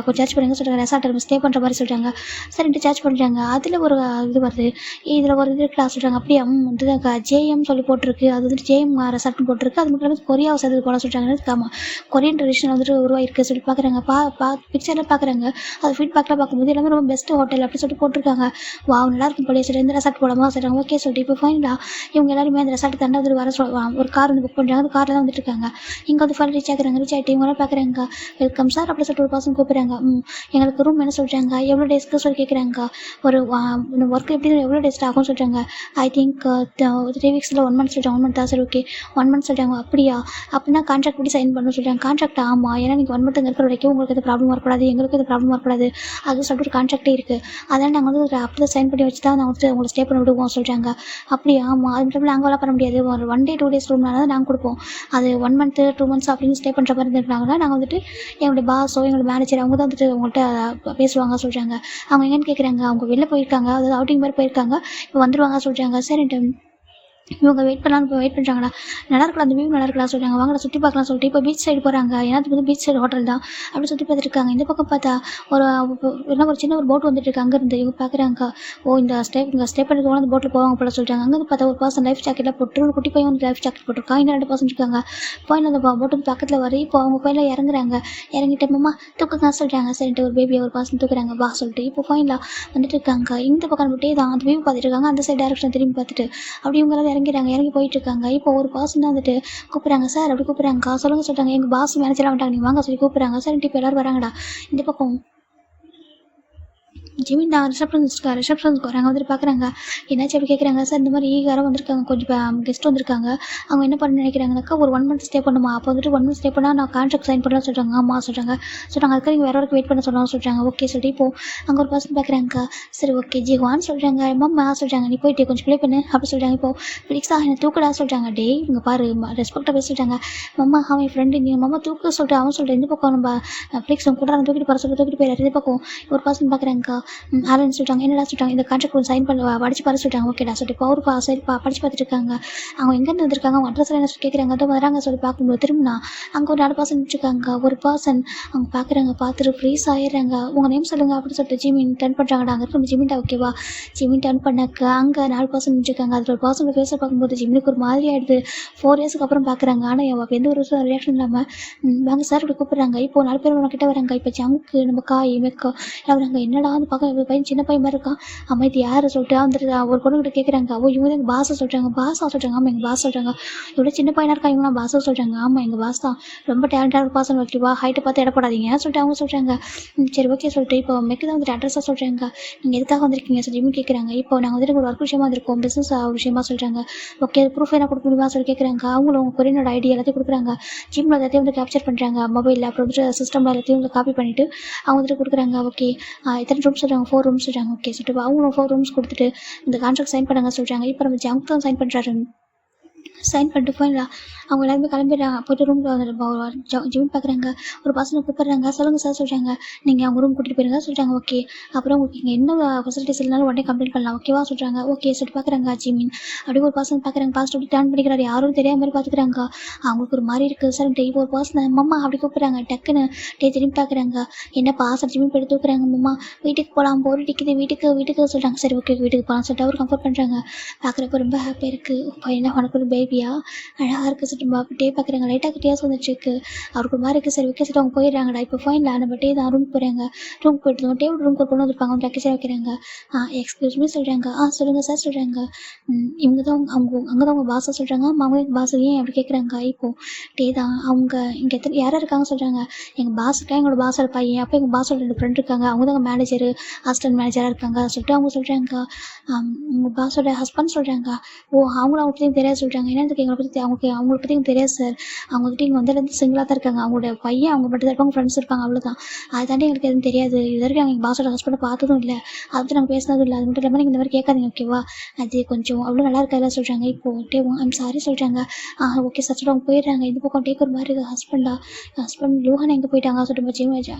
கொஞ்சம் சர்ச் பண்ணுங்க சொல்லிட்டாங்க. ரெசார்ட் ஸ்டே பண்ணுற மாதிரி சொல்லிட்டாங்க. சரின்ட்டு சர்ச் பண்ணுறாங்க. அதில் ஒரு இது வருது, இதில் ஒரு இது கிளாஸ் சொல்கிறாங்க. அப்படியே வந்து ஜேஎம் சொல்லி போட்டிருக்கு. அது வந்துட்டு ஜேஎம் ரெசார்ட்னு போட்டிருக்கு. அது மட்டும் இல்லாமல் கொரியா சேர்த்து போல சொல்லிட்டாங்க. ஆமாம் கொரியன் ட்ரெடிஷனல் வந்துட்டு உருவாயிருக்கு சொல்லி பார்க்குறாங்க. பிக்சரில் பார்க்குறாங்க. அது ஃபீட்பேக்கில் பார்க்கும்போது எல்லாமே ரொம்ப பெஸ்ட்டு ஹோட்டல் அப்படி சொல்லிட்டு போட்டிருக்காங்க. நல்லா இருக்கும் போலியே சொல்லி இந்த ரெசார்ட் போடாமல் சொல்கிறாங்க. ஓகே சொல்லிட்டு இப்போ ஃபைனலாக இவங்க எல்லாருமே அந்த ரெசார்ட் தாண்டி வந்து வர ஒரு கார் வந்து புக் பண்ணுறாங்க. அந்த காரில் தான் வந்துட்டு இருக்காங்க. இங்கே வந்து ஃபைனல் ரீச் ஆகுறாங்க. ரீச் ஆகிட்டு இவங்க பார்க்குறாங்க. வெல்கம் சார் அப்படி சொல்லிட்டு ஒரு பர்சன் கூப்பிட்றாங்க. எங்களுக்கு ரூம் என்ன சொல்கிறாங்க, எவ்வளோ டேஸ்க்கு சொல்லி கேட்குறாங்க. ஒரு ஒர்க் எப்படி எவ்வளோ டேஸ்ட் ஆகும்னு சொல்கிறாங்க. ஐ திங்க் 3 வீக்ஸில் 1 மந்த் சொல்லிட்டாங்க. 1 மந்த் தான் சரி ஓகே 1 மந்த் சொல்கிறாங்க. அப்படியா அப்படின்னா கான்ட்ராக்ட் படி சைன் பண்ணணும்னு சொல்கிறாங்க. கான்ட்ராக்ட் ஆமாம், ஏன்னா நீங்கள் 1 மந்த் இங்கே இருக்கிற வரைக்கும் உங்களுக்கு எது ப்ராப்ளம் வரக்கூடாது, எங்களுக்கு எது ப்ராப்ளம் வரக்கூடாது அது சொல்லிட்டு ஒரு கான்ட்ராக்டே இருக்குது. அதனால் நாங்கள் வந்து அப்படி தான் சைன் பண்ணி வச்சு தான் நாங்கள் வந்து உங்களை ஸ்டே பண்ண விடுவோம் சொல்கிறாங்க. அப்படியா ஆமாம், அது மட்டும் நாங்கள் வேலை பண்ண முடியாது. ஒரு 1 டே 2 டேஸ் ரூம்னால தான் நாங்கள் கொடுப்போம். அது 1 மந்த் 2 மந்த்ஸ் அப்படின்னு ஸ்டே பண்ணுற மாதிரி இருந்துருக்காங்கன்னா நாங்கள் வந்துட்டு எங்களுடைய பாஸோ எங்களோட மேனேஜர் அவங்க தான் வந்துட்டு உங்கள்கிட்ட பேசுவாங்க சொல்கிறாங்க. அவங்க எங்கன்னு கேட்குறாங்க. அவங்க வெளில போயிருக்காங்க, அதாவது அவுட்டிங் மாதிரி போயிருக்காங்க, இப்போ வந்துடுவாங்க சொல்கிறாங்க. சரின்ட்டு இவங்க வெயிட் பண்ணுறாங்கடா. நல்லா இருக்கலாம், அந்த வியூ நல்லா இருக்கலாம் சொல்கிறாங்க. வாங்கடா சுற்றி பார்க்கலாம் சொல்லிட்டு இப்போ பீச் சைடு போகிறாங்க. ஏன்னா அது வந்து பீச் சைடு ஹோட்டல் தான். அப்படி சுற்றி பார்த்துருக்காங்க. இந்த பக்கம் பார்த்தா ஒரு என்ன ஒரு சின்ன ஒரு போட் வந்துட்டு இருக்கு. அங்கேருந்து இவங்க பார்க்குறாங்க. ஓ இங்கே ஸ்டே பண்ணிருக்கவங்க அந்த போட்டில் போவாங்க போல சொல்கிறாங்க. அங்கேருந்து பார்த்தா ஒரு பர்சன் லைஃப் ஜாக்கெட்டில் போட்டு ஒரு குட்டி பையன் வந்து லைஃப் ஜாக்கெட் போட்டிருக்கான். இன்னும் 2 பர்சன் இருக்காங்க. போய் அந்த போட்டு வந்து பக்கத்தில் வர இப்போ அவங்க பையில இறங்குறாங்க. இறங்கிட்டு மாமா தூக்குங்க சொல்கிறாங்க. சரின்ட்டு ஒரு பேபியை ஒரு பர்சன் தூக்குறாங்க வா சொல்லிட்டு இப்போ ஃபைனில் வந்துட்டு இருக்காங்க. இந்த பக்கம் மட்டும் தான் அந்த வியூ பார்த்துட்டு இருக்காங்க. அந்த சைடு டேரக்ஷன் திரும்பி பார்த்துட்டு அப்படி இவங்க எல்லாம் இறங்கிறாங்க. இறங்கி போயிட்டு இருக்காங்க. இப்போ ஒரு பர்சன் தான் வந்துட்டு கூப்பிட்றாங்க. சார் அப்படி கூப்பிட்றாங்க. சொல்லுங்க சொல்லிட்டாங்க. எங்கள் பாஸ் மேனேஜர்லாம் வந்துட்டாங்க, நீ வாங்க சொல்லி கூப்பிட்றாங்க. சார் இப்போ எல்லாரும் வராங்கடா. இந்த பக்கம் ஜிமின் நான் ரிசப்ஷனுக்கு வராங்க. வந்துட்டு பார்க்குறாங்க. என்னாச்சு அப்படி கேட்குறாங்க. சார் இந்த மாதிரி யாரோ வந்திருக்காங்க, கொஞ்சம் கெஸ்ட் வந்திருக்காங்க. அவங்க என்ன பண்ண நினைக்கிறாங்கனாக்கா ஒரு 1 மந்த் ஸ்டே பண்ணுமா. அப்போ வந்துட்டு 1 மந்த் ஸ்டே பண்ணால் நான் கான்ட்ராக்ட் சைன் பண்ணலாம் சொல்கிறாங்க. ஆமாம் சொல்கிறாங்க. அதுக்கு நீங்கள் வேற வரைக்கும் வெயிட் பண்ண சொல்லலாம் சொல்கிறாங்க. ஓகே சொல்லிட்டு இப்போ அங்கே ஒரு பர்சன் பார்க்குறாங்க. சரி ஓகே ஜிஹான்னு சொல்கிறாங்க. மம்மா சொல்கிறாங்க, நீ போயிட்டு கொஞ்சம் ப்ளே பண்ணு அப்படி சொல்கிறாங்க. இப்போ ஃபிலிக்ஸா என்னை தூக்கடா சொல்கிறாங்க. டே இங்கே பாரு ரெஸ்பெக்டாக பேச சொல்கிறாங்க. மம்மா அவன் என் ஃப்ரெண்டு, நீ மம்மா தூக்க சொல்லிட்டு அவன் சொல்கிறேன். இந்த பக்கம் நம்ம ஃபிலிக்ஸ் கூட தூக்கிட்டு போகிற சொல்லிட்டு தூக்கிட்டு போயிடாரு. இந்த பக்கம் ஒரு பர்சன் பார்க்குறாங்க. ஆலன் சொல்லிட்டாங்க. என்னடா சொல்லிட்டாங்க, இந்த கான்ட்ராக்ட் சைன் பண்ண படிச்சு பார்த்து சொல்லிட்டாங்க. ஓகேடா சொல்லிட்டு இப்போ ஒரு சரி படிச்சு பார்த்துட்டு இருக்காங்க. அவங்க எங்கேருந்து வந்திருக்காங்க, அவங்க அட்ரஸ் என்ன சொல்லி கேட்குறாங்க. அதோ வராங்க சொல்லி பார்க்கும்போது திரும்பினா அங்கே ஒரு 4 பர்சன் வச்சுருக்காங்க. ஒரு பர்சன் அவங்க பார்க்குறாங்க. பார்த்துட்டு ஃப்ரீஸ் ஆயிடுறாங்க. உங்கள் நேம் சொல்லுங்கள் அப்படின்னு சொல்லிட்டு ஜிமின் டர்ன் பண்ணுறாங்கடா. அங்கே இருக்க ஜிமின்டா ஓகேவா. ஜிமின் டர்ன் பண்ணாக்க அங்கே 4 பர்சன் வச்சுருக்காங்க. அதில் ஒரு பர்சனோட ஃபேஸை பார்க்கும்போது ஜிமினுக்கு ஒரு மாதிரி ஆகிடுது. 4 இயர்ஸ்க்கு அப்புறம் பார்க்குறாங்க. ஆனால் அவள் எந்த ஒரு ரியாக்ஷன் இல்லாமல் வாங்க சார் அப்படி கூப்பிட்றாங்க. இப்போ 4 பேர் கிட்ட வராங்க. இப்போ ஜங்கு நம்ம காய் மெக்கா வராங்க. என்னடா வந்து பார்க்க பையன் சின்ன பையன் மாதிரி இருக்கான். அம்மா இது யார் சொல்லிட்டு வந்துட்டு ஒரு பொண்ணுகிட்ட கேட்குறாங்க. ஓ இவங்க எங்கள் பாஸை சொல்கிறாங்க. பாஸா சொல்கிறாங்க. ஆமாம் எங்கள் பாஸ் சொல்கிறாங்க. இவ்வளோ சின்ன பையனாக இருக்கா இவங்களாம் பாஸை சொல்கிறாங்க. ஆமாம் எங்கள் பாஸ் தான், ரொம்ப டேலண்டான பாசன் ஓகேவா, ஹைட்டை பார்த்து இடப்படாதீங்க சொல்லிட்டு அவங்க சொல்கிறாங்க. சரி ஓகே சொல்லிட்டு இப்போ மெக்கு தான் வந்துட்டு அட்ரஸாக சொல்கிறாங்க. நீங்கள் எதுக்காக வந்திருக்கீங்க சொல்லி கேட்குறாங்க. இப்போ நாங்கள் வந்துட்டு ஒரு ஒர்க் விஷயமா வந்திருக்கோம், பிஸ்னஸ் விஷயமா சொல்கிறாங்க. ஓகே ப்ரூஃப் என்ன கொடுக்க முடியுமா சொல்லி கேட்குறாங்க. அவங்களும் உங்கள் கொரியனோட ஐடி எல்லாத்தையும் கொடுக்குறாங்க. ஜிம்மில் எல்லாத்தையும் வந்து கேப்சர் பண்ணுறாங்க. மொபைலில் அப்புறம் வந்துட்டு சிஸ்டமில் எல்லாத்தையும் வந்து காப்பி பண்ணிவிட்டு அவங்க வந்துட்டு கொடுக்குறாங்க. ஓகே எத்தனை ரூம்ஸ் சொல்கிறாங்க, 4 ரூம்ஸ் சொல்கிறாங்க. ஓகே சொல்லிட்டு அவங்களும் 4 ரூம்ஸ் கொடுத்துட்டு இந்த கான்ட்ராக்ட் சைன் பண்ணுங்க சொல்கிறாங்க. இப்போ நம்ம ஜங்க் தான் சைன் பண்ணுறாரு. சைன் பண்ணிட்டு போயிடலாம். அவங்க எல்லாருமே கிளம்பிடுறாங்க. போய்ட்டு ரூமில் வந்துட்டு ஜிமின் பார்க்குறாங்க. ஒரு பர்சனை கூப்பிட்றாங்க. சொல்லுங்கள் சார் சொல்கிறாங்க. நீங்கள் அவங்க ரூம் கூட்டிகிட்டு போயிருங்க சொல்கிறாங்க. ஓகே அப்புறம் உங்களுக்கு இங்கே என்ன ஃபெசிலிட்டிஸ் இல்லைனாலும் உடனே கம்ப்ளைண்ட் பண்ணலாம் ஓகேவா சொல்கிறாங்க. ஓகே சொல்லிட்டு பார்க்குறாங்க. ஜிமின் அப்படியே ஒரு பர்சன் பார்க்குறாங்க. பாஸ்ட் அப்படி டர்ன் பண்ணிக்கிறாரு. யாரும் தெரியாத மாதிரி பார்த்துக்கிறாங்க. அவங்களுக்கு ஒரு மாதிரி இருக்குது சார். இப்போ ஒரு பர்சன் மம்மா அப்படி கூப்பிட்றாங்க. டக்குன்னு திரும்பி பார்க்குறாங்க. என்ன பாஸ் ஜிமின் போய்ட்டு தூக்குறாங்க. மம்மா வீட்டுக்கு போகலாம், போர் அடிக்குது, வீட்டுக்கு சொல்கிறாங்க. சரி ஓகே வீட்டுக்கு போகலாம் சொல்லிட்டு அவர் கம்ஃபர்ட் பண்ணுறாங்க. பார்க்குறப்ப ரொம்ப ஹாப்பியாக இருக்குது. என்ன உனக்கு ஒரு பேபியா அழகாக இருக்குது சொல்லிட்டு அப்படியே பார்க்குறாங்க. லைட்டாக கிட்டியாஸ் வந்துட்டுருக்கு. அவருக்கு ஒரு மாதிரி இருக்குது. சரி ஓகே சொல்லிட்டு அவங்க போயிடுறாங்கடா. இப்போ ஃபைனில் நம்ம தான் ரூமுக்கு போகிறாங்க. ரூமுக்கு போய்ட்டு டேபிள் ரூமுக்கு ஒரு பொண்ணு வந்துருப்பாங்க. அவங்க லக்கேஜாக வைக்கிறாங்க. எக்ஸ்கியூஸ் மீ சொல்கிறாங்க. சொல்லுங்கள் சார் சொல்கிறாங்க. இவங்க தான் அங்கே தான் அவங்க பாஸாக சொல்கிறாங்க. அவங்க பாஸ் ஏன் அப்படி கேட்குறாங்க. இப்போது தான் அவங்க இங்கே யாராக இருக்காங்க சொல்கிறாங்க. எங்கள் பாஸ் இருக்கா, எங்களோட பாஸோட பையன், அப்போ எங்கள் பாஸோட 2 ஃப்ரெண்ட் இருக்காங்க. அவங்க தான் மேனேஜர் அசிஸ்டன்ட் மேனேஜராக இருக்காங்க சொல்லிட்டு அவங்க சொல்கிறாங்க. உங்கள் பாஸோட ஹஸ்பண்ட் சொல்கிறாங்க. அவங்களும் அவங்க பற்றி தெரியாது சொல்கிறாங்க. என்னத்துக்கு எங்களை பற்றி அவங்களை பற்றி எனக்கு தெரியாது சார். அவங்க வந்துட்டு இங்கே வந்ததுலேருந்து சிங்கிளாக தான் இருக்காங்க. அவங்களோட பையன் அவங்க மட்டும் தான் இருப்பாங்க, ஃப்ரெண்ட்ஸ் இருப்பாங்க, அவ்வளோதான். அதை தாண்டி எங்களுக்கு எதுவும் தெரியாது. இது வரைக்கும் நாங்கள் எங்கள் பாஸோட ஹஸ்பண்டை பார்த்ததும் இல்லை, அதை பற்றி நாங்கள் பேசினதும் இல்லை. அது மட்டும் இல்லாமல் நீங்கள் இந்த மாதிரி கேட்காதீங்க ஓகேவா. அது கொஞ்சம் அவ்வளோ நல்லா இருக்காதுல சொல்கிறாங்க. இப்போது ஐம் சாரி சொல்கிறாங்க. ஓகே சார் சொல்லிட்டு அவங்க போயிடுறாங்க. இந்த பக்கம் டேக் ஒரு மாதிரி இருக்குது. ஹஸ்பண்ட் லூஹான் எங்கே போயிட்டாங்க சொல்லிட்டு ஜிம்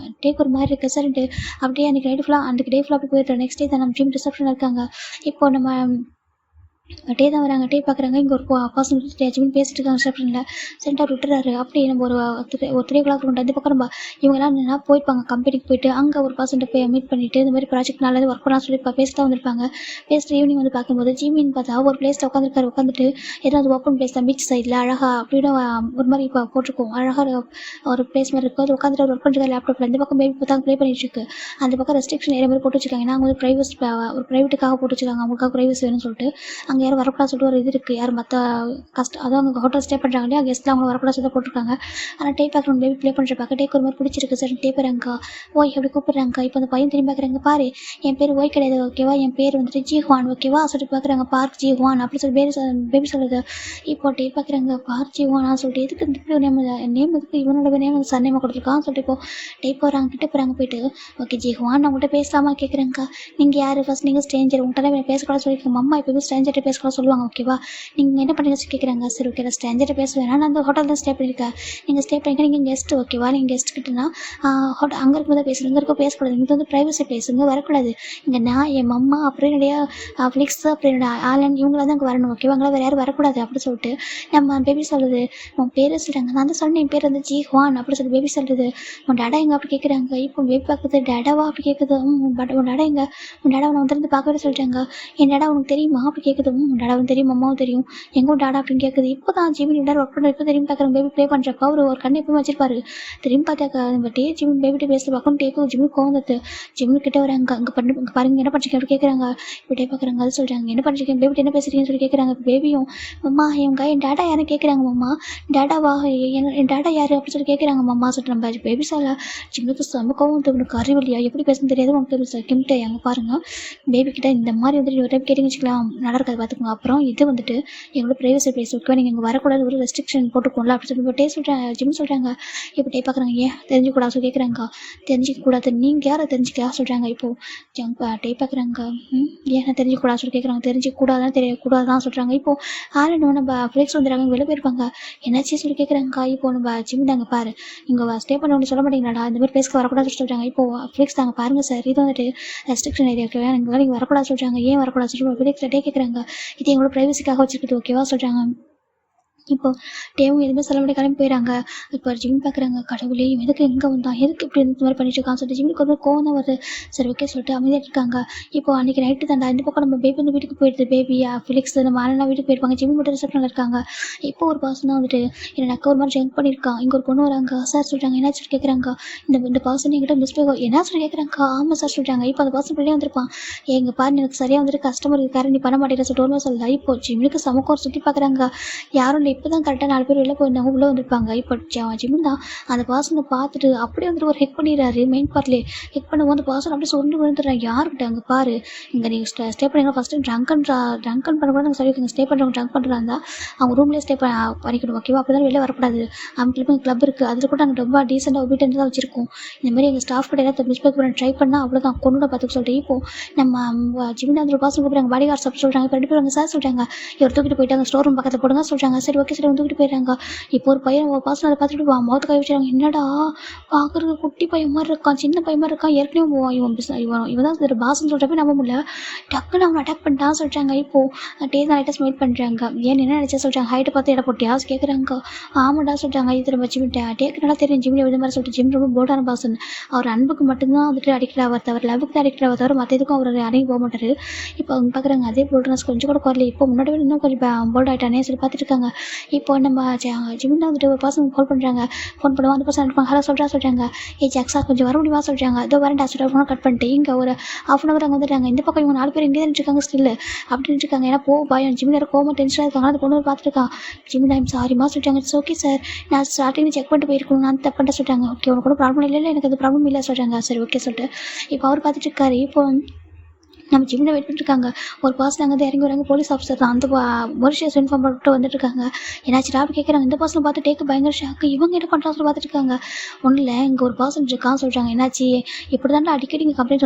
டேக் ஒரு மாதிரி இருக்குது சார்ன்ட்டு அப்படியே அன்றைக்கி நைட்டு ஃபுல்லாக அன்றைக்கி டே ஃபுல்லாக அப்படி போயிடுறோம். நெக்ஸ்ட் டே தான் நம்ம ஜிம் ரிசப்ஷனில் இருக்காங்க. இப்போ நம்ம டே தான் வராங்க. டே பார்க்குறாங்க. இங்கே ஒரு பர்சன் ஜிமின் பேசிட்டு இருக்காங்க ரிசப்ஷனில். சென்டர் விட்டுறாரு. அப்படி நம்ம ஒரு 3 o'clock இருக்கும். இந்த பக்கம் நம்ம இவங்கெல்லாம் என்னென்னா போயிருப்பாங்க கம்பெனிக்கு போயிட்டு அங்கே ஒரு பர்சன்ட்டை போய் மீட் பண்ணிவிட்டு இந்த மாதிரி ப்ராஜெக்ட் நாளைக்கு ஒர்க் பண்ணலாம் சொல்லி பேசிட்டு வந்திருப்பாங்க. பேசிட்டு ஈவினிங் வந்து பார்க்கும்போது ஜிமின் பார்த்தா ஒரு பிளேஸில் உட்காந்துட்டு ஏதாவது ஓப்பன் பிளேஸ் தான் பீச் சைடில் அழகாக அப்படின்னு ஒரு மாதிரி இப்போ போட்டிருக்கோம். அழகாக ஒரு பிளேஸ் மாதிரி இருக்கும். அது உட்காந்துட்டு ஒர்க் பண்ணுறது லேப்டாப்பில். இந்த பக்கம் பேபி பார்த்தா ப்ளே பண்ணிட்டு இருக்கு. அந்த பக்கம் ரெஸ்ட்ரிக்ஷன் ஏரியா மாதிரி போட்டு வச்சுருக்காங்க. ஏன்னா அவங்க வந்து ஒரு ப்ரைவேட்டுக்காக போட்டு வச்சுருக்காங்க. அவங்களுக்காக ப்ரைவசி வேணும்னு சொல்லிட்டு அங்கே யாரும் வரக்கூடாது சொல்லிட்டு ஒரு இது இருக்குது. யாரும் மற்ற அதாவது அவங்க ஹோட்டல் ஸ்டே பண்ணுறாங்க இல்லையா, கெஸ்ட்லாம் அவங்க வரக்கூடாது சொல்லி போட்டிருக்காங்க. ஆனால் டேப் பேக்ரவுண்ட் பேபி ப்ளே பண்ணுறப்பாக்க டேக் ஒரு மாதிரி பிடிச்சிருக்கு சார். டேப் போகிறாங்க. ஓய் அப்படி கூப்பிட்றாங்க. இப்போ அந்த பையன் திரும்பி பார்க்குறாங்க. பாரு என் பேர் ஓய் கிடையாது ஓகேவா, என் பேர் வந்துட்டு ஜிஹுவான் ஓகேவா சொல்லிட்டு பார்க்குறாங்க. பார்க் ஜிஹுவான் அப்படி சொல்லி பேபி சொல்லுது. இப்போ டேப் பார்க்குறாங்க. பார்க் ஜிஹுவானா சொல்லிட்டு எதுக்கு இந்த நேம் எதுக்கு இவனோட நேம் வந்து சர் நேமாக கொடுத்துருக்கான்னு சொல்லிட்டு இப்போ டேப் போகிறாங்க. கிட்ட போகிறாங்க. போயிட்டு ஓகே ஜிஹுவான் அவங்கள்ட்ட பேசலாமா கேட்குறாங்க. நீங்கள் யார் ஃபஸ்ட், நீங்கள் ஸ்ட்ரேஞ்சர், உங்கள்கிட்ட பேசக்கூடாது சொல்லியிருக்கேன். அம்மா இப்போ ஸ்ட்ரேஞ்சர்கிட்ட பேசக்கூடாது பேசலாம் சொல்லுவாங்க ஓகேவா. நீங்கள் என்ன பண்ணுறீங்க கேட்குறாங்க. சரி ஓகே நான் ஸ்ட்ரேஞ்சர்கிட்ட பேசுவேன், நான் அந்த ஹோட்டல் தான் ஸ்டே பண்ணியிருக்கேன், நீங்கள் ஸ்டே பண்ணிக்க நீங்கள் கெஸ்ட் ஓகேவா, நீங்கள் கெஸ்ட் கிட்டனா ஹோட்டல் அங்கே இருக்கும் தான் பேசுகிறேன், இங்கே இருக்க பேசக்கூடாது, இங்கே வந்து ப்ரைவசி பிளேஸ், இங்கே வரக்கூடாது, இங்கே நான் என் மம்மா அப்புறம் என்னுடைய ஃப்ளிக்ஸ் அப்புறம் என்னோட ஆலன் இவங்கள தான் அங்கே வரணும் ஓகேவா, அங்கே வேறு யாரும் வரக்கூடாது அப்படின்னு சொல்லிட்டு நம்ம பேபி சொல்லுது. உன் பேர் சொல்கிறாங்க, நான் தான் சொன்னேன் என் பேர் வந்து ஜி ஹுவான் அப்படி சொல்லி பேபி சொல்கிறது. உன் டாடா எங்கே அப்படி கேட்குறாங்க. இப்போ பேபி பார்க்குறது டாடாவா அப்படி கேட்குது. உன் டாடா எங்கே, உன் டாடா உன்னை வந்து பார்க்கவே சொல்லிட்டாங்க. என் டாடா உனக்கு தெரியுமா அப்படி கேட்குது. உன் டாடாவும் தெரியும் அம்மாவும் தெரியும், எங்கே டாடா அப்படின்னு கேட்குது. இப்போ தான் ஜிமின் டாடா ஒர்க் பண்ணுற இப்போ தெரியும் பார்க்குறேன் பேபி ப்ளே பண்ணுறப்ப அவர் ஒரு கண்ணு எப்பவுமே வச்சிருப்பாரு. திரும்பி பார்த்தாக்கா நம்ம டே ஜிமின் பேபிட்டு பேச பார்க்கணும் டேக்கு ஜிமின் கோவந்தது. ஜிமின் கிட்ட வராங்க, அங்கே பண்ணி இங்கே பாருங்க என்ன பண்ணுறீங்க அப்படி கேட்குறாங்க. இப்படியே பார்க்குறாங்க, அது சொல்கிறாங்க என்ன பண்ணுறீங்க பேபிட்டு என்ன பேசுறீங்கன்னு சொல்லி கேட்குறாங்க. பேபியும் அம்மா என் டாடா யாரும் கேட்குறாங்க மம்மா, டாடாவா என் டாடா யார் அப்படின்னு சொல்லி கேட்குறாங்க மம்மா சொல்லிட்டு. நம்ம பேபி சாலா ஜிம்முக்கு செம்ம கோவம் வந்து உனக்கு அறிவில்லையா எப்படி பேசணும் தெரியாது உனக்கு கிம்ட்டு அங்கே பாருங்கள் பேபி கிட்ட இந்த மாதிரி வந்துட்டு ஒரு டைம் கேட்டிங்க வச்சுக்கலாம் நடக்காது பார்த்துக்கோங்க. அப்புறம் இது வந்துட்டு எங்களோட ப்ரைவசி பிளேஸ் ஓகே, நீங்கள் இங்கே வரக்கூடாது ஒரு ரெஸ்ட்ரிக்ஷன் போட்டுக்கோங்களா அப்படின்னு சொல்லி டே சொல்கிறேன். ஜிம் சொல்கிறாங்க. இப்போ டே பார்க்குறாங்க ஏன் தெரிஞ்சுக்கூடாது சொல்லி கேட்குறாங்க. தெரிஞ்சிக்கக்கூடாது நீங்கள் யாரை தெரிஞ்சுக்கா சொல்கிறாங்க. இப்போது டே பார்க்குறாங்க ஏன் நான் தெரிஞ்சிக்கூடாது சொல்லி கேட்குறாங்க. தெரிஞ்சிக்கூடாதான் தெரியக்கூடாதான் சொல்கிறாங்க. இப்போது ஆளுன்னு நம்ம ஃப்ளெக்ஸ் வந்துடுறாங்க, வெளில போயிருப்பாங்க, என்னாச்சு சொல்லி கேட்குறாங்க. இப்போ நம்ம ஜிம் தாங்க பாரு இங்கே ஸ்டே பண்ண ஒன்று சொல்ல மாட்டீங்களாடா, இந்த மாதிரி பிளேஸ்க்கு வரக்கூடாதுன்னு சொல்கிறாங்க. இப்போது ஃப்ளெக்ஸ் தாங்க பாருங்கள் சார் இது வந்துட்டு ரெஸ்ட்ரிக்ஷன் ஏரியா ஓகேவா, நீங்கள் வரக்கூடாது சொல்கிறாங்க. ஏன் வரக்கூடாது சொல்லிட்டு ஃப்ளெக்ஸ் டே கேட்குறாங்க. இது எங்களோட ப்ரைவசிக்காக வச்சுருக்குது ஓகேவா சொல்கிறாங்க. இப்போ டேவும் எதுவுமே சொல்ல முடியாது கிளம்பி போயிடறாங்க. இப்போ ஜிம் பார்க்குறாங்க, கடவுளே இவன் எதுக்கு எங்கே வந்தான், எதுக்கு இப்படி இந்த மாதிரி பண்ணிட்டு இருக்கான்னு சொல்லிட்டு ஜிம்முக்கு ஒரு கோவம் தான் வருது. சரி ஓகே சொல்லிட்டு அமைதியாக இருக்காங்க. இப்போ அன்றைக்கி நைட்டு தாண்டா இந்த பக்கம் நம்ம பேபி வந்து வீட்டுக்கு போயிடுது, பேபி ஃபிலிக்ஸ் நம்ம ஆனா வீட்டுக்கு போயிருப்பாங்க, ஜிம் மட்டும் ரிசப்ஷனில் இருக்காங்க. இப்போ ஒரு பர்சன் தான் வந்துட்டு என்னோட அக்கா ஒரு மாதிரி ஜங்க் பண்ணியிருக்கான், இங்கே ஒரு பொண்ணு வராங்க சார் சொல்கிறாங்க. என்ன சொல்லி கேட்குறாங்க. இந்த பர்சன் என்கிட்ட மிஸ்டேக் என்ன சொல்லி கேட்குறாங்க. ஆமாம் சார் சொல்கிறாங்க. இப்போ அந்த பர்சன் பின்னாடியே வந்திருப்பான். எங்கள் பாரு எனக்கு சரியாக வந்துட்டு கஸ்டமர் இருக்காரு நீ பண்ண மாட்டேன்னு சொல்லிட்டு ஒரு மாதிரி சொல்லல. இப்போ ஜிம்முக்கு சமக்கம் சுற்றி பார்க்குறாங்க, யாரும் இல்லை. இப்போ தான் கரெக்டாக 4 பேர் வெளில போயிருந்தாங்க, உள்ளே வந்திருப்பாங்க. இப்போ ஜிமின் தான் அந்த பர்சனை பார்த்துட்டு அப்படியே வந்துட்டு ஒரு ஹெக் பண்ணிடுறாரு மெயின் பார்ட்லேயே. ஹெக் பண்ணும்போது அந்த பர்சன் அப்படியே சொண்டு விழுந்துடுறாங்க. யாருக்கிட்ட அங்கே பாரு இங்கே நீங்கள் ஸ்டே பண்ணிங்கன்னா ஃபஸ்ட்டு ட்ரங்கன் பண்ணக்கூடாது நாங்கள் சொல்லியிருக்கோங்க. ஸ்டே பண்ணுறவங்க ட்ரங்க் பண்ணுறாங்க அவங்க ரூம்லேயே ஸ்டே பண்ணிக்கணும் ஓகேவா, அப்படி தான் வெளில வரக்கூடாது. அவங்க கிளப் இருக்குது அதில் கூட நாங்கள் ரொம்ப டீசெண்டாக வீட்டு தான் வச்சுருக்கோம். இந்த மாதிரி எங்கள் ஸ்டாஃப் கிட்ட ஏதாவது மிஸ்பேக் பண்ண ட்ரை பண்ணால் அவ்வளோதான் கொண்டு பார்த்துக்க சொல்லிட்டு. இப்போது நம்ம ஜிமின் அந்த ஒரு பர்சன் கூப்பிட்றாங்க, பாடி கார்டு சாப்பிட்டு சொல்கிறாங்க. இப்போ 2 பேர் சார் சொல்கிறாங்க இவர் தூக்கிட்டு போயிட்டாங்க, ஸ்டோர் ரூம் பக்கத்தில் போடுங்க சொல்கிறாங்க. சரி ஓகே சரி தூக்கிட்டு போயிடுறாங்க. இப்போ ஒரு பையன் ஒரு பர்சன் அதை பார்த்துட்டு முகத்தை கை வச்சுறாங்க. என்னடா பார்க்குறது குட்டி பையன் மாதிரி இருக்கான், சின்ன பையன் மாதிரி இருக்கான், ஏற்கனவே இவன் தான் ஒரு பாசன்னு சொல்கிறப்ப நம்ப முடியல, டக்குன்னு அவனை அட்டாக் பண்ணிட்டான் சொல்கிறாங்க. இப்போது டே தான் லைட்டாக ஸ்மைல் பண்ணுறாங்க. ஏன் என்ன நினச்சா சொல்கிறாங்க. ஹைட்டை பார்த்து இடம் போட்டியா கேட்குறாங்க. ஆமாடா சொல்கிறாங்க. இது நம்ம ஜிம்மிட்ட டேக்கு நல்லா தெரியும் ஜிம்மில் இது மாதிரி சொல்லிட்டு. ஜிம் ரொம்ப போல்டான பர்சன், அவர் அன்புக்கு மட்டும்தான் வந்துட்டு அடிக்ட் ஆவார் தவிர லவ்வுக்கு தான் அடிக்ட் ஆவார் தவிர மற்ற எதுக்கும் அவர் அடங்கி போக மாட்டார். இப்போ அவங்க பார்க்குறாங்க அதே போல்ட்னஸ் கொஞ்சம் கூட குறல, இப்போ முன்னாடி இன்னும் கொஞ்சம் போல்ட் ஆகிட்டானே சொல்லி பார்த்துட்டு இருக்காங்க. இப்போ நம்ம ஜிம்மில் வந்துட்டு ஒரு பர்சன் கால் பண்ணுறாங்க. ஃபோன் பண்ணுவோம் அந்த பர்சன் இருப்பாங்க. ஹலோ சொல்கிறாங்க. ஜாக்ஸா கொஞ்சம் வர முடியுமா சொல்கிறாங்க. இதோ வரேன் சொல்லிட்டு ஃபோனை கட் பண்ணிட்டு இங்கே ஒரு ½ hour அங்கே வந்துட்டாங்க. இந்த பக்கம் இவங்க 4 பேர் இங்கே தான் இருக்காங்க ஸ்டில் அப்படின்னு இருக்காங்க. ஏன்னா பயம் ஜிம்மில் கோவம் டென்ஷனாக இருக்காங்க. அந்த பொண்ணு பார்த்துருக்கான். ஜிம்மில் ஐம் சாரிமா சொல்லிட்டாங்க. இட்ஸ் ஓகே சார் நான் ஸ்டார்டிங் செக் பண்ணிட்டு போயிருக்கணும், நான் தப்புன்ட்டு சொல்லிட்டாங்க. ஓகே உனக்கு கூட ப்ராப்ளம் இல்லை, எனக்கு அது ப்ராப்ளம் இல்லை சொல்கிறாங்க. சரி ஓகே சொல்லிட்டு இப்போ அவர் பார்த்துட்டு இருக்காரு. இப்போ நம்ம ஜிம்மில் வெயிட் பண்ணிட்டுருக்காங்க. ஒரு பர்சன் அங்கே இறங்கி வராங்க, போலீஸ் ஆஃபீஸர் தான். அந்த மொரிஷியஸ் இன்ஃபார்ம் பண்ணிட்டு வந்துட்டுருக்காங்க. ஏன்னாச்சு அப்படி கேட்குறாங்க. இந்த பர்சனை பார்த்து டேக்கு பயங்கர ஷாக்கு. இவங்க என்ன பண்ணுறாங்க பார்த்துட்டு இருக்காங்க. ஒன்றும் இல்லை இங்கே ஒரு பர்சன் இருக்கான்னு சொல்கிறாங்க. என்னாச்சு இப்படி தான் அடிக்கடி இங்கே கம்ப்ளைண்ட்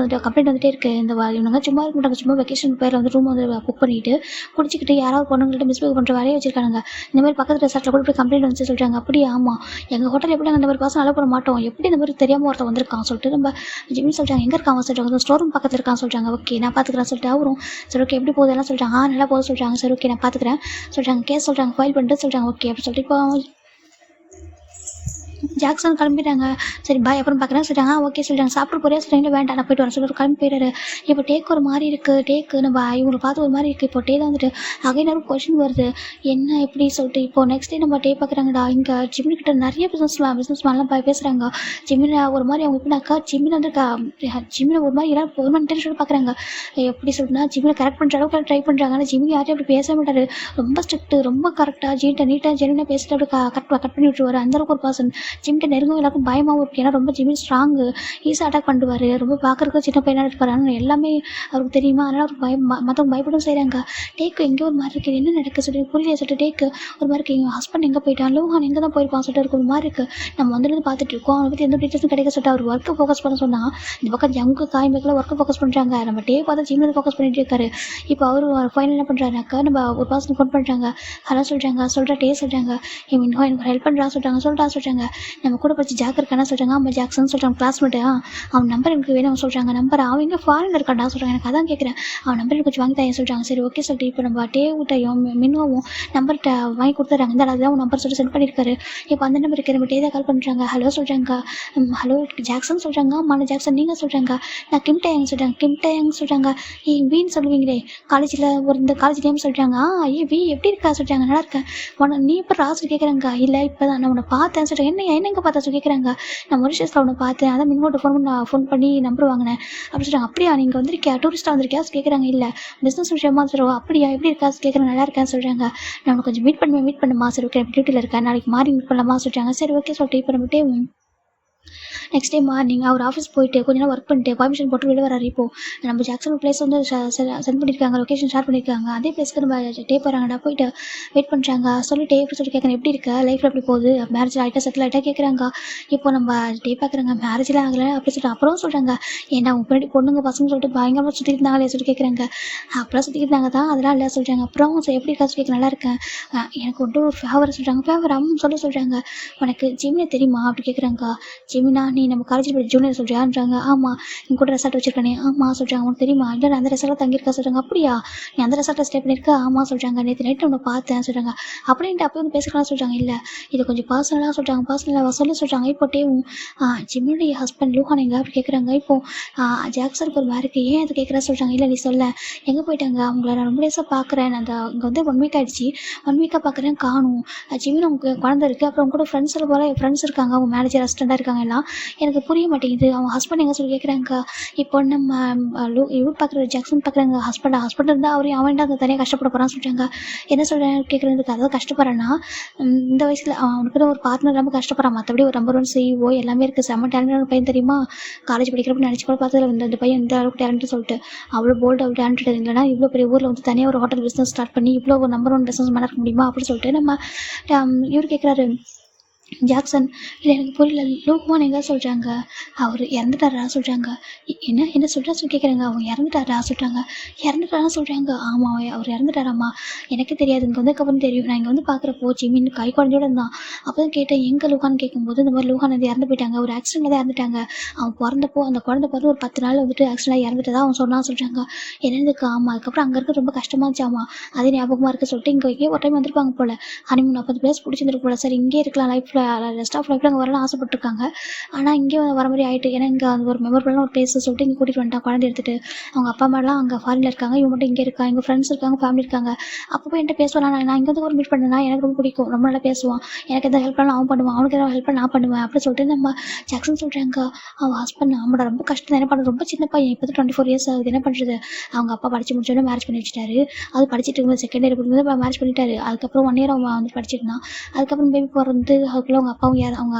வந்துட்டே இருக்குது. இந்த இவங்க சும்மா இருக்க மாட்டாங்க, சும்மா வெக்கேஷன் பேரில் வந்து ரூம் வந்து புக் பண்ணிவிட்டு குடிச்சிக்கிட்டு யாராவது பொண்ணுங்கள்ட்ட மிஸ்பேக் பண்ணுற வேலையை வச்சிருக்காங்க. இந்த மாதிரி பக்கத்தில் ரெசார்ட்டில் கூட போய் கம்ப்ளைண்ட் வந்து சொல்கிறாங்க. அப்படி ஆமாம் எங்கள் ஹோட்டல் எப்படி அந்த மாதிரி பர்சன் அலோவ் பண்ண மாட்டோம், எப்படி இந்த மாதிரி தெரியாமல் ஒருத்தர் வந்திருக்கான் சொல்லிட்டு நம்ம ஜிம்மில் சொல்கிறாங்க. எங்கே இருக்காங்க சொல்கிறாங்க. ஸ்டோர் ரூம் பக்கத்தில் இருக்கான்னு சொல்கிறாங்க. ஓகே நான் பார்த்துக்கிறேன் சொல்லிட்டு அவரும் சரி ஓகே எப்படி போகுது எல்லாம் சொல்கிறாங்க. நல்லா போகுது சொல்கிறாங்க. சரி ஓகே நான் பார்த்துக்கிறேன் சொல்கிறாங்க. கேஸ் சொல்கிறாங்க, ஃபைல் பண்ணிட்டு சொல்கிறாங்க. ஓகே அப்படி சொல்லிட்டு இப்போ ஜாக்சன் கிளம்பிட்டாங்க. சரி பாய் அப்புறம் பார்க்குறேன் சொல்கிறாங்க. ஓகே சொல்கிறாங்க. சாப்பிட்டு போறியா சொல்கிறீங்க. வேண்டாம் நான் போய்ட்டு வரேன் சொல்லிட்டு கிளம்பி போயிடுறாரு. இப்போ டேக் ஒரு மாதிரி இருக்குது, டேக்கு நம்ம இவங்களை பார்த்து ஒரு மாதிரி இருக்குது. இப்போ டே தான் வந்துட்டு அகைனரும் கொஷின் வருது என்ன எப்படி சொல்லிட்டு. இப்போ நெக்ஸ்ட் டே நம்ம டே பார்க்குறாங்கடா. இங்கே ஜிம்மிக்கிட்ட நிறைய பிஸ்னஸ் மேன்லாம் பேசுகிறாங்க. ஜிம்மில் ஒரு மாதிரி அவங்க எப்படின்னாக்கா ஜிம்மில் வந்து ஜிம்மில் ஒரு மாதிரி எல்லாம் ஒரு மாதிரி இன்டென்ஷன் பார்க்குறாங்க. எப்படி சொல்லிட்டுனா ஜிம்மில் கரெக்ட் பண்ணுற அளவுக்கு ட்ரை பண்ணுறாங்க. ஆனால் ஜிம்மி யாரையும் அப்படி பேச மாட்டார், ரொம்ப ஸ்ட்ரிக்ட்டு, ரொம்ப கரெக்டாக நீட்டாக ஜென்யூனாக பேசிட்டு அப்படி கட் பண்ணி விட்டுருவார். அந்தளவுக்கு ஒரு பர்சன் ஜிம்கிட்ட நெருங்கவும் எல்லாருக்கும் பயமாகவும் இருக்குது. ஏன்னா ரொம்ப ஜிம்மி ஸ்ட்ராங்கு, ஈஸியாக அட்டாக் பண்ணுவார். ரொம்ப பார்க்குறதுக்கு சின்ன பையனாக இருப்பார். ஆனால் எல்லாமே அவருக்கு தெரியுமா, அதனால் அவருக்கு மற்றவங்க பயப்படவும் செய்கிறாங்க. டேக்கு எங்கேயோ ஒரு மாதிரி இருக்குது, என்ன நடக்குது சொல்லி புரியல சொல்லிட்டு டேக்கு ஒரு மாதிரி இருக்குது. எங்கள் ஹஸ்பண்ட் எங்கே போயிட்டான், லோகான் எங்கே தான் போயிருப்பான் சொல்லிட்டு இருக்கு ஒரு மாதிரி இருக்குது. நம்ம வந்துட்டு பார்த்துட்டு இருக்கோம். அவனை பற்றி எந்த டீச்சர்ஸும் கிடைக்க சொல்லிட்டு அவர் ஒர்க்கை ஃபோக்கஸ் பண்ண சொன்னால் இந்த பக்கம் ஜங்கு காய்மைக்கெல்லாம் ஒர்க்கை ஃபோக்கஸ் பண்ணுறாங்க. நம்ம டே பார்த்து ஜிம்மில் ஃபோக்கஸ் பண்ணிட்டு இருக்காரு. இப்போ அவர் ஃபைனல் என்ன பண்ணுறாருனாக்கா, நம்ம ஒரு பர்சனுக்கு ஃபோன் பண்ணுறாங்க. ஹலோ சொல்கிற டே சொல்கிறாங்க, எனக்கு ஹெல்ப் பண்ணுறா சொல்கிறாங்க. நம்ம கூட படிச்சு ஜாக் இருக்கானா சொல்கிறாங்க. ஆமாம் ஜாக்சன் சொல்கிறாங்க, கிளாஸ்மேட்டு. அவன் நம்பர் எனக்கு வேணும் சொல்கிறாங்க. நம்பர் அவன் எங்கே ஃபாரினில் இருக்காண்டா சொல்கிறாங்க. எனக்கு அதான் கேட்குறேன், அவன் நம்பர் எனக்கு கொஞ்சம் வாங்கி தான் சொல்கிறாங்க. சரி ஓகே சொல்லிட்டு இப்போ நம்ம டேவிட்டையும் மின்னுவும் நம்பர்கிட்ட வாங்கி கொடுத்துட்றாங்க. இந்த அதுதான் உன் நம்பர் சொல்லிட்டு சென்ட் பண்ணியிருக்காரு. இப்போ அந்த நம்பருக்கு நம்ம டே தான் கால் பண்ணுறாங்க. ஹலோ சொல்கிறாங்க, ஹலோ ஜாக்சன் சொல்கிறாங்க. ஆமாம் ஜாக்சன் நீங்கள் சொல்கிறாங்க. நான் கிம்டேயாங் சொல்கிறாங்க. வீன்னு சொல்லுவீங்களே காலேஜில் இந்த காலேஜ் நேம் சொல்கிறாங்க. வி எப்படி இருக்கா சொல்கிறாங்க. நல்லா இருக்கேன். நீ இப்போ ராசு கேட்குறாங்க. இல்லை இப்போ தான் நான் உன்னை பார்த்தேன் சொல்கிறேன். என்ன எங்கே பார்த்தா சொல்லி கேட்குறாங்க. நான் மொரிஷியஸில் உன்னை பார்த்தேன், அதான் மின்னோட ஃபோன் பண்ணி நம்பர் வாங்கினேன் அப்படி சொல்கிறாங்க. அப்படியா நீங்கள் வந்திருக்கியா, டூரிஸ்ட்டாக வந்திருக்கியா கேட்குறாங்க. இல்லை பிஸ்னஸ் விஷயமா சொல்லுவோம். அப்படியா எப்படி இருக்கா கேட்குறேன். நல்லா இருக்கேன்னு சொல்கிறாங்க. நான் கொஞ்சம் மீட் பண்ணுமா சரி ஓகே டியூட்டியில் இருக்கேன், நாளைக்கு மார்னிங் மீட் பண்ணலாமா சொல்கிறாங்க. சரி ஓகே சொல்லிட்டு இப்போ நம்மகிட்டே நெக்ஸ்ட் டே மார்னிங் அவர் ஆஃபீஸ் போயிட்டு கொஞ்ச நேரம் ஒர்க் பண்ணிட்டு பர்மிஷன் போட்டு வெளியே வராரு. இப்போது நம்ம ஜாக்சன் பிளேஸ் வந்து சென்ட் பண்ணியிருக்காங்க, லொக்கேஷன் ஷேர் பண்ணியிருக்காங்க. அதே பிளேஸ்க்கு நம்ம டே போகிறாங்கடா, போயிட்டு வெயிட் பண்ணுறாங்க. சொல்லிட்டு எப்படி சொல்லி கேட்குறேன், எப்படி இருக்க, லைஃப்பில் எப்படி போகுது, மேரேஜில் ஆகிட்டா செட்டில் ஆகிட்டா கேட்குறாங்க. இப்போ நம்ம டே பார்க்குறாங்க, மேரேஜில் ஆகலை அப்படி சொல்லிட்டு அப்புறம் சொல்கிறாங்க. ஏன்னா முன்னாடி பொண்ணுங்க பசங்க சொல்லிட்டு பயங்கரமாக சுற்றிட்டு இருந்தாங்களே சொல்லி கேட்குறாங்க. அப்புறம் சுற்றிட்டு இருந்தாங்க தான், அதெல்லாம் இல்லை சொல்கிறாங்க. அப்புறம் எப்படி இருக்கா சொல்லி கேட்க நல்லா இருக்கேன். எனக்கு வந்துட்டு ஒரு ஃபேவர் சொல்கிறாங்க. ஃபேவர் அம்மா சொல்கிறாங்க. உனக்கு ஜிம்மியை தெரியுமா அப்படி கேட்குறாங்க. ஜிமினா நீ நம்ம காலேஜில் படிச்ச ஜூனியர் சொல்கிறான்றாங்க. ஆமாம் என் கூட ரெசார்ட் வச்சிருக்கானே. ஆமாம் சொல்கிறாங்க. உனக்கு தெரியுமா, இல்லை நான் அந்த ரெசார்ட்டில் தங்கியிருக்கா சொல்கிறாங்க. அப்படியா நீ அந்த ரெசார்ட்டில் ஸ்டே பண்ணியிருக்க. ஆமாம் சொல்கிறாங்க. நேற்று நைட்டு உன்னை பார்த்தேன் சொல்கிறாங்க. அப்படின்ட்டு அப்போ வந்து பேசிக்கலாம் சொல்கிறாங்க. இல்லை இது கொஞ்சம் பர்சனலாக சொல்கிறாங்க. பர்சனலாக சொல்கிறாங்க. இப்போ டேவும் ஜிம்முடைய ஹஸ்பண்ட் லூஹான் எங்க அப்படி கேட்குறாங்க. இப்போது ஜாக்சனுக்கு ஒரு மாதிரி ஏன் அது கேட்குறா சொல்கிறாங்க. இல்லை நீ சொல்ல எங்கே போயிட்டாங்க, அவங்கள நான் ரொம்ப டேஸாக பார்க்குறேன். அந்த இங்கே வந்து 1 வீக் ஆகிடுச்சு, 1 வீக்காக பார்க்குறேன் காணும். ஜிம்மின் அவங்க குழந்தை இருக்குது, அப்புறம் கூட ஃப்ரெண்ட்ஸ் இருக்காங்க, அவங்க மேனேஜர் அசிஸ்டண்ட்டாக இருக்காங்க. எல்லாம் எனக்கு புரிய மாட்டேங்குது. அவங்க ஹஸ்பண்ட் எங்கே சொல்லி கேட்குறாங்க. இப்போ நம்ம இவர் பார்க்குற ஜாக்சன் பார்க்குறாங்க. ஹஸ்பண்ட் இருந்தால் அவன்ட்டு அங்கே தனியாக கஷ்டப்பட போகிறான்னு சொல்கிறாங்க. என்ன சொல்கிறேன் கேட்குறதுக்கு, அதாவது கஷ்டப்படுறான்னா இந்த வயசில் அவனுக்கு ஒரு பார்ட்னர் இல்லாமல் கஷ்டப்படுறான். மற்றபடி ஒரு நம்பர் 1 CEO எல்லாமே இருக்குது. செம்ம டேலண்டான பையன் தெரியுமா. காலேஜ் படிக்கிறப்ப நினச்சி கூட பார்த்ததில்ல இந்த பையன் இந்த அளவுக்கு டேலண்ட்டு சொல்லிட்டு. அவ்வளோ போல்டு அவ்வளோ டேலண்டட். இல்லைனா இவ்வளோ பெரிய ஊரில் வந்து தனியாக ஒரு ஹோட்டல் பிஸ்னஸ் ஸ்டார்ட் பண்ணி இவ்வளோ ஒரு நம்பர் 1 பிஸ்னஸ் மேனாக இருக்க முடியுமா அப்படின்னு சொல்லிட்டு நம்ம இவர் கேட்குறாரு ஜாக்சன். இல்லை எனக்கு புரியல, லூக்மான் எங்கே சொல்கிறாங்க. அவர் இறந்துட்டாரா சொல்கிறாங்க. என்ன சொல்கிறா சொல்லி கேட்குறாங்க. அவங்க இறந்துட்டாரா சொல்கிறாங்க. ஆமாம் அவர் இறந்துட்டாராம்மா. எனக்கு தெரியாது, இங்கே வந்ததுக்கப்புறம் தெரியும். நான் இங்கே வந்து பார்க்குறப்போ ஜிமின் கை குழந்தையோட இருந்தான். அப்போ தான் கேட்டேன் எங்கே லூகான்னு கேட்கும்போது இந்த மாதிரி லூகான் வந்து இறந்து போயிட்டாங்க, ஒரு ஆக்சிடென்ட்டில் தான் இறந்துட்டாங்க. அவன் பிறந்தப்போ அந்த குழந்தை பிறந்து ஒரு 10 நாள் வந்துட்டு ஆக்சிடென்ட்டாக இறந்துட்டதா அவன் சொல்கிறாங்க. என்னதுக்கு. ஆமாம் அதுக்கப்புறம் அங்கே இருக்க ரொம்ப கஷ்டமாக இருந்துச்சாமா, அதே ஞாபகமாக இருக்குது சொல்லிட்டு இங்கே ஒரு டைம் வந்திருப்பாங்க போல். ஹனிமூன் 40 பிளேஸ் பிடிச்சிருந்துருக்கு போல. சரி இங்கே இருக்கலாம் லைஃப்பில் ரெஸ்ட் ஆஃப் லைஃப்பில் அங்கே வரலாம் ஆசைப்பட்டிருக்காங்க. ஆனால் இங்கே வர மாதிரி ஆகிட்டு. ஏன்னா இங்கே அது ஒரு மெமரபிளான ஒரு பிளேஸ் சொல்லிட்டு இங்கே கூட்டிகிட்டு வந்துட்டான் குழந்தை எடுத்துகிட்டு. அவங்க அப்பா அம்மாலாம் அங்கே ஃபாரினில் இருக்காங்க, இவங்க மட்டும் இங்கே இருக்காங்க. எங்கள் ஃப்ரெண்ட்ஸ் இருக்காங்க, ஃபேமிலி இருக்காங்க. அப்போ போய் என்கிட்ட பேசுவான். நான் இங்கே வந்து ஒரு மீட் பண்ணேன்னா எனக்கு ரொம்ப பிடிக்கும், ரொம்ப நல்லா பேசுவான். எனக்கு எந்த ஹெல்ப் பண்ணலாம் அவன் பண்ணுவான், அவனுக்கு எதாவது ஹெல்ப் பண்ண நான் பண்ணுவேன் அப்படி சொல்லிட்டு நம்ம ஜாக்சன் சொல்கிறாங்க. அவன் ஹஸ்பண்ட் நம்மளோட ரொம்ப கஷ்டம் என்ன பண்ணுறது, ரொம்ப சின்ன பையன், இப்போ 24 இயர்ஸ் ஆகுது, என்ன பண்ணுறது. அவங்க அப்பா படித்து முடிச்சோடனே மேரேஜ் பண்ணி வச்சுட்டாரு. அது படிச்சுட்டு இருக்கும்போது செகண்ட் இயர் இருக்கும்போது மேரேஜ் பண்ணிட்டாரு. அதுக்கப்புறம் 1 இயர் அவன் வந்து படிச்சிருந்தான். அதுக்கப்புறம் பேபி பிறந்து அதுக்குள்ளே அவங்க அப்பாவும்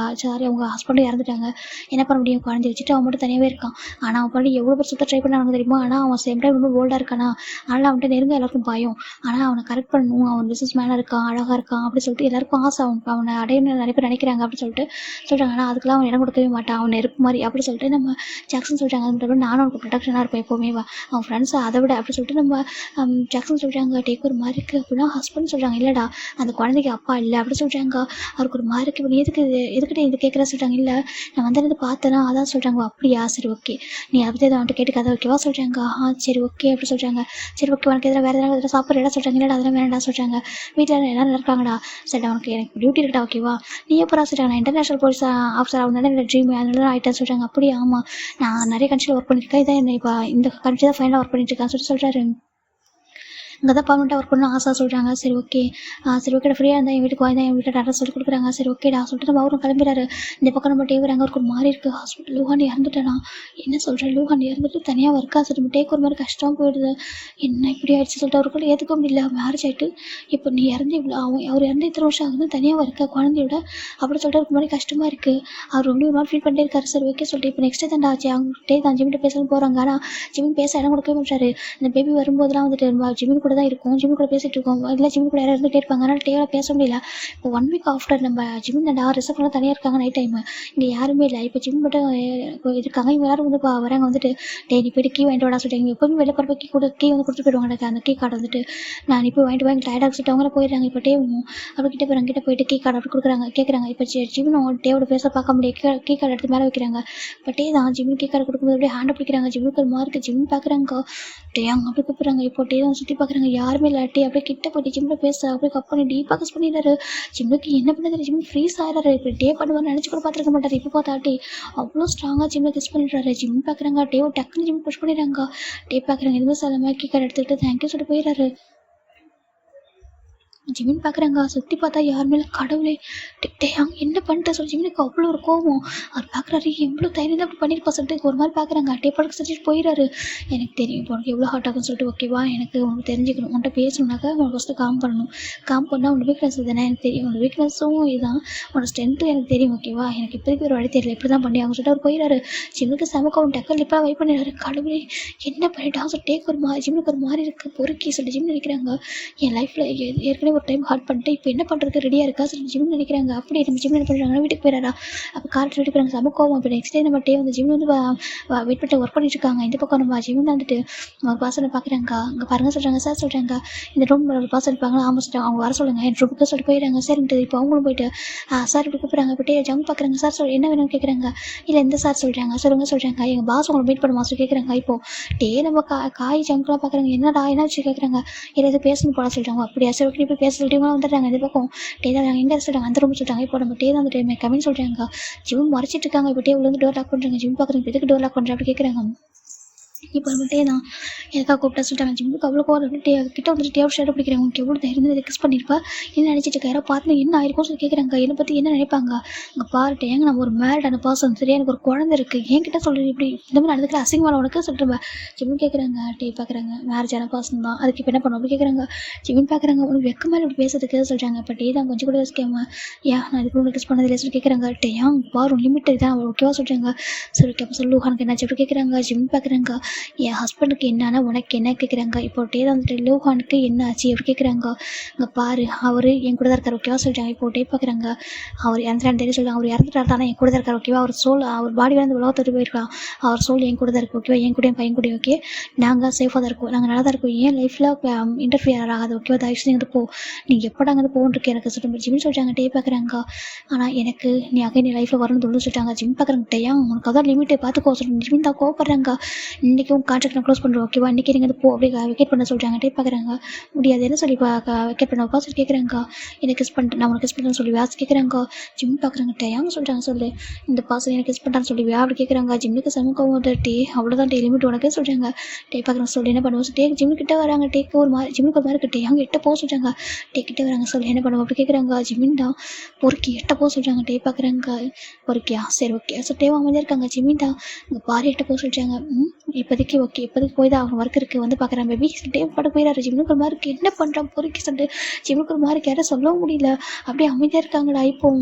அவங்க ஹஸ்பண்டும் இறந்துட்டாங்க. என்ன பண்ண முடியும், குழந்தை வச்சுட்டு அவன் மட்டும் தனியாகவே இருக்கான். ஆனால் அவன் பண்ணி எவ்வளோ பேர் சுத்த ட்ரை பண்ணாங்க தெரியுமா. ஆனால் அவன் சேம் டைம் ரொம்ப போல்டாக இருக்கானா, அதனால் அவன்கிட்ட நெருங்க எல்லாருக்கும் பயம். ஆனால் அவனை கரெக்ட் பண்ணணும், அவன் பிஸ்னஸ் மேனாக இருக்கான், அழகாக இருக்கான் அப்படி சொல்லிட்டு எல்லாருக்கும் ஆசை. அவனை அடையணும்னு நிறைய பேர் நினைக்கிறாங்க அப்படி சொல்லிட்டு சொல்கிறாங்க. ஆனால் அதுக்கெல்லாம் அவன் இடம் கொடுக்கவே மாட்டான், அவன் நெருப்பு மாதிரி அப்படி சொல்லிட்டு நம்ம ஜாக்சன் சொல்கிறாங்க. அதுக்கு நானும் அவனுக்கு ப்ரொடக்ஷனாக இருப்பேன் எப்போவுமே, அவன் ஃப்ரெண்ட்ஸை அதை விட அப்படி சொல்லிட்டு நம்ம ஜாக்சன் சொல்கிறாங்க. டேக் ஒரு மாதிரி இருக்குது அப்படின்னா ஹஸ்பண்ட் சொல்கிறாங்க. இல்லைடா அந்த குழந்தைக்கு அப்பா இல்லை அப்படி சொல்கிறாங்க. அவருக்கு ஒரு மாதிரி இருக்குது, எதுக்கிட்ட இது கேட்குறா சொல்கிறாங்க. இல்லை நான் வந்து பார்த்தேன்னா அதான் சொல்கிறாங்க. அப்படியா சரி ஓகே, நீ அதை பற்றி அவன்கிட்ட கேட்டு கதை ஓகேவா சொல்கிறாங்க. சரி ஓகே அப்படி சொல்கிறாங்க. சரி ஓகே உனக்கு எதாவது வேறு எதாவது சாப்பிட்ற இடம் சொல்கிறாங்க. இல்லைடா அதெல்லாம் வேணாடா சொல்கிறாங்க. வீட்டில் எல்லாம் இருக்காங்கடா. சரி அவனுக்கு எனக்கு டியூட்டி இருக்கா ஓகேவா, நீ எப்போ சொல்கிறாங்க. நான் இன்டர்நேஷனல் போலீஸ் ஆஃபீஸர் ஆகணும்னா என்னோட ட்ரீம், அதனால ஆகிட்டேன் சொல்கிறாங்க. அப்படியே ஆமாம் நான் நிறைய கண்ட்ரியில் ஒர்க் பண்ணியிருக்கேன், இதான் இப்போ இந்த கண்ட்ரி தான் ஃபைனலாக ஒர்க் பண்ணிட்டு இருக்கான்னு சொல்லிட்டு சொல்கிறாரு. இங்கே தான் பர்மனெண்ட்டாக ஒர்க் பண்ணணும் ஆசை சொல்கிறாங்க. சரி ஓகே, சரி ஓகேடா ஃப்ரீயாக இருந்தால் என் வீட்டுக்கு வாய்ந்தா என் வீட்டில் அட்ரஸ் சொல்லி கொடுக்குறாங்க. சரி ஓகேடா சொல்லிட்டு நம்ம அவரும் கிளம்பிறாரு. இந்த பக்கம் நம்ம டேவர் அங்கே ஒரு மாதிரி இருக்குது ஹாஸ்பிட்டல். லூஹான் இறந்துட்டானா? என்ன சொல்கிறேன், லூஹான் இறந்துட்டு தனியாக ஒர்க் ஆகுது. நம்ம டேக் ஒரு மாதிரி கஷ்டமாக போயிடுது. என்ன இப்படி ஆயிடுச்சு சொல்லிட்டு அவருக்குள்ள ஏற்றுக்க முடியல. மேரேஜ் ஆகிட்டு இப்போ நீ இறந்து இவ்வளோ அவர் இறந்து இத்தனை வருஷம் ஆகுது, தனியாக இருக்க குழந்தையோட அப்படி சொல்லிட்டு ஒரு மாதிரி கஷ்டமாக இருக்குது. அவர் ரொம்ப ஒரு மாதிரி ஃபீல் பண்ணிட்டே இருக்காரு. சரி ஓகே சொல்லிட்டு இப்போ நெக்ஸ்ட் தான்டா ஆச்சு அவங்ககிட்டே தான் ஜிமிட்ட பேசலாம் போகிறாங்க. ஆனால் ஜிமின் பேச இடம் கொடுக்கவே மாட்டாரு. இந்த பேபி வரும்போதெல்லாம் வந்துட்டு ஜிமின் கூட தான் இருக்கும், ஜிமின் கூட பேசிகிட்டு இருக்கோம். இல்லை ஜிமின் கூட யாரும் இருந்துகிட்டே இருப்பாங்க. அதனால் டேவில் பேச முடியல. இப்போ 1 வீக் ஆஃப்டர் நம்ம ஜிமின் அண்டா ரிசப்ஷனில் தனியாக இருக்காங்க. நைட் டைம் இங்கே யாருமே இல்லை. இப்போ ஜிமின் மட்டும் இருக்காங்க. இவங்க யாரும் வந்து வராங்க. வந்துட்டு டே நீ போய்ட்டு கீ வாங்கிட்டு வாடா சொல்லிட்டு எப்போவுமே வெளில போகிறப்ப கீ வந்து கொடுத்துட்டு போயிடுவாங்க. அந்த கீ கார்டு வந்துட்டு நான் இப்போ வாங்கிட்டு வாங்கி டயர்டாக சொல்லிட்டு அவங்கள போயிடுறாங்க. இப்போ டேவும் அப்படி கிட்ட போகிறாங்க. கிட்ட போயிட்டு கீ கார்டு அப்படி கொடுக்குறாங்க. கேட்குறாங்க. இப்போ ஜிமின் டேவோட பேச பார்க்க முடியாது. கீ கார்டு எடுத்து மேலே வைக்கிறாங்க. பட் டே தான் ஜிமின் கீ கார்டு கொடுக்கும்போது அப்படியே ஹேண்டை பிடிக்கிறாங்க. ஜிம்முக்கு ஒரு மார்க்கு ஜிம் பார்க்குறாங்க. டே அங்கே அப்படி கூப்பிட்றாங்க. இப்போ டே தான் சுற்றி பார்க்குறாங்க. யாருமே இல்லாட்டி அப்படியே கிட்ட போயிட்டு ஜிம்மில் பேச அப்படியே கப் பண்ணி டீப்பாக கஸ் பண்ணிடுறாரு. ஜிம்முக்கு என்ன பண்ணுறது, ஜிம் ஃப்ரீஸ் ஆகிறாரு. இப்போ டே பண்ணுவான்னு நினச்சி கூட பார்த்துருக்க மாட்டார். இப்போ பார்த்தாட்டி அவ்வளோ ஸ்ட்ராங்காக ஜிம்மில் கிஸ் பண்ணிடுறாரு. ஜிம் பார்க்குறாங்க. டேவை டக்குன்னு ஜிம் புஷ் பண்ணிடுறாங்க. டே பார்க்குறாங்க. எதுவுமே சொல்லாம கீ கார்டு எடுத்துக்கிட்டு தேங்க்யூ சொல்லிட்டு போயிடுறாரு. ஜிமின் பார்க்குறாங்க. சுற்றி பார்த்தா யாருமே இல்லை. கடவுளே டேயாங் என்ன பண்ணிட்டு சொல்லி ஜிமினுக்கு அவ்வளோ ஒரு கோவம். அவர் பார்க்குறாரு. எவ்வளோ தைரியம் தான் அப்படி பண்ணியிருப்பா சொல்லிட்டு ஒரு மாதிரி பார்க்குறாங்க. டே படக்கு செஞ்சுட்டு போயிடாரு. எனக்கு தெரியும் இப்போ உனக்கு எவ்வளோ ஹார்ட் ஆகுன்னு சொல்லிட்டு ஓகேவா, எனக்கு உனக்கு தெரிஞ்சுக்கணும். உன்கிட்ட பேசணுன்னாக்கா உனக்கு ஃபஸ்ட்டு காம் பண்ணணும். காம் பண்ணால் உன்னோட வீக்னஸ் தானே எனக்கு தெரியும். உன்னோட வீக்னஸும் இதுதான், உன்னோட ஸ்ட்ரென்த்தும் எனக்கு தெரியும் ஓகேவா. எனக்கு இப்போதைக்கு ஒரு வழி தெரியல, இப்படி தான் பண்ணி அவங்க சொல்லிட்டு அவர் போயிடாரு. ஜிம்முக்கு செமக்க அவன் டக்கல் இப்போ வைப் பண்ணிடுறாரு. கடவுளே என்ன பண்ணிட்டான் சொல்லி டேக்கு ஒரு மாதிரி ஜிம்முக்கு ஒரு மாதிரி இருக்குது பொறுக்கி சொல்லிட்டு ஜிம் நினைக்கிறாங்க. என் லைஃப்பில் ஏற்கனவே ஒரு டைம் ஹார்ட் பண்ணிட்டு இப்போ என்ன பண்ணுறதுக்கு ரெடியாக இருக்கா சொல்லி ஜிம் நினைக்கிறாங்க. அப்படி நம்ம ஜிம் என்ன பண்ணுறாங்கன்னா வீட்டுக்கு போயிடறா. அப்போ கார்ட்டு வீட்டுக்கு போகிறாங்க. சம கோவம். இப்போ நெக்ஸ்ட் டே நம்ம டே வந்து ஜிம் வந்து வெயிட் பண்ணிட்டு ஒர்க் பண்ணிட்டு இருக்காங்க. இந்த பக்கம் நம்ம ஜிம் வந்துட்டு ஒரு பர்சனை பார்க்குறாங்க. அங்கே பாருங்க சொல்கிறாங்க. சார் சொல்கிறாங்க இந்த ரூம் ஒரு பர்சன் இருப்பாங்க. ஆமாம் சொல்லிட்டு அவங்க வர சொல்லுங்கள் என் ரூமுக்கு சொல்லிட்டு போயிடுறாங்க. சரின்ட்டு இப்போ அவங்களும் போயிட்டு சார் இப்படி கூப்பிட்றாங்க. இப்போ டே ஜம் பார்க்குறாங்க. சார் சொல் என்ன வேணும்னு கேட்குறாங்க. இல்லை எந்த சார் சொல்கிறாங்க சொல்கிறாங்க. எங்கள் பாஸ் உங்களை மீட் பண்ணுமா சொல்லி கேட்குறாங்க. இப்போ டே நம்ம காய் ஜம்க்கெலாம் பார்க்குறாங்க. என்னடா என்ன வச்சு கேட்குறாங்க. இல்லை எது பேசணும் போல சொல்கிறாங்க. அப்படியா சரி ஓகே இப்போ பேச சொல்லிட்டு வந்துடுறாங்க. இந்த பக்கம் டே தான் எங்கே சொல்கிறாங்க அந்த ரூம் சொல்கிறாங்க. இப்போ நம்ம டே தான் வந்துட்டு கமின்னு சொல்கிறாங்க. ஜிம் மறைச்சிட்டு இருக்காங்க. இப்போ டே உள்ள வந்து டோர் லாக் பண்ணுறாங்க. ஜிம் பார்க்குறாங்க. எதுக்கு டோர் லாக் பண்ணுறேன் அப்படி கேட்குறாங்க. இப்போ நம்ம டே தான் எதுக்காக கூப்பிட்டா சொல்லிட்டாங்க. ஜிம்முக்கு அவ்வளோ கோவம் டே கிட்ட வந்துட்டு டே ஷேர் பிடிக்கிறாங்க. உங்களுக்கு எவ்வளோ தைரியம் இதை கிஸ் பண்ணியிருப்பா என்ன நினச்சிட்டு இருக்கா. யாரோ பார்த்து என்ன ஆயிருக்கும் சொல்லி கேட்குறாங்க. என்னை பற்றி என்ன நினைப்பாங்க. அங்கே பாருட்டு ஏங்க நம்ம ஒரு மேரிடான பர்சன் சரியா எனக்கு ஒரு குழந்தை இருக்குது என்கிட்ட சொல்கிறேன் இப்படி இந்த மாதிரி நடந்துக்கிற அசிங்கமான உனக்கு சொல்லிட்டு ஜிம்மின் கேட்குறாங்க. டே பார்க்குறாங்க. மேரேஜான பர்சன் தான் அதுக்கு இப்போ என்ன பண்ணுவோம் அப்படி கேட்குறாங்க. ஜிம்மின் பார்க்குறாங்க. உனக்கு வெக்க மேலே இப்படி பேசுறதுக்கு சொல்கிறாங்க. இப்போ டே தான் கொஞ்சம் கூட யோசிக்காம ஏன் நான் இதுக்கு உங்களுக்கு கிஸ் பண்ணதில்லை சொல்லி கேட்குறாங்க. டே ஏன் பாரு லிமிட் தான் ஓகேவா சொல்கிறாங்க. சரி ஓகே அப்போ சொல்லு உனக்கு என்னாச்சு அப்படி கேட்குறாங்க. ஜிம்மின் பார்க்குறாங்க. என் ஹஸ்பண்டுக்கு என்னன்னா உனக்கு என்ன கேட்குறாங்க. இப்போ டே தான் வந்துட்டு லூஹானுக்கு என்ன ஆச்சு அப்படி கேட்குறாங்க. இங்கே பாரு அவர் என் கூட தான் இருக்கார் ஓகேவா சொல்கிறாங்க. இப்போ டே பார்க்குறாங்க. அவர் இறந்துட்டான்னு தெரியும் சொல்கிறாங்க. அவர் இறந்துட்டார் தானே என் கூட தான் இருக்கார் ஓகேவா. அவர் சோல் அவர் பாடி வந்து உலகத்தோடு போயிருக்கலாம். அவர் சோல் என் கூட தான் இருக்குது ஓகேவா. என் கூட என் பையன் கூட ஓகே நாங்கள் சேஃபாக தான் இருக்கோம். நாங்கள் நல்லா தான் இருக்கோம். ஏன் லைஃப்பில் இன்டர்ஃபியர் ஆகாது ஓகேவா. தயவுசெய்து இங்கே போ நீ எப்படாங்க வந்து போகணுருக்கு எனக்கு சொல்லிட்டு ஜிம் சொல்கிறாங்க. டே பார்க்குறாங்க. ஆனால் எனக்கு நீ அங்கே லைஃப்பில் வரணும்னு சொல்லி சொல்லிட்டாங்க. ஜிம் பார்க்குறாங்க. டேயா உனக்கு அதான் லிமிட்டை பார்த்துக்கோ சொல்லிட்டு ஜிம் தான் கோவப்படுறாங்க. இன்றைக்கும் கான்ட்ராக்ட் நான் க்ளோஸ் பண்ணுறோம் ஓகேவா. இன்றைக்கி நீங்கள் போ அப்படி வெக்கேட் பண்ண சொல்கிறாங்க. டே பார்க்குறாங்க. முடியாது என்ன சொல்லி வெக்கேட் பண்ண வைப்பா சொல்லி கேட்குறாங்க. எனக்கு கிஸ் பண்ணிட்டு நான் உனக்கு கிஸ் பண்ணுறேன்னு சொல்லி வேஸ் கேட்குறாங்க. ஜிம் பார்க்குறாங்க. டேயாங்க சொல்கிறாங்க. சொல்லு இந்த பாசம் எனக்கு கிஸ் பண்ணுறான்னு சொல்லி அப்படி கேட்குறாங்க. ஜிம்முக்கு சமூகம் டே அவ்வளோதான் டே லிமிட் உனக்கே சொல்கிறாங்க. டே பார்க்குறாங்க. சொல்லி என்ன பண்ணுவோம் டே ஜிம்முக்கிட்ட வராங்க. டேக்கு ஒரு மாதிரி ஜிம்முக்கு ஒரு மாதிரி இருக்குது. டே எட்ட போக சொல்கிறாங்க. டே கிட்டே வராங்க. சொல்லி என்ன பண்ணுவோம் அப்படி கேட்குறாங்க. ஜிம்மின் தான் பொறுக்கி எட்ட போக சொல்கிறாங்க. டே பார்க்குறாங்க. பொறுக்கியா சரி ஓகே ஸோ டேவா அமைதியாக இருக்காங்க. ஜிம்மின் தான் இங்கே பாரு எட்ட போக சொல்கிறாங்க. இப்போதைக்கு ஓகே இப்போதைக்கு போய் தான் அவங்க ஒர்க் இருக்குது வந்து பார்க்குறாங்க. பேபி டே பாட்டு போயிடாரு. ஜிம்முக்கு ஒரு மாதிரி என்ன பண்ணுறான் பொறுக்கி சொல்லிட்டு ஜிம்முக்கு ஒரு மாதிரி யாரும் சொல்லவும் முடியல. அப்படியே அமைதியாக இருக்காங்களா. இப்போ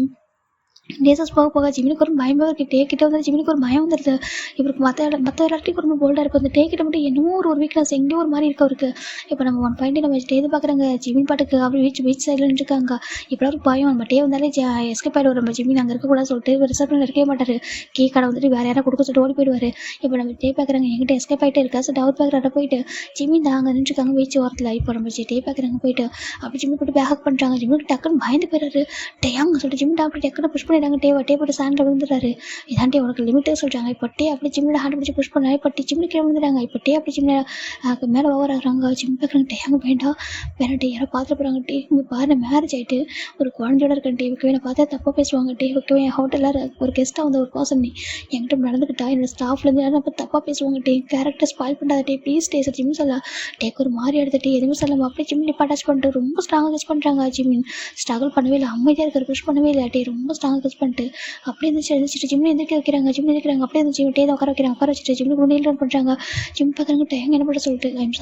டேசஸ் போக போக ஜிம்மினுக்கு ஒரு பயமாக இருக்குது. டே கிட்ட வந்து ஜிம்மினுக்கு ஒரு பயம் வந்துடுது. இவருக்கு மற்ற எல்லாத்தையும் ரொம்ப போல்டாக இருக்கும். அந்த டே கிட்ட மட்டும் என்னமோ ஒரு வீக்னஸ் எங்கேயோ ஒரு மாதிரி இருக்கு அவருக்கு. இப்போ நம்ம 1 நம்ம டே பார்க்குறாங்க. ஜிம்மின் பாட்டுக்கு அப்படி பீச் சைடில் நின்றுருக்காங்க. இப்போ ஒரு பயம் நம்ம டே வந்தாலே எஸ்கேப் ஆகிடுவார். நம்ம ஜிம்மின் அங்கே இருக்கக்கூடாது சொல்லிட்டு ரிசப்ஷனில் இருக்கவே மாட்டார். கீ கடை வந்துட்டு வேறு யாராவது கொடுக்க சொல்லிட்டு ஓடி போயிடுவார். இப்போ நம்ம டே பார்க்குறாங்க. எங்கிட்ட எஸ்கேப் ஆகிட்டே இருக்கா சார் அவர் பார்க்குறாட்ட போயிட்டு ஜிம்மின் தான் அங்கே நின்றுருக்காங்க பீச் ஓரத்தில். இப்போ நம்ம டே பார்க்குறாங்க போயிட்டு அப்படி ஜிம்மி போட்டு பேக் பண்ணுறாங்க. ஜிம்மிக்கு டக்குன்னு பயந்து போயிடுறாரு. டேயாங்க சொல்லிட்டு ஜிம்மின் அப்படி டக்குன்னு புஷ் பண்ணிட்டாங்க டேவை. டே போட்டு சாண்டில் விழுந்துட்டாரு. இதான்டே உனக்கு லிமிட்டே சொல்கிறாங்க. இப்போ டே அப்படி ஜிம்மில் ஹேண்ட் பிடிச்சி புஷ் பண்ணா. இப்போ ஜிம்மில் கீழே விழுந்துட்டாங்க. இப்போ டே அப்படி ஜிம்மில் மேலே ஓவர் ஆகுறாங்க. ஜிம் பார்க்குறாங்க. டே அங்கே வேண்டாம் வேணாம் யாரோ பார்த்துட்டு போகிறாங்க. டே இங்கே பாரு மேரேஜ் ஆகிட்டு ஒரு குழந்தையோட இருக்கேன். டே ஓகே நான் பார்த்தா தப்பாக பேசுவாங்க. டே ஓகே என் ஹோட்டலில் ஒரு கெஸ்ட்டாக வந்து ஒரு பர்சன் நீ என்கிட்ட நடந்துக்கிட்டா என்னோட ஸ்டாஃப்லேருந்து யாரும் அப்போ தப்பாக பேசுவாங்க. டே கேரக்டர் ஸ்பாயில் பண்ணாத டே ப்ளீஸ் டே சார் ஜிம் சொல்லலாம். டேக்கு ஒரு மாதிரி எடுத்துட்டு எதுவுமே சொல்லாமல் அப்படியே ஜிம் இப்போ அட்டாச் பண்ணிட்டு ரொம்ப ஸ்ட்ராங்காக டச் பண்ணுறாங்க. ஜிம்மின் ஸ்ட்ரகிள் பண்ணவே இல்லை, அமைதியாக இருக்கிற புஷ் பண்ணவே இல்லை. டே ரொம்ப ஸ்ட்ராங்காக டச் பண்ணிட்டு அப்படியே எழுந்திரிச்சிட்டு ஜிம்மில் எந்திரிக்க வைக்கிறாங்க. ஜிம்மில் எந்திரிக்கிறாங்க. அப்படியே ஜிம் டே தான் உட்கார வைக்கிறாங்க. உட்கார வச்சுட்டு ஜிம்முக்கு நீல் ரன் பண்ணுறாங்க. ஜிம் பார்க்குறாங்க. டே என்ன பண்ண சொல்லிட்டு ஐம்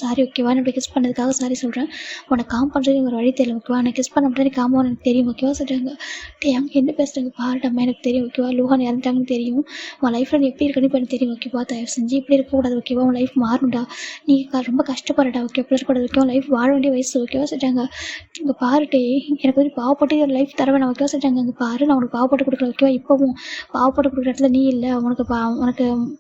சாரி ஓகேவா நான் கிஸ் பண்ணதுக்காக சாரி சொல்கிறேன். உனக்கு காம் பண்ணுறது ஒரு வழி தெரியல ஓகேவா. எனக்கு கிஸ் பண்ண மட்டும் காமோ எனக்கு தெரியும் ஓகேவா சொல்கிறாங்க. டே அங்கே என்ன பேசுகிறாங்க பாருடம்மா எனக்கு தெரியும் ஓகேவா. லூஹான் இறந்துட்டாங்கன்னு தெரியும். உன் லைஃப்பில் நீ எப்படி இருக்குன்னு இப்போ எனக்கு தெரியும் ஓகேவா. தயவு செஞ்சு இப்படி இருக்கக்கூடாது ஓகேவா. உன் லைஃப் மாறும்டா. நீ ரொம்ப கஷ்டப்படுறடா ஓகே அப்படி இருக்கக்கூடாது ஓகேவா. லைஃப் வாழ வேண்டிய வயசு ஓகேவா சொல்கிறாங்க. இங்கே பாருட்டே எனக்கு வந்து பாவப்பட்டு ஒரு லைஃப் தர வேணாம் ஓகேவா சொல்கிறாங்க. இங்கே பாரு நான் உனக்கு பாவப்பட்டு கொடுக்கல ஓகேவா. இப்போவும் பாவப்பட்டு கொடுக்குற இடத்துல நீ இல்லை. உனக்கு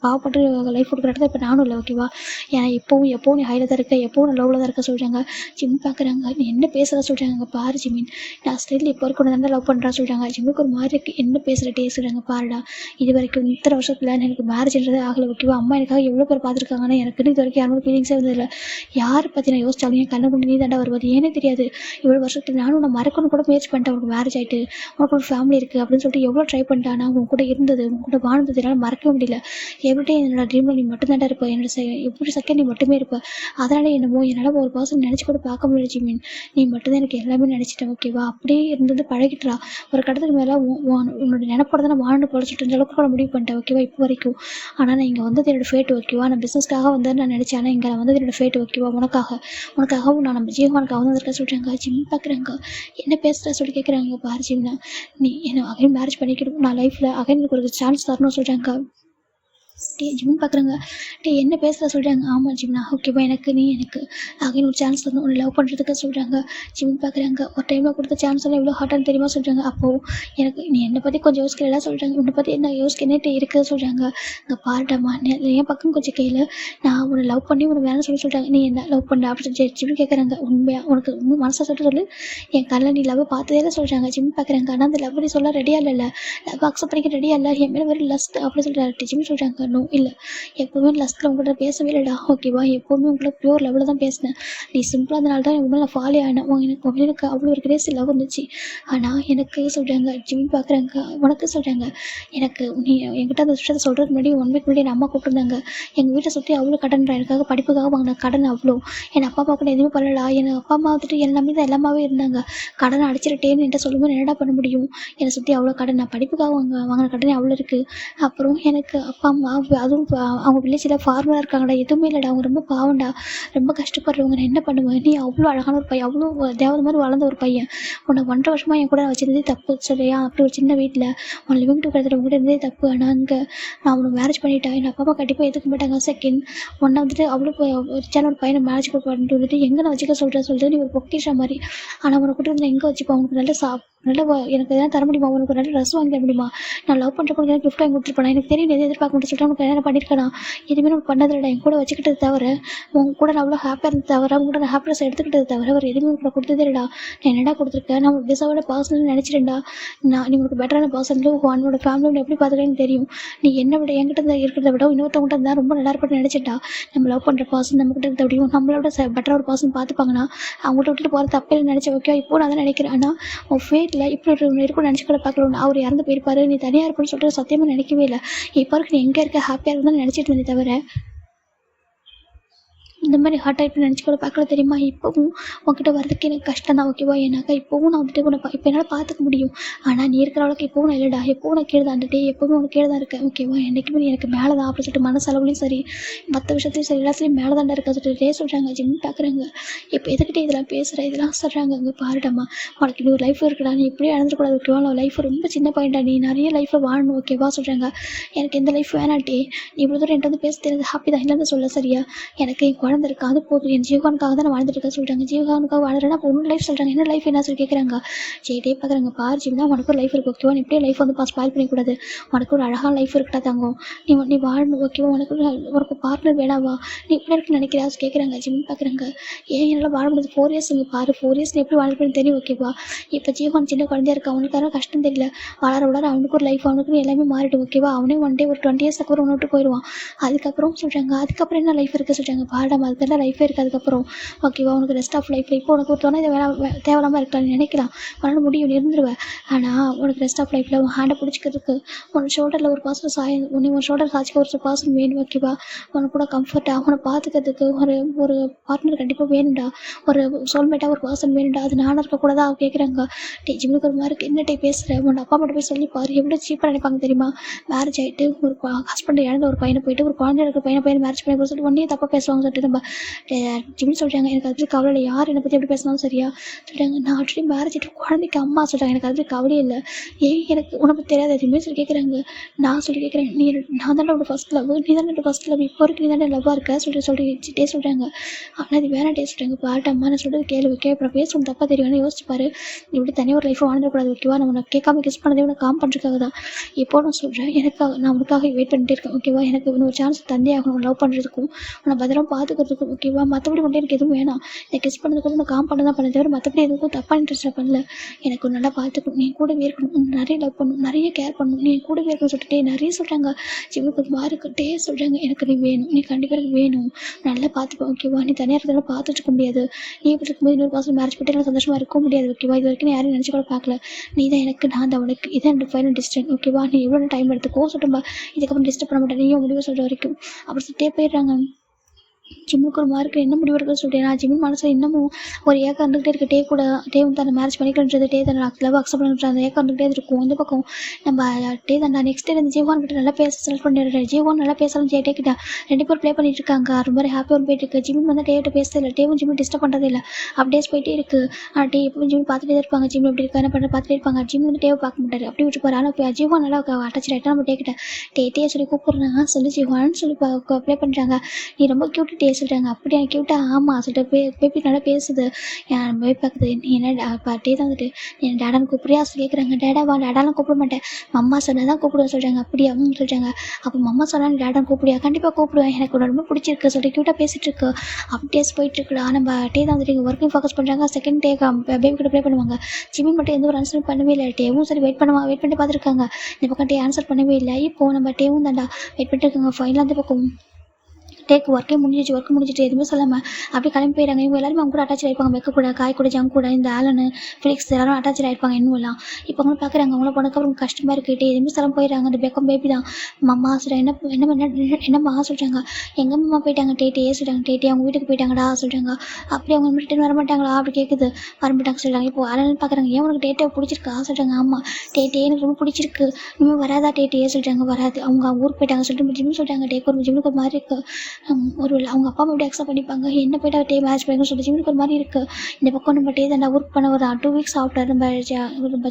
பாவப்பட்டு லைஃப் கொடுக்குற இடத்துல இப்போ நானும் இல்லை ஓகேவா. ஏன்னா எப்போவும் நீ ஹையில் தான் இருக்க, எப்போவும் நான் லவ்வில் தான் இருக்க சொல்கிறாங்க. ஜிம் பார்க்குறாங்க. நீ என்ன பேசுகிறா சொல்கிறாங்க. பாரு ஜிமின் நான் ஸ்டைல் இப்போ வரைக்கும் தான் லவ் பண்ணுறா சொல்கிறாங்க. ஜிம்முக்கு ஒரு மாதிரி இருக்குது. என்ன பேசுகிற டே சொல்கிறாங்க. பாருடா இது வரைக்கும் இத்தனை வருஷத்தில் எனக்கு மேரேஜ்ன்றது ஆகலை ஓகேவா. அம்மா எனக்காக எவ்வளோ பேர் பார்த்துருக்காங்கன்னா எனக்குன்னு இது வரைக்கும் யாரும் ஃபீலிங்ஸே இருந்ததில்லை. யாரை பற்றி நான் யோசிச்சாலும் என் கண்ணை கொண்டு நீ தாண்டா வருவது ஏனே தெரியாது. இவ்வளோ வருஷத்துக்கு நானும் நான் மறக்கணும் கூட முயற்சி பண்ணிட்டேன். உனக்கு மேரேஜ் ஆகிட்டு உனக்கு ஒரு ஃபேமிலி இருக்குது அப்படின்னு சொல்லிட்டு எவ்வளோ ட்ரை பண்ணிட்டேன். ஆனால் உன் கூட இருந்தது உன் கூட வாழ்ந்தது என்னால் மறக்கவே முடியல. எவ்ரிடே என்னோட ட்ரீமில் நீ மட்டும் தாண்டா இருப்ப. என்னோட எப்படி செகண்ட் நீ மட்டுமே இருப்ப. அதனால் என்னமோ என்னால் ஒரு பர்சன் நினச்சி கூட பார்க்க முடியல ஜிமின். நீ மட்டும்தான் எனக்கு எல்லாமே நினச்சிட்டேன் ஓகேவா. அப்படியே இருந்தது பழகிட்டுறா. ஒரு கடத்துக்கு மேலே உன்னோட நினைப்போட தான் நான் வாழ்ந்து படிச்சுட்டு இருந்த அளவுக்கு கூட முடிவு பண்ணிட்டேன் ஓகேவா இப்போ வரைக்கும். ஆனால் நான் இங்கே வந்தது என்னோடய ஃபேட் ஓகேவா. நான் பிஸ்னஸ்க்காக வந்தேன்னு நான் நினச்சேன். ஆனால் இங்கே நான் வந்தது என்னோடய ஃபேட் ஓகேவா. உனக்காகவும் நான் நம்ம ஜீவனுக்காக வந்திருக்க சொல்கிறாங்க. ஜிம் பார்க்குறாங்க. என்ன பேசுகிற சொல்லி கேட்குறாங்க. பாரு ஜிம்னா நீ என்ன அகைன் மேரேஜ் பண்ணிக்கணும். நான் லைஃப்பில் அகைன் எனக்கு ஒரு சான்ஸ் தரணும்னு சொல்கிறாங்க. டே ஜிம் பார்க்குறாங்க. டே என்ன பேசுகிற சொல்கிறாங்க. ஆமாம் ஜிம்னா ஓகேவா எனக்கு அகைன் ஒரு சான்ஸ் தரணும் உன்னை லவ் பண்ணுறதுக்கு சொல்கிறாங்க. ஜிம் பார்க்குறாங்க. ஒரு டைமில் கொடுத்த சான்ஸ் எல்லாம் எவ்வளோ ஹார்ட்டானு தெரியுமா சொல்கிறாங்க. அப்போது எனக்கு நீ என்னை பற்றி கொஞ்சம் யோசிக்கலாம் சொல்கிறாங்க. உன்னை பற்றி என்ன யோசிக்கனேட்டு இருக்குது சொல்கிறாங்க. இங்கே பாருடாமா என் பக்கம் கொஞ்சம் கையில் நான் உன்னை லவ் பண்ணி உன்னை வேணும் சொல்கிறாங்க. நீ என்ன லவ் பண்ண அப்படின்னு சொல்லி ஜிம் கேட்குறாங்க. உண்மையாக உனக்கு மனசாக சொல்லிட்டு சொல்லு. என் கண்ணில் நீ லவ் பார்த்ததே இல்லை சொல்கிறாங்க. ஜிம் பார்க்குறாங்க. ஆனால் அந்த லவ் நீ சொல்ல ரெடியாக இல்லை. லவ் அக்செப்ட் பண்ணிக்க ரெடியாக இல்லை. என் மேலே வெறும் லஸ்ட் அப்படின்னு சொல்கிறாரு. ஜிம் சொல்கிறாங்க. நோ இல்லை எப்போவுமே லஸ்ட்டில் உங்கள்கிட்ட பேசவே இல்லைடா ஓகேவா. எப்போவுமே உங்களை பியூர் லெவலில் தான் பேசினேன். நீ சிம்பிளாக அதனால தான் உங்களை நான் ஃபாலோ ஆனேன். எனக்கு அவ்வளோ ஒரு கிரேஸ் லவ் இருந்துச்சு. ஆனால் எனக்கு சொல்கிறாங்க. ஜிம் பார்க்குறாங்க. உனக்கு சொல்கிறாங்க. எனக்கு நீ என்கிட்ட அந்த விஷயத்தை சொல்கிறதுக்கு முன்னாடி 1 வீக் முன்னாடி என் அம்மா கூப்பிட்டுருந்தாங்க. எங்கள் வீட்டை சுற்றி அவ்வளோ கடன்றா. எனக்காக படிப்புக்காக வாங்கின கடன் அவ்வளோ. என் அப்பா கூட எதுவுமே பண்ணலடா. எனக்கு அப்பா அம்மா வந்துட்டு என் நம்பி தான் எல்லாமே இருந்தாங்க. கடனை அடிச்சிருட்டேன்னு என்கிட்ட சொல்லும்போது என்னடா பண்ண முடியும். என்னை சுற்றி அவ்வளோ கடன். நான் படிப்புக்காக வாங்கின கடனே அவ்வளோ இருக்குது. அப்புறம் எனக்கு அப்பா அம்மா அதுவும் அவங்க வில்லேஜில் ஃபார்மராக இருக்காங்கடா. எதுவுமே இல்லைடா. அவங்க ரொம்ப பாவம்டா. ரொம்ப கஷ்டப்படுறவங்க. நான் என்ன பண்ணுவேன். நீ அவ்வளோ அழகான ஒரு பையன், அவ்வளோ தேவதை மாதிரி வளர்ந்த ஒரு பையன். உன்னை 1.5 வருஷமாக என் கூட நான் வச்சிருந்ததே தப்பு சரியா. அப்படி ஒரு சின்ன வீட்டில் உன் லிவிங் டுகெதர் உங்கள்கிட்ட இருந்ததே தப்பு. ஆனால் அங்கே நான் உன்னை மேரேஜ் பண்ணிட்டேன். என் அப்பா அம்மா கண்டிப்பாக எதுக்க மாட்டாங்க. செகண்ட் உன்னை வந்துட்டு அவ்வளோ ரிச்சான ஒரு பையனை மேரேஜ் பண்ணிட்டு வந்துட்டு எங்கே நான் வச்சுக்க சொல்லிட்டு நீ ஒரு பொக்கிஷா மாதிரி. ஆனால் உனக்கு கூட இருந்து எங்கே வச்சுப்பா. உனக்கு நல்ல எனக்கு எதாவது தர முடியுமா. உனக்கு நல்ல ட்ரெஸ் வாங்கி தர முடியுமா. நான் லவ் பண்ணுற பொண்ணு கிஃப்ட் வாங்கி கொடுத்துருப்பேன். எனக்கு தெரியும் எது எதிர்பார்க்க முடியும் சொல்லிட்டு உனக்கு என்ன பண்ணியிருக்கேன். எதுவுமே நான் பண்ணதில்லடா. என் கூட வச்சுக்கிட்டது தவிர உங்க கூட நான் அவ்வளோ ஹாப்பியாக இருந்தது தவிர அவங்க கூட நான் ஹாப்பினஸ் எடுத்துக்கிட்டது தவிர அவர் எதுவுமே உனக்கு கொடுத்ததே இல்லைடா. நான் என்னடா கொடுத்துருக்கேன். நான் உங்களுக்கு டிசர்வான பர்சனல் நினச்சிட்டேன்டா. நீ உனக்கு பெட்டரான பர்சன்லும் உன்னோட ஃபேமிலி எப்படி பார்த்துக்கன்னு தெரியும். நீ என்னை விட என்கிட்ட இருக்கிறத விட இன்னொருத்தவங்கள்ட்ட இருந்தால் ரொம்ப நல்லா இருப்பேன்னு நினச்சிட்டா. நம்ம லவ் பண்ணுற பர்சன் நம்மகிட்ட இருந்த அப்படியும் நம்மளோட பெட்டராக ஒரு பர்சன் பார்த்துப்பாங்கன்னா அவங்கள்ட்ட விட்டுட்டு போகிற தப்பே நினச்ச ஓகே. இப்போ நான் தான் நினைக்கிறேன். ஆனால் உன் ஃபேட்டில் இப்படி இருக்கும்னு நினச்சி கூட பார்க்கல. அவர் இறந்து போயிருப்பாரு. நீ தனியாக இருப்பேன்னு சொல்லிட்டு சத்தியமாக நினைக்கவே இல்லை. இப்போ இருக்கு நீ எங்கே இருக்க ஹாப்பியாக இருக்குன்னு நினச்சிட்டு இருந்தே தவிர இந்த மாதிரி ஹார்ட் ஆகிட்டு நினச்சி கூட பார்க்கல தெரியுமா. இப்போவும் உங்ககிட்ட வரதுக்கு எனக்கு கஷ்டம் தான் ஓகேவா. ஏன்னாக்கா இப்போவும் நான் வந்துட்டு உன்னை இப்போ என்னால் பார்த்துக்க முடியும். ஆனால் நீ இருக்கிற அளவுக்கு இப்போவும் நான் இல்லைடா. எப்போவும் நான் கீழே தான் வந்துட்டு எப்போவும் உனக்கு கீழே தான் இருக்கேன் ஓகேவா. என்றைக்குமே நீ எனக்கு மேலே தான் அப்படின்னு சொல்லிட்டு மனசளவுலையும் சரி மற்ற விஷயத்துலையும் சரி எல்லாத்துலேயும் மேலே தாண்டா இருக்கா சொல்லிட்டு சொல்கிறாங்க. ஜிம் பார்க்குறாங்க. இப்போ எதுக்கிட்டே இதெல்லாம் பேசுகிற இதெல்லாம் சொல்கிறாங்க. அங்கே பாருடாமா உனக்கு இன்னொரு லைஃப் இருக்குடா. நீ இப்படியே இழந்துடக்கூடாது ஓகேவா. நான் லைஃப் ரொம்ப சின்ன பாயிண்டா. நீ நிறைய லைஃப்பில் வாழணும் ஓகேவா சொல்கிறாங்க. எனக்கு எந்த லைஃப் வேணாட்டே. நீ இவ்வளோ தூரம் என்கிட்ட வந்து பேச தெரியாது ஹாப்பி தான் இல்லைன்னு சொல்ல சரியா. எனக்கு என் வாழ்ந்திருக்கேன், அது போதும், என் ஜீவனுக்காக தான் நான் வாழ்ந்துட்டு இருக்கேன் சொல்கிறாங்க. ஜீவனுக்காக வாழறேன்னா அப்போ ஒன்று லைஃப் சொல்கிறாங்க, என்ன லைஃப் என்ன சொல்லி கேட்குறாங்க. சரிட்டே பார்க்குறாங்க, பாரு ஜீவனா உனக்கு ஒரு லைஃப் இருக்குது ஓகேவா, நீ இப்படியே லைஃப் வந்து ஸ்பாயில் பண்ணிக்கூடாது, உனக்கு ஒரு அழகான லைஃப் இருக்கட்டா தங்கம், நீ வாழணும் ஓகேவா, உனக்கு பார்ட்னர் வேணாவா, நீ இப்படி இருக்குன்னு நினைக்கிறா கேட்குறாங்க. ஜிம் பார்க்குறாங்க, ஏன் என்னால் வாழ முடியாது, 4 இயர்ஸ் இங்கே பாரு, 4 இயர்ஸ் நீ எப்படி வாழ்ந்துருப்பேன்னு தெரியும் ஓகேவா. இப்போ ஜீவன் சின்ன குழந்தையா இருக்கா, அவனுக்கான கஷ்டம் தெரியல, வளர அவனுக்கு ஒரு லைஃப், அவனுக்குன்னு எல்லாமே மாறிடும் ஓகேவா. அவனே ஒன் டே ஒரு 20 இயர்ஸ் அப்புறம் ஒன்று விட்டு போயிடுவான். அதுக்கப்புறம் சொல்கிறாங்க, அதுக்கப்புறம் என்ன லைஃப் இருக்குது சொல்கிறாங்க. பாடம் அதுக்கெல்லாம் லைஃபே இருக்குது அதுக்கப்புறம் ஓகேவா. உனக்கு ரெஸ்ட் ஆஃப் லைஃப்பில் இப்போ உனக்கு ஒரு துணை தேவையில்லாமல் இருக்கலாம் நினைக்கலாம், உன்னால் முடியும், இருந்துருவேன். ஆனால் உனக்கு ரெஸ்ட் ஆஃப் லைஃப்பில் உன் ஹேண்டை பிடிச்சிக்கிறதுக்கு உன் ஷோல்டரில் ஒரு பர்சன் நீ உன் ஷோல்டர் சாய்ச்சிக்க ஒரு பர்சன் வேணும் ஓகேவா. உனக்கு கூட கம்ஃபர்ட்டாக உன்னை பார்த்துக்கிறதுக்கு ஒரு பார்ட்னர் கண்டிப்பாக வேணும்டா, ஒரு சோல்மேட்டாக ஒரு பர்சன் வேணும்டா. அது நானும் இருக்கக்கூடாதா கேட்குறாங்க. ஜிம்முக்கு ஒரு மாதிரி என்ன பேசுகிறேன், உன் அப்பா மட்டும் போய் சொல்லி பாரு, எவ்வளோ சீப்பாக நினைப்பாங்க தெரியுமா. மேரேஜ் ஆகிட்டு ஒரு ஹஸ்பண்ட் இழந்த ஒரு பையனை போயிட்டு ஒரு குழந்தை இருக்கிற பையனை மேரேஜ் பண்ணி போய் சொல்லிட்டு ஒன்றே தப்பாக பேசுவாங்க சொல்லிட்டு நம்ம ஜிம்னு சொல்கிறாங்க. எனக்கு அது கவலை, யார் என்னை பற்றி எப்படி பேசினாலும் சரியா சொல்கிறாங்க. நான் ஆல்ரெடி மேரேஜ் ஆகிட்டு குழந்தைக்கு அம்மா சொல்கிறாங்க, எனக்கு அது கவலையே இல்லை, ஏன் எனக்கு உனக்கு தெரியாது எதுவுமே சொல்லி கேட்குறாங்க. நான் சொல்லி கேட்குறேன், நான் தானே உன்னோட ஃபஸ்ட் லவ், நீ தானே ஃபஸ்ட் லவ், இப்போ வரைக்கும் நீ தானே லவ்வாக இருக்க சொல்லிட்டே சொல்கிறாங்க. ஆனால் அது வேணாட்டே சொல்கிறாங்க. பாட்டம்மா நான் சொல்கிறது கேள்வி ஓகே, அப்புறம் பேசணும் தப்பாக தெரியும், யோசிச்சுப்பாரு, இப்படி தனியாக ஒரு லைஃப்பை வாழ்ந்துடக்கூடாது ஓகேவா. நம்ம உனக்கு கேட்காம கிஸ் பண்ணதே உனக்கு காம் பண்ணுறதுக்காக தான். இப்போ நான் சொல்கிறேன், நான் உனக்காக வெயிட் பண்ணிட்டே இருக்கேன் ஓகேவா. எனக்கு இன்னொரு சான்ஸ் தந்தே ஆகணும், லவ் பண்ணுறதுக்கும் உன்னை பத்திரமா பார்த்துக்கிறதுக்கும் ஓகேவா. மற்றபடி மட்டும் எனக்கு எதுவும் வேணாம், எனக்கு கிஸ் பண்ணதுக்கு நான் காம் பண்ண தான் பண்ண தவிர மற்றபடி எதுக்கும் தப்பாக இன்ட்ரெஸ்ட்டாக பண்ணல. எனக்கு நல்லா பார்த்துக்கணும், நீ கூடவே இருக்கணும், நிறைய லவ் பண்ணணும், நிறைய கேர் பண்ணணும், நீ கூடவே இருக்கணும்னு சொல்லிட்டு நிறைய சொல்கிறாங்க. ஜிம்முக்கு ஒரு மாறிக்கிட்டே சொல்கிறாங்க, எனக்கு நீ வேணும், நீ கண்டிப்பாக எனக்கு வேணும், நல்லா பார்த்துப்பேன் ஓகேவா. நீ தனியாக இருக்கிறதால பார்த்துட்டு இருக்க முடியாது, நீ இப்படி இருக்கும்போது இன்னொரு பர்சன் மேரேஜ் பண்ணிட்டு எனக்கு சந்தோஷமாக இருக்க முடியாது ஓகேவா. இது வரைக்கும் யாரையும் நினச்சி கூட பார்க்கல, நீ தான் எனக்கு, நான் தான் உனக்கு, இதான் என்னோட ஃபைனல் டிசிஷன் ஓகேவா. நீ எவ்வளோ டைம் எடுத்துக்கோ சொல்லிட்டும்பா, இதுக்கப்புறம் டிஸ்டர்ப் பண்ண மாட்டேன், நீயும் முடிவு சொல்கிற வரைக்கும் அப்படி சொல்லிட்டே போயிடுறாங்க. ஜிம்முக்கு ஒரு மார்க்கு என்ன முடிவு எடுக்க சொல்லிட்டேன். நான் ஜிம்மு மனசில் இன்னமும் ஒரு ஏக்கம் இருந்துகிட்டே இருக்கு, டே வந்து அந்த மேரேஜ் பண்ணிக்கலான்றது, டே தான் லவ் அக்செப்ட் பண்ணுறது அந்த ஏக்கம் இருந்துகிட்டே இருக்கும். இந்த பக்கம் நம்ம டே தான் நெக்ஸ்ட் டே அந்த ஜீவான் கிட்ட நல்லா பேச செலக்ட் பண்ணிடுறேன். ஜீவான் நல்லா பேசலாம், டே கிட்ட 2 பேர் ப்ளே பண்ணிட்டு இருக்காங்க, ரொம்ப ஹாப்பியாக போயிட்டு இருக்கு. ஜிம்மு வந்து டேவிட்ட பேசவே இல்லை, டேவும் ஜிம்மு டிஸ்டர்ப் பண்ணுறதே இல்லை, அப்டேஸ் போயிட்டே இருக்கு. ஆனால் டே எப்பவும் ஜிம்மு பார்த்துட்டே இருப்பாங்க, ஜிம்மு எப்படி இருக்கா என்ன பண்ணுற பார்த்துட்டே இருப்பாங்க. ஜிம்மு வந்து டேவை பார்க்க மாட்டாரு, அப்படி விட்டு போகிறாரு. ஆனால் ஜீவான் நல்லா அட்டாச் ஆகிட்டா நம்ம டே கிட்ட டே சொல்லி கூப்பிட்றாங்க, சொல்லி ஜீவான்னு சொல்லி ப்ளே பண்ணுறாங்க. நீ ரொம்ப க்யூட்டு டே சொல்கிறாங்க. அப்படி எனக்கு க்யூட்டாக ஆமாம் சொல்லிட்டு பேபி நல்லா பேசுது, என் பேபி பார்க்குது. நீ என்ன டே தான் வந்துட்டு என் டேடான்னு கூப்பிட்றியா சொல்லி கேட்குறாங்க. டேடாவா, டேடாலாம் கூப்பிட மாட்டேன், மம்மா சொன்னால் தான் கூப்பிடுவேன் சொல்கிறாங்க. அப்படியா சொல்கிறாங்க. அப்போ மம்மா சொன்னால் நீ டேடான்னு கூப்பிடுயா, கண்டிப்பாக கூப்பிடுவேன், எனக்கு உன்னை ரொம்ப பிடிச்சிருக்கு சொல்லிட்டு க்யூட்டாக பேசிகிட்டு இருக்கு. அப்டேஸ் போயிட்டுருக்குடா. நம்ம டே தான் வந்துட்டு ஒர்க்கிங் ஃபோக்கஸ் பண்ணுறாங்க. செகண்ட் டே பேபி கிட்ட ப்ளே பண்ணுவாங்க. ஜிமின் மட்டும் எந்த ஒரு ஆன்சரும் பண்ணவே இல்லை. டேவும் சரி வெயிட் பண்ணிட்டு பார்த்துருக்காங்க. இந்த பக்கம் டே ஆன்சர் பண்ணவே இல்லை. இப்போது நம்ம டேவும் தாண்டா வெயிட் பண்ணிட்டு இருக்காங்க. ஃபைனலாக அந்த பக்கம் டேக்கு ஒர்க்கு முடிஞ்சிட்டு எதுவுமே சொல்லாமல் அப்படியே கிளம்பி போயிடுறாங்க. இவங்க எல்லாருமே அவங்க கூட அட்டாச் ஆகிருப்பாங்க, மெக்க கூட, காய் கூட, ஜங்க் கூட, இந்த ஆலனு ஃபிலிக்ஸ் எல்லாரும் அட்டாச் ஆகிருப்பாங்க. இன்னும்லாம் இப்போ அவங்களும் பார்க்குறாங்க, அவங்கள போனதுக்கப்புறம் கஷ்டமாக இருக்குது. எதுவுமே சொல்ல போயிடுறாங்க. அந்த பெக்கம் பேபி தான் மம்மா சொல்கிறாங்க. என்னம்மா சொல்கிறாங்க, எங்கள் அம்மா போயிட்டாங்க டேட்டே சொல்கிறாங்க. டேட்டே அவங்க வீட்டுக்கு போயிட்டாங்கடா சொல்கிறாங்க. அப்படி அவங்க ரிட்டர்ன் வர மாட்டாங்களா அப்படி கேட்குது. வரமாட்டாங்க சொல்கிறாங்க. இப்போ ஆலன்னு பார்க்குறாங்க, ஏன் உனக்கு டேட்டே பிடிச்சிருக்கா சொல்கிறாங்க. ஆமாம் டேட்டே எனக்கு ரொம்ப பிடிச்சிருக்கு, இன்னும் வராதா டேட்டே சொல்கிறாங்க. வராது, அவங்க ஊருக்கு போயிட்டாங்க சொல்லிட்டு ஜிம்னு சொல்கிறாங்க. ஜிம்முக்கு ஒரு மாதிரி இருக்குது, ஒரு அவங்க அப்பா அம்மா எப்படி அக்செப்ட் பண்ணிப்பாங்க, என்ன போய்ட்டு டே மேரேஜ் பண்ணிக்கணும்னு சொல்லி ஜிம்முக்கு ஒரு மாதிரி இருக்குது. இந்த பக்கம் நம்ம டே தாண்டா ஒர்க் பண்ண ஒரு 2 வீக்ஸ் ஆஃப்டர் நம்ம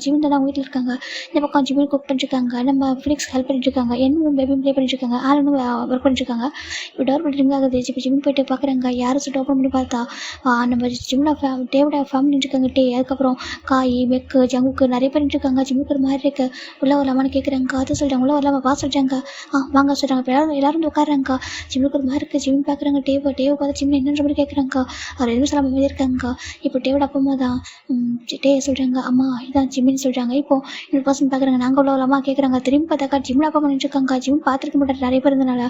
ஜிம் தாண்டா அவங்க வீட்டில் இருக்காங்க. இந்த பக்கம் ஜிம்மில் குக் பண்ணிட்டுருக்காங்க, நம்ம ஃபிலிக்ஸ் ஹெல்ப் பண்ணிட்டுருக்காங்க, என்னும் பேபியும் ப்ளே பண்ணிட்டுருக்காங்க, ஆளுநரும் ஒர்க் பண்ணிட்டுருக்காங்க. இப்போ டோர் பண்ணிட்டு ஆகுது. இப்போ ஜிம்முக்கு போயிட்டு பார்க்குறாங்க, யாரும் சொல்லிட்டு ஓப்பன் பண்ணி பார்த்தா நம்ம ஜிம்மில் டேவோட ஃபேமிலி இருக்காங்க. டே அதுக்கப்புறம் காய் மெக்கு ஜங்குக்கு நிறைய பேர் இருக்காங்க. ஜிம்முக்கு ஒரு மாதிரி இருக்குது. உள்ளே வரலாமான்னு கேட்குறாங்க. அது சொல்கிறாங்க. உள்ளே வரலாமா வா சொல்கிறாங்க. வாங்க சொல்கிறாங்க. இப்போ எல்லாரும் வந்து உட்காடுறாங்க. ஜிம்முக்கு ஒரு மாதிரி இருக்குது. ஜிம் பார்க்குறாங்க. டேவை பார்த்து ஜிம்மில் என்னன்ற மாதிரி கேட்குறாங்கக்கா. அவர் எதுவும் சொல்லாமல் மாதிரி இருக்காங்கக்கா. இப்போ டேவோட அப்பா அம்மா தான் டே சொல்கிறாங்க, அம்மா இதான் ஜிம்மின்னு சொல்கிறாங்க. இப்போ இன்னொரு பர்சன் பார்க்குறாங்க, நாங்கள் உள்ள வரலாமா கேட்குறாங்க. திரும்பி பார்த்தாக்கா ஜிம்மில் அப்பா பண்ணிட்டு இருக்காங்க. ஜிம் பார்த்துருக்க மாட்டார் நிறைய பேர் இருந்தனால.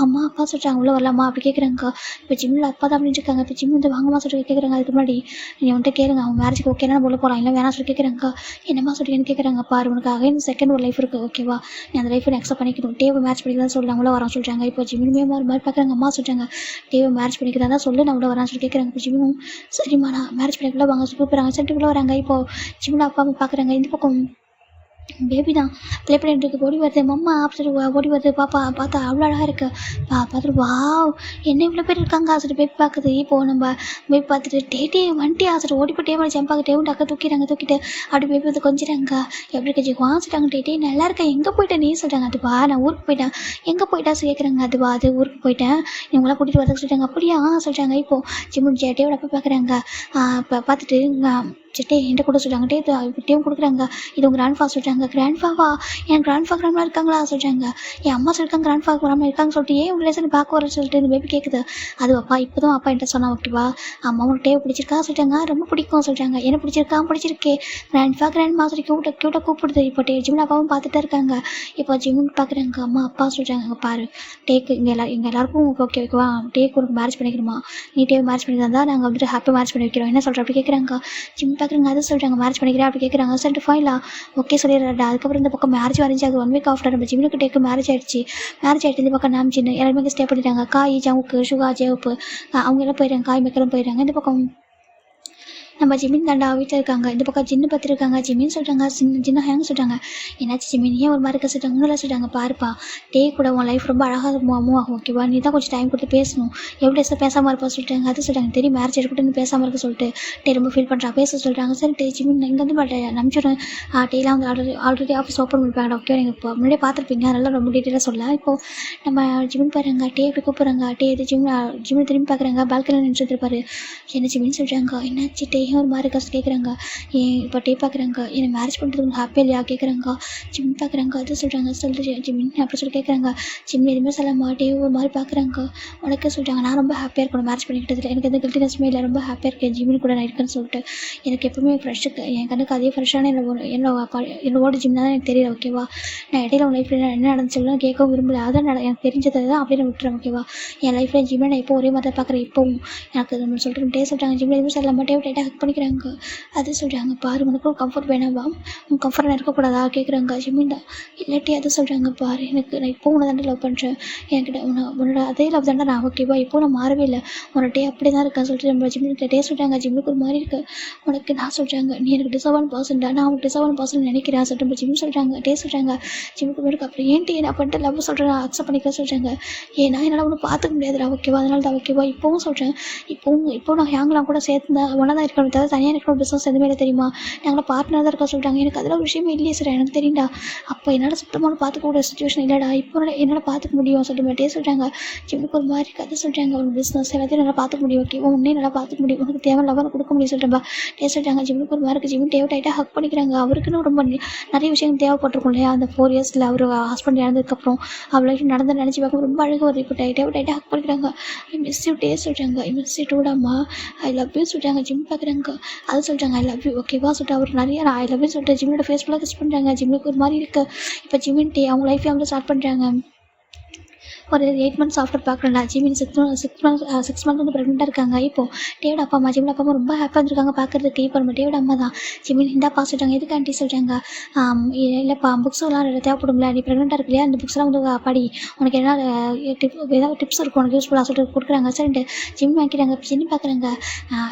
அம்மா அப்பா சொல்கிறாங்க உள்ள வரலாமா அப்படி கேட்குறாங்கக்கா. இப்போ ஜிம்மில் அப்பா தான் பண்ணிட்டு இருக்காங்க. இப்போ ஜிம் வந்து வாங்கம்மா சொல்லிட்டு கேட்குறாங்க. அதுக்கு முன்னாடி நீ வந்துட்டு கேளுங்க, அவங்க மேரேஜுக்கு ஓகேனா உள்ள போகலாம், இல்லை வேணாம் சொல்லி கேட்குறாங்கக்கா. என்னம்மா சொல்லிட்டு கேட்குறாங்க. பாரு உனக்கு அகைன் செகண்ட் ஒரு லைஃப் இருக்குது ஓகேவா, நீ அந்த லைஃப்பை அக்செப்ட் பண்ணிக்கணும். டேவை மேரேஜ் பண்ணிக்கலாம் சொல்கிறாங்க. உள்ள வரான் சொல்கிறாங்க. இப்போ ஜிம்மினுமே ஒரு மாதிரி பார்க்குறாங்க. அம்மா சொல்கிறாங்க டேவை மேரேஜ் பண்ணிக்கிறதா சொல்லு, நான் உள்ள வரான்னு சொல்லி கேட்குறாங்க. இப்போ ஜிம்மும் சரிம்மா நான் மேரேஜ் பண்ணிக்கலாம் வாங்க சொல்லி கூப்பிட்றாங்க. சொல்லிட்டு உள்ள வராங்க. இப்போ ஜிம்மில் அப்பா அம்மா பார்க்குறாங்க. இந்த பக்கம் பேபி தான் ப்ளே பண்ணிட்டு இருக்கு. ஓடி வருது மம்மா அப்படின்னு ஓடி வருது. பாப்பா பார்த்தா அவ்வளோ அழகாக இருக்கு. பார்த்துட்டு வாவ் என்ன இவ்வளோ பேர் இருக்காங்க சொல்லிட்டு பேபி பார்க்குது. இப்போ நம்ம பேபி பார்த்துட்டு டே வந்துட்டியா சொல்லிட்டு ஓடி போய் டேபிள் ஜம்பாக டேபிள் டக்க தூக்கிட்டு அப்படி பேபி வந்து கொஞ்சிட்டாங்க. எப்படி கட்சி வாங்கிட்டாங்க. டே நல்லா இருக்கேன் எங்கே போயிட்டேன் நீ சொல்கிறாங்க. அதுவா நான் ஊருக்கு போயிட்டேன். எங்கே போயிட்டா கேட்குறாங்க. அதுவா அது ஊருக்கு போயிட்டேன் இவங்களாம் கூட்டிகிட்டு வரதுக்கு சொல்லிட்டாங்க. அப்படியா சொல்கிறாங்க. இப்போ ஜிம்மு டேவிட போய் பார்க்குறாங்க. இப்போ பார்த்துட்டு டே என்கிட்ட கூட சொல்கிறாங்க. டேவும் கொடுக்குறாங்க. இது உங்கள் கிராண்ட்ஃபா சொல்கிறாங்க. கிராண்ட்ஃபாவா என் கிராண்ட்ஃபா கிராண்ட்மா இருக்காங்களா சொல்கிறாங்க. என் அம்மா சொல்லியிருக்காங்க கிராண்ட்ஃபா கிராண்ட்மா இருக்காங்க சொல்லிட்டு ஏன் உங்களை சொல்லி பார்க்க வர சொல்லிட்டு இந்த பேபி கேட்குது. அது அப்பா இப்போ தான் அப்பா என்கிட்ட சொன்னா ஓகேவா அம்மா உனக்கு டேவ் பிடிச்சிருக்கா சொல்கிறாங்க. ரொம்ப பிடிக்கும் சொல்கிறாங்க. என்ன பிடிச்சிருக்கே கிராண்ட்ஃபா கிராண்ட்மா சொல்லி க்யூட்டாக கூப்பிடுது. இப்போ ஜிம்மில் அப்பாவும் பார்த்துட்டு இருக்காங்க. இப்போ ஜிம்முன்னு பார்க்குறாங்க. அம்மா அப்பா சொல்கிறாங்க பாரு டேக்கு எங்கள் எல்லாருக்கும் ஓகேவா டேக்கு உனக்கு மேரேஜ் பண்ணிக்கணுமா நீ டேவ் மேரேஜ் பண்ணிக்கிறதா நாங்கள் வந்துட்டு ஹாப்பி மேரேஜ் பண்ணி வைக்கிறோம் என்ன சொல்கிற அப்படி கேட்குறாங்க. ஜிம் பார்க்குறாங்க. அது சொல்கிறாங்க மேரேஜ் பண்ணிக்கிறேன் அப்படி கேட்குறாங்க. சொல்லிட்டு ஃபைலா ஓகே சொல்லிடுறா. அதுக்கப்புறம் இந்த பக்கம் மேரேஜ் வரைஞ்சி அது 1 வீக் ஆஃப்டர் நம்ம ஜிம்முக்கு டேக்கு மேரேஜ் ஆகிடுச்சு. இந்த பக்கம் நாம் சின்ன எல்லாருமே ஸ்டே பண்ணிட்டாங்க. காய் ஜவுக்கு சுகா ஜேவுப்பு அவங்க எல்லாம் போயிடுறாங்க. காய் மக்களும் போயிடுறாங்க. இந்த பக்கம் நம்ம ஜிமின் தாண்டா வீட்டில் இருக்காங்க. இந்த பக்கம் ஜின்னு பார்த்துருக்காங்க. ஜிமின்னு சொல்கிறாங்க. ஜின்னா ஹேங்க சொல்கிறாங்க. என்னாச்சு ஜிமின் ஏன் ஒரு மாதிரி இருக்க சொல்கிறாங்க. உங்களை சொல்கிறாங்க பாருப்பா டே கூட உன் லைஃப் ரொம்ப அழகாக மூவ் ஆகும் ஓகேவா நீ தான் கொஞ்சம் டைம் கொடுத்து பேசணும். எவ்வளோ டேஸாக பேசாமல் இருப்பா சொல்லிட்டாங்க. அது சொல்கிறாங்க. தெரியும் மேரேஜ் எடுக்கட்டும் பேசாமல் இருக்க சொல்லிட்டு ரொம்ப ஃபீல் பண்ணுறா பேச சொல்கிறாங்க. சரி டே ஜிமின் இங்கேருந்து நம்பிச்சிடும். டேலாம் வந்து ஆல்ரெடி ஆஃபீஸ் ஓப்பன் பண்ணிப்பாங்க. ஓகே நீங்கள் இப்போ முன்னாடியே பார்த்துருப்பீங்க. அதெல்லாம் ரொம்ப டீட்டெயிலாக சொல்ல. இப்போது நம்ம ஜிமின் பாருங்க. டே எப்படி கூப்பிட்றாங்க. இது ஜிமின் திரும்பி பார்க்குறாங்க. பால்கனியில் நினச்சிருப்பாரு. என்ன ஜிமின்னு சொல்கிறாங்க. என்னாச்சு டே ஒரு மாதிரி காசு கேட்குறாங்க. இப்போ டே பார்க்குறாங்க. என்னை மேரேஜ் பண்ணுறது உங்களுக்கு ஹாப்பியாக இல்லையா கேட்குறாங்க. ஜிம் பார்க்குறாங்க. அது சொல்கிறாங்க. சொல்லிட்டு ஜிமின் அப்படி சொல்லி கேட்குறாங்க. ஜிம் எதுவுமே சொல்லாமா டே ஒரு மாதிரி பார்க்குறாங்க. உனக்கே சொல்கிறாங்க. நான் ரொம்ப ஹாப்பியாக இருக்கணும் மேரேஜ் பண்ணிக்கிட்டதில் எனக்கு எந்த கில்ட்டினஸுமே இல்லை. ரொம்ப ஹாப்பியாக இருக்கேன் ஜிமின் கூட நான் இருக்கேன்னு சொல்லிட்டு எனக்கு எப்பவுமே ஃப்ரெஷ்ஷுக்கு என் கண்ணுக்கு அதே ஃப்ரெஷ்ஷான என்னோட ஜிம் தான் எனக்கு தெரியல ஓகேவா நான் இடையில உன் லைஃப்பில் என்ன நடந்துச்சுலாம் கேட்கவும் விரும்பல. அதான் எனக்கு தெரிஞ்சதை தான் அப்படியே நான் விட்டுறேன் ஓகேவா என் லைஃப்பில் ஜிம்மில் நான் இப்போ ஒரே மாதிரி தான் பார்க்குறேன். இப்போவும் எனக்கு நம்ம சொல்லிட்டு டே சொல்கிறாங்க. ஜிம்மில் எதுவும் சொல்ல மாட்டே டைட்டாக ஹக் பண்ணிக்கிறாங்க. அது சொல்கிறாங்க. பாரு உனக்கு ஒரு கம்ஃபர்ட் வேணாவா உன் கம்ஃபர்ட்டாக இருக்கக்கூடாதா கேட்குறாங்க. ஜிம்மின்டா இல்லாட்டி அதை சொல்கிறாங்க. பாரு எனக்கு நான் இப்போ உன்னை தாண்டா லவ் பண்ணுறேன். என்கிட்ட உன்னோட அதே லவ் தாண்டா நான் ஓகேவா இப்போ நான் மாறவே இல்லை. உன்னோட டே அப்படி தான் இருக்கேன் சொல்லிட்டு நம்ம ஜிம்மில் டே சொல்கிறாங்க. ஜிம்முக்கு ஒரு மாதிரி இருக்குது உனக்கு நான் சொல்கிறாங்க. நீ எனக்கு டிசர்வான பர்சன்டா நான் உனக்கு டிசர்வான பர்சன் நினைக்கிறேன் சொல்லிட்டு நம்ம ஜிம் சொல்கிறாங்க. டே சொல்கிறாங்க. ஜிம்முக்கு மேலே அப்புறம் ஏன்ட்டு நான் பண்ணிட்டு லவ் சொல்கிறேன் அக்செப்ட் பண்ணிக்க சொல்கிறாங்க. ஏன்னா என்னால் ஒன்று பார்த்துக்க முடியாதுடா ஓகேவா அதனால தான் ஓகேவா இப்போவும் சொல்கிறேன். இப்போ நான் ஹேங்கெலாம் கூட சேர்த்து ஒன்றா தான் இருக்கணும் தவிர தனியாக இருக்கணும் பிஸ்னஸ் எதுவுமே இல்லை தெரியுமா நாங்கள் பார்ட்னர் தான் இருக்கா சொல்கிறாங்க. எனக்கு அதெல்லாம் ஒரு விஷயமே இல்லையே சார் எனக்கு தெரியும்டா. அப்போ என்னால் சுத்தமான பார்த்துக்கூடிய சுச்சுவேஷன் இல்லைடா. இப்போ என்னால் பார்த்துக்க முடியும் சொல்லிட்டு டே சொல்கிறாங்க. ஜிம்முக்கு ஒரு மாதிரி கதை சொல்கிறாங்க. உன் பிஸ்னஸ் எல்லாத்தையும் நல்லா பார்த்துக்க முடியும் ஓகேவா உன்னே நல்லா பார்த்துக்க முடியும் உனக்கு தேவை லவனை கொடுக்க முடியும் சொல்லிட்டேன்பா. டே சொல்கிறாங்க. ஜிம்முக்கு ஒரு மாதிரி ஜிம் டேவ் டைட்டாக ஹக் பண்ணிக்கிறாங்க. அவருக்குன்னு ரொம்ப நிறைய விஷயங்கள் தேவைப்பட்டிருக்கும் இல்லையா அந்த 4 இயர்ஸில் அவர் ஹஸ்பண்ட் இறந்ததுக்கப்புறம் அவள் லைஃப் நடந்து நினச்சி பார்க்க ரொம்ப அழகாக வருது. இப்போ டைட்டாக ஹக் பண்ணிக்கிறாங்க. ஐ மிஸ் யூ டே சொல்கிறாங்க. ஐ மிஸ் யூ டூடாமா ஐ லவ் யூ சொல்கிறாங்க. ஜிம் பார்க்குறாங்க. அது சொல்கிறாங்க. ஐ லவ் யூ ஓகேவா சொல்லிட்டு அவர் நிறைய ஐ லவ் யூ சொல்லிட்டு ஜிம்மோட ஃபேஸ்புல்லாக கிஸ் பண்ணுறாங்க. ஜிம்முக்கு ஒரு மாதிரி இருக்குது. இப்போ ஜிம்மின் டே அவங்க லைஃப்பை அவங்க ஸ்டார்ட் பண்ணுறாங்க. ஒரு 8 months ஆஃப்டர் பார்க்குறேன்டா. ஜிமின் 6 months வந்து ப்ரெக்னெண்ட்டாக இருக்காங்க. இப்போது டேவிட அப்பா அம்மா ஜிமின் அப்பா அம்மா ரொம்ப ஹாப்பியாக இருந்திருக்காங்க பார்க்குறதுக்கு. இப்போ நம்ம டேவிட அம்மா தான் ஜிமின் இந்தா சொல்கிறாங்க. எதுக்கு ஆண்டி சொல்கிறாங்க. இல்லைப்பா புக்ஸ்லாம் தேவைப்படும்ல நீ ப்ரெக்னெண்ட்டாக இருக்கு இல்லையா அந்த புக்ஸ்லாம் வந்து படி உனக்கு என்ன ஏதாவது டிப்ஸ் இருக்கும் உனக்கு யூஸ்ஃபுல்லாக சொல்லிட்டு கொடுக்குறாங்க. சரின்ட்டு ஜிம் வாங்கிக்கிறாங்க. ஜிம் பார்க்குறாங்க.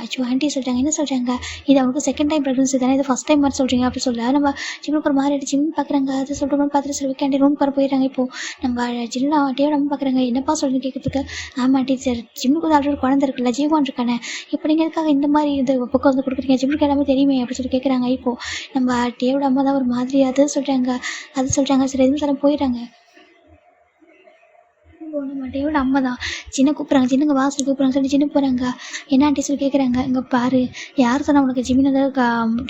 அச்சோ ஆண்டி சொல்கிறாங்க. என்ன சொல்கிறாங்க. இது அவங்களுக்கு செகண்ட் டைம் ப்ரெக்னன்சி தானே இது ஃபஸ்ட் டைம் மாதிரி சொல்கிறீங்க அப்படி சொல்ல நம்ம ஜிம்முக்கு ஒரு மாதிரி ஜிம் பார்க்குறாங்க. அது சொல்கிறோம்னு பார்த்துட்டு சரி ஓகே ஆண்டி ரூம் பாரு போயிடுறாங்க. இப்போது நம்ம ஜில்லா டேவிட பார்க்குறாங்க. என்னப்பா சொல்லி கேட்குறதுக்கு ஆமாம் டீச்சர் ஜிம்முக்கு வந்து ஆல்ரெடி குழந்தை இருக்குல்ல ஜீவான் இருக்கானே இப்போ நீங்கள் எதுக்காக இந்த மாதிரி இது புக்கை வந்து கொடுக்குறீங்க ஜிம்முக்கு எல்லாமே தெரியுமே அப்படி சொல்லி கேட்குறாங்க. இப்போது நம்ம டேவிட அம்மா தான் ஒரு மாதிரி அது சொல்கிறாங்க. சரி எதுவும் சொல்ல போயிடுறாங்க. நம்ம டேவிட அம்மா தான் சின்ன கூப்பிட்றாங்க. சின்னங்க வாசல் கூப்பிட்றாங்க. சொல்லி சின்ன போகிறாங்க. என்ன ஆண்டி சொல்லி கேட்குறாங்க. இங்கே பாரு யார் சொன்னால் உனக்கு ஜிமின் வந்து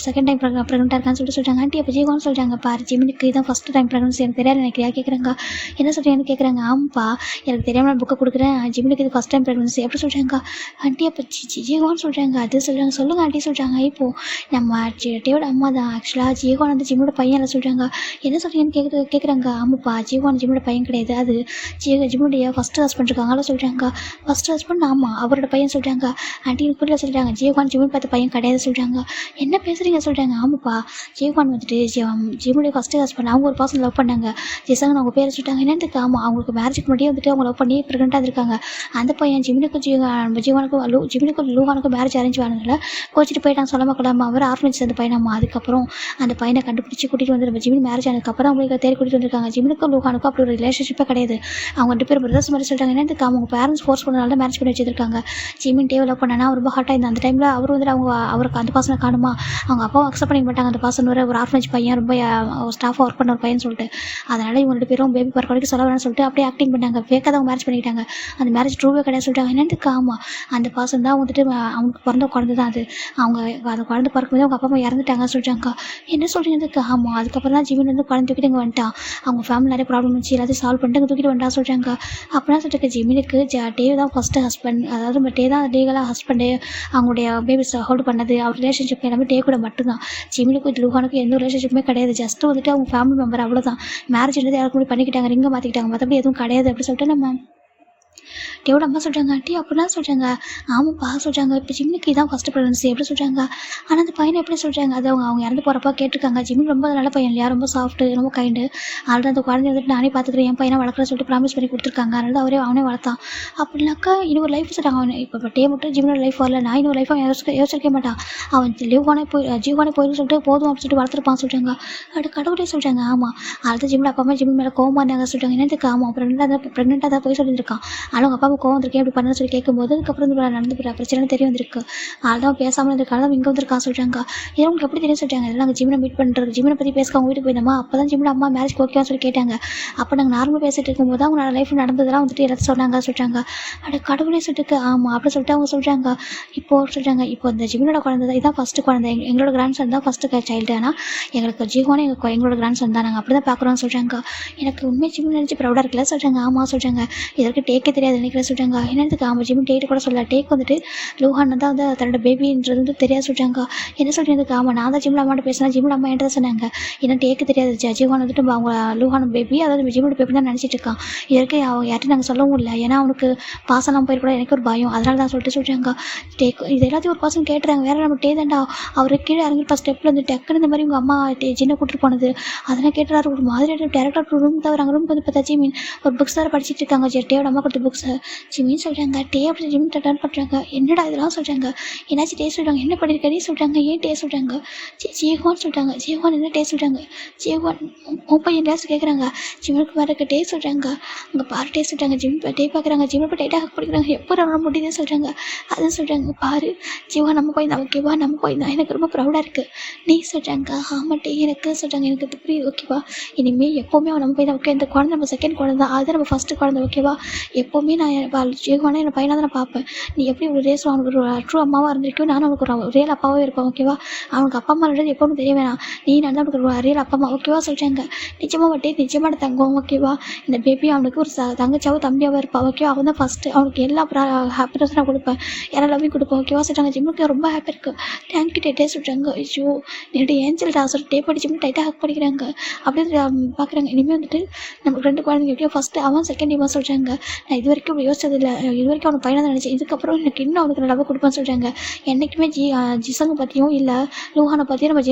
செகண்ட் டைம் ப்ரெக்னெண்ட்டாக இருக்கான்னு சொல்கிறாங்க. ஆண்டி அப்போ ஜீவான்னு சொல்கிறாங்க. பாரு ஜிமினுக்கு இதான் ஃபஸ்ட் டைம் ப்ரெக்னன்சி எனக்கு தெரியாது நினைக்கிறியா கேட்குறாங்க. என்ன சொல்கிறீங்கன்னு கேட்குறாங்க. ஆமாப்பா எனக்கு தெரியாமல் நான் புக்கை கொடுக்குறேன் ஜிமினுக்கு இது ஃபஸ்ட் டைம் ப்ரெக்னன்சி எப்படி சொல்கிறாங்க. ஆண்டி அப்போ ஜீவான்னு சொல்கிறாங்க. அது சொல்லுங்கள் ஆண்டி சொல்கிறாங்க. இப்போது நம்ம டேவிட அம்மா தான் ஆக்சுவலாக ஜீவான் வந்து ஜிம்மோட பையன் எல்லாம் சொல்கிறாங்க. என்ன சொல்கிறீங்கன்னு கேட்குறாங்க. ஆமாப்பா ஜீவான் ஜிம்மோட பையன் கிடையாது அது ஜிம்மோட ஜீவனுடைய ஃபஸ்ட்டு ஹஸ்பண்ட் இருக்காங்களா சொல்கிறாங்க. ஃபஸ்ட்டு ஹஸ்பண்ட் ஆமாம் அவரோட பையன் சொல்கிறாங்க. ஆண்டி எனக்கு புரியல சொல்கிறாங்க. ஜீவன் பார்த்த பையன் கிடையாது சொல்கிறாங்க. என்ன பேசுகிறீங்க சொல்கிறாங்க. ஆமாப்பா ஜீவன் வந்துட்டு ஜீவனுடைய ஃபஸ்ட்டு ஹஸ்பண்ட் அவங்க ஒரு பர்சன் லவ் பண்ணாங்க. ஜெசங்கன்னு அவங்க பேரை சொல்லிட்டாங்க. என்னத்துக்கு ஆமாம் அவங்களுக்கு மேரேஜுக்கு முன்னாடியே வந்துட்டு அவங்க லவ் பண்ணி ப்ரெக்னெண்ட்டாக இருக்காங்க. அந்த பையன் ஜீவனுக்கும் லூகானுக்கும் மேரேஜ் அரேஞ்ச் ஆனதில் கோச்சிட்டு போயிட்டாங்க சொல்லாமல் கொள்ளாமல். அவர் ஆர்ஃபனேஜ் அந்த பையனாமா. அதுக்கப்புறம் அந்த பையனை கண்டுபிடிச்சி கூட்டிகிட்டு வந்து நம்ம ஜிமின் மேரேஜ் ஆனதுக்கப்புறம் அவங்களுக்கு தேடி கூட்டிகிட்டு வந்திருக்காங்க. ஜிமினுக்கும் லூகானுக்கும் அப்படி ஒரு ரிலேஷன்ஷிப்பே கிடையாது. அவங்க 2 பேரும் பிரதர்ஸ் மாதிரி சொல்லிட்டாங்க. என்னத்துக்கு அவங்க பேரண்ட்ஸ் ஃபோர்ஸ் பண்ணனால மேரேஜ் பண்ணி வச்சிருக்காங்க. ஜிமின் டேவை லவ் பண்ணனா அவர் ரொம்ப ஹாட்டாக இருந்த அந்த டைமில் அவர் வந்துட்டு அவருக்கு அந்த பசங்களை காணுமா அவங்க அப்பாவும் அக்செப்ட் பண்ணிக்க மாட்டாங்க. அந்த பசங்க ஒரு ஆர்ஃபனேஜ் பையன் ரொம்ப ஸ்டாஃபாக ஒர்க் பண்ண ஒரு பையன் சொல்லிட்டு அதனால் இவங்க 2 பேரும் பேபி பிறக்க வரைக்கும் சொல்ல வேணும்னு சொல்லிட்டு அப்படியே ஆக்டிங் பண்ணாங்க. ஃபேக்காக அவங்க மேரேஜ் பண்ணிக்கிட்டாங்க. அந்த மேரேஜ் ட்ரூவே கிடையாது சொல்லிட்டாங்க. என்னத்துக்கு ஆமாம் அந்த பர்சன் தான் வந்துட்டு அவங்களுக்கு பிறந்த குழந்தை தான் அது. அவங்க அந்த குழந்தை பிறக்கும்போது அவங்க அப்பா அம்மா இறந்துட்டாங்க சொல்லிட்டாங்க. என்ன சொல்கிறதுக்கு ஆமாம் அதுக்கப்புறம் தான் ஜீவன் வந்து குழந்தை தூக்கிட்டு இங்கே வந்துட்டான். அவங்க ஃபேமிலி நிறைய ப்ராப்ளம் இருந்துச்சு எல்லாத்தையும் சால்வ் பண்ணிட்டு அங்கே தூக்கிட்டு வந்துட்டா சொல்கிறாங்க. அப்படின்னா சொல்லிட்டு ஜிமினுக்கு டேவ் தான் ஃபஸ்ட்டு ஹஸ்பண்ட். அதாவது டே தான் லீகலாக ஹஸ்பண்டு. அவங்களுடைய பேபிஸ் ஹோல்டு பண்ணது அவர் ரிலேஷன்ஷிப் எல்லாமே டே கூட மட்டும்தான். ஜிமினுக்கும் லூகானுக்கும் எந்த ரிலேஷன்ஷிப்புமே கிடையாது. ஜஸ்ட்டு வந்துட்டு அவங்க ஃபேமிலி மெம்பர் அவ்வளோதான். மேரேஜ் வந்து யாருக்கு கூட பண்ணிக்கிட்டாங்க ரிங்கை மாற்றிக்கிட்டாங்க. மற்றபடி எதுவும் கிடையாது அப்படி சொல்லிட்டு நம்ம டேவோட அம்மா சொல்கிறாங்க. ஆண்டி அப்படிலாம் சொல்கிறாங்க. ஆமாப்பா சொல்கிறாங்க. இப்போ ஜிம்னுக்கு இதான் ஃபஸ்ட்டு ப்ரெக்னன்சி எப்படி சொல்கிறாங்க. ஆனால் அந்த பையனை எப்படி சொல்கிறாங்க. அது அவங்க இறந்து போகிறப்ப கேட்டிருக்காங்க. ஜிம்மின் ரொம்ப நல்ல பையன் இல்லையா ரொம்ப சாஃப்ட்டு ரொம்ப கைண்டு. அதனால அந்த குழந்தைய வந்துட்டு நானே பார்த்துக்கிறேன் என் பையனை வளர்க்குறேன்னு சொல்லிட்டு ப்ராமிஸ் பண்ணி கொடுத்துருக்காங்க. அதனால அவனே வளர்த்தான். அப்படின்னாக்கா இன்னொரு லைஃப் சொல்கிறாங்க. அவன் இப்போ டே மட்டும் ஜிம்னோட லைஃப் வரல நான் இன்னொரு லைஃப் யோசிச்சிருக்க மாட்டான். அவன் ஜீவானே போயின்னு சொல்லிட்டு போதும் அப்படின்னு சொல்லிட்டு வளர்த்துருப்பான்னு சொல்கிறாங்க. அது கடவுளே சொல்கிறாங்க. ஆமாம் அடுத்த ஜிம்மில் அப்பா அம்மா ஜிம் மேலே கோவமாக இருந்தாங்க சொல்கிறாங்க. என்னத்துக்கு ஆமாம் ப்ரெக்னெண்ட்டாக தான் போய் சொல்லியிருக்கான். அவங்க அப்பா கோவம் வந்திருக்கேன் இப்படி பண்ணு சொல்லி கேட்கும்போது அதுக்கப்புறம் நடந்து பிரச்சனை தெரிய வந்திருக்கு. அதான் பேசாமல் இருந்திருக்காங்க இங்கே வந்திருக்கான் சொல்கிறாங்க. இதெல்லாம் உங்களுக்கு எப்படி தெரியும் சொல்கிறாங்க. இதெல்லாம் நாங்கள் ஜிம்மில் மீட் பண்ணுறது ஜிம்மினை பற்றி பேச அவங்க வீட்டுக்கு போயிருந்தோமா அப்போ தான் ஜிம்மில் அம்மா மேரேஜ் ஓகேவான்னு சொல்லி கேட்டாங்க. அப்போ நாங்கள் நார்மலாக பேசிகிட்டு இருக்கும்போது அவங்க லைஃப் நடந்ததெல்லாம் வந்துட்டு எல்லாத்தையும் சொன்னாங்க சொல்கிறாங்க. அட கடவுளே சொல்லிட்டு ஆமாம் அப்படின்னு சொல்லிட்டு அவங்க சொல்கிறாங்க. இப்போ இந்த ஜிம்மினோட குழந்தை தான் இதான் ஃபஸ்ட்டு குழந்தை எங்களோட கிராண்ட் சன் தான் ஃபஸ்ட்டு சைல்டு. ஆனால் எங்களுக்கு ஜீவானே எங்களோட கிராண்ட் சன் தான் நாங்கள் அப்படி தான் பார்க்குறோன்னு சொல்கிறாங்க. எனக்கு உண்மை ஜிம்மில் நினச்சி ப்ரௌடாக இருக்குல்ல சொல்கிறாங்க. ஆமாம் சொல்கிறாங்க. இதற்கு டேக்கே தெரியாது நினைக்கிறேன் சொல்கிறாங்க. என்னதுக்கு ஆமாம் ஜிம் டேட்டு கூட சொல்லலாம். டேக் வந்துட்டு லூஹான் தான் வந்து தன்னோட பேபின்றது வந்து தெரியாது சொல்கிறாங்க. என்ன சொல்கிறதுக்கு ஆமாம் நான் தான் ஜிம்மில் அம்மாட்ட பேசினேன். ஜிம்மில் அம்மா என்கிட்ட சொன்னாங்க. ஏன்னா டேக்கு தெரியாது ஜீவான் வந்துட்டு அவங்க லூஹான் பேபி அதாவது ஜிம்மோட பேபி தான் நினச்சிட்டு இருக்கான். இதற்கு அவங்க யார்ட்டும் நாங்கள் சொல்லவும் இல்லை. ஏன்னா அவனுக்கு பாசலாம் போயிருக்கூட எனக்கு ஒரு பயம் அதனால தான் சொல்கிறாங்க. டேக் இது எல்லாத்தையும் ஒரு பர்சன் கேட்டுறாங்க. வேறு நம்ம டே தாண்டா அவர் கீழே இறங்கிட்டு ஸ்டெப்பில் வந்து டக்குன்னு இந்த மாதிரி உங்கள் அம்மா ஜின்னை கூட்டிட்டு போனது அதெல்லாம் கேட்டுறாரு. ஒரு மாதிரி டேரக்டர் ரூம் தவிர ரூம் வந்து பார்த்தா ஜிமின் ஒரு புக்ஸ் வேறு படிச்சுட்டு இருக்காங்க. டேவோட அம்மா கொடுத்த புக்ஸை ஜிமின்னு சொல்கிறாங்க. டே அப்படி ஜிம் டர்ன் பண்ணுறாங்க. என்னடா இதெல்லாம் சொல்கிறாங்க. என்னாச்சும் டே சொல்கிறாங்க. என்ன பண்ணியிருக்கே சொல்கிறாங்க. ஏன் டே சொல்கிறாங்க. ஜீவான்னு சொல்கிறாங்க. ஜீவான் என்ன டே சொல்கிறாங்க. ஜீவான் உன் பையன் டேஸ் கேட்குறாங்க. ஜிம்முக்கு வரக்கு டே சொல்கிறாங்க. அங்கே பாரு டே சொல்கிறாங்க. ஜிம் டே பார்க்குறாங்க. ஜிம்மில் போய் டேட்டாக படிக்கிறாங்க. எப்போ ரொம்ப முடியுதுன்னு சொல்கிறாங்க. அதுவும் சொல்கிறாங்க. பாரு ஜீவா நம்ம போய் தான் ஓகேவா நம்ம போய் தான் எனக்கு ரொம்ப ப்ரௌடாக இருக்குது நீ சொல்கிறாங்க. ஆமாம் டே எனக்கு சொல்கிறாங்க. எனக்கு இது புரியுது ஓகேவா. இனிமேல் எப்போவுமே அவன் நம்ம போய் தான் ஓகே இந்த குழந்தை நம்ம செகண்ட் குழந்தை தான் அதுதான் நம்ம ஃபஸ்ட்டு குழந்தை ஓகேவா. எப்போவுமே நான் ஜீவானே என் பையனாக தான் நான் பார்ப்பேன். நீ எப்படி ஒரு ரேஸ் அவனுக்கு ஒரு ட்ரூ அம்மாவாக இருந்திருக்கோ நானும் அவனுக்கு ஒரு ரியல் அப்பாவே இருப்பேன் ஓகேவா. அவனுக்கு அப்பா அம்மா ரெண்டு எப்போவும் தெரிய வேணாம். நீ நான் அவனுக்கு ஒரு ரியல் அப்பா அம்மா ஓகேவா சொல்கிறாங்க. நிஜமாக வட்டி நிஜமான தங்கம் ஓகேவா. இந்த பேபி அவனுக்கு ஒரு தங்கச்சாவோ தம்பியாவோ இருப்பான் ஓகேவா. அவன் தான் ஃபஸ்ட்டு அவனுக்கு எல்லா ஹாப்பினஸ் நான் கொடுப்பேன் எல்லாமே கொடுப்பேன் ஓகேவா சொல்கிறாங்க. ஜிம்முக்கு ரொம்ப ஹாப்பி இருக்குது. தேங்க்யூ டேட்டே சொல்கிறாங்க. ஐயோ என்னுடைய ஏஞ்சல் சொல்லிட்டு டே படி ஜிம்மு டைட்டாக ஹக் பண்ணிக்கிறாங்க. அப்படியே பார்க்குறாங்க. இனிமேல் வந்துட்டு நமக்கு 2 குழந்தைங்க எப்படியோ ஃபஸ்ட்டு அவன் செகண்ட் இவன் சொல்கிறாங்க. நான் இது வரைக்கும் யோசிச்சதில்லை. இது வரைக்கும் அவனுக்கு பையனாக தான் நினச்சேன். இதுக்கப்புறம் எனக்கு இன்னும் அவனுக்கு லவ் கொடுப்பேன்னு சொல்கிறாங்க. என்றைக்குமே ஜிசங்கை பற்றியும் இல்லை லூஹானை பற்றியும் நம்ம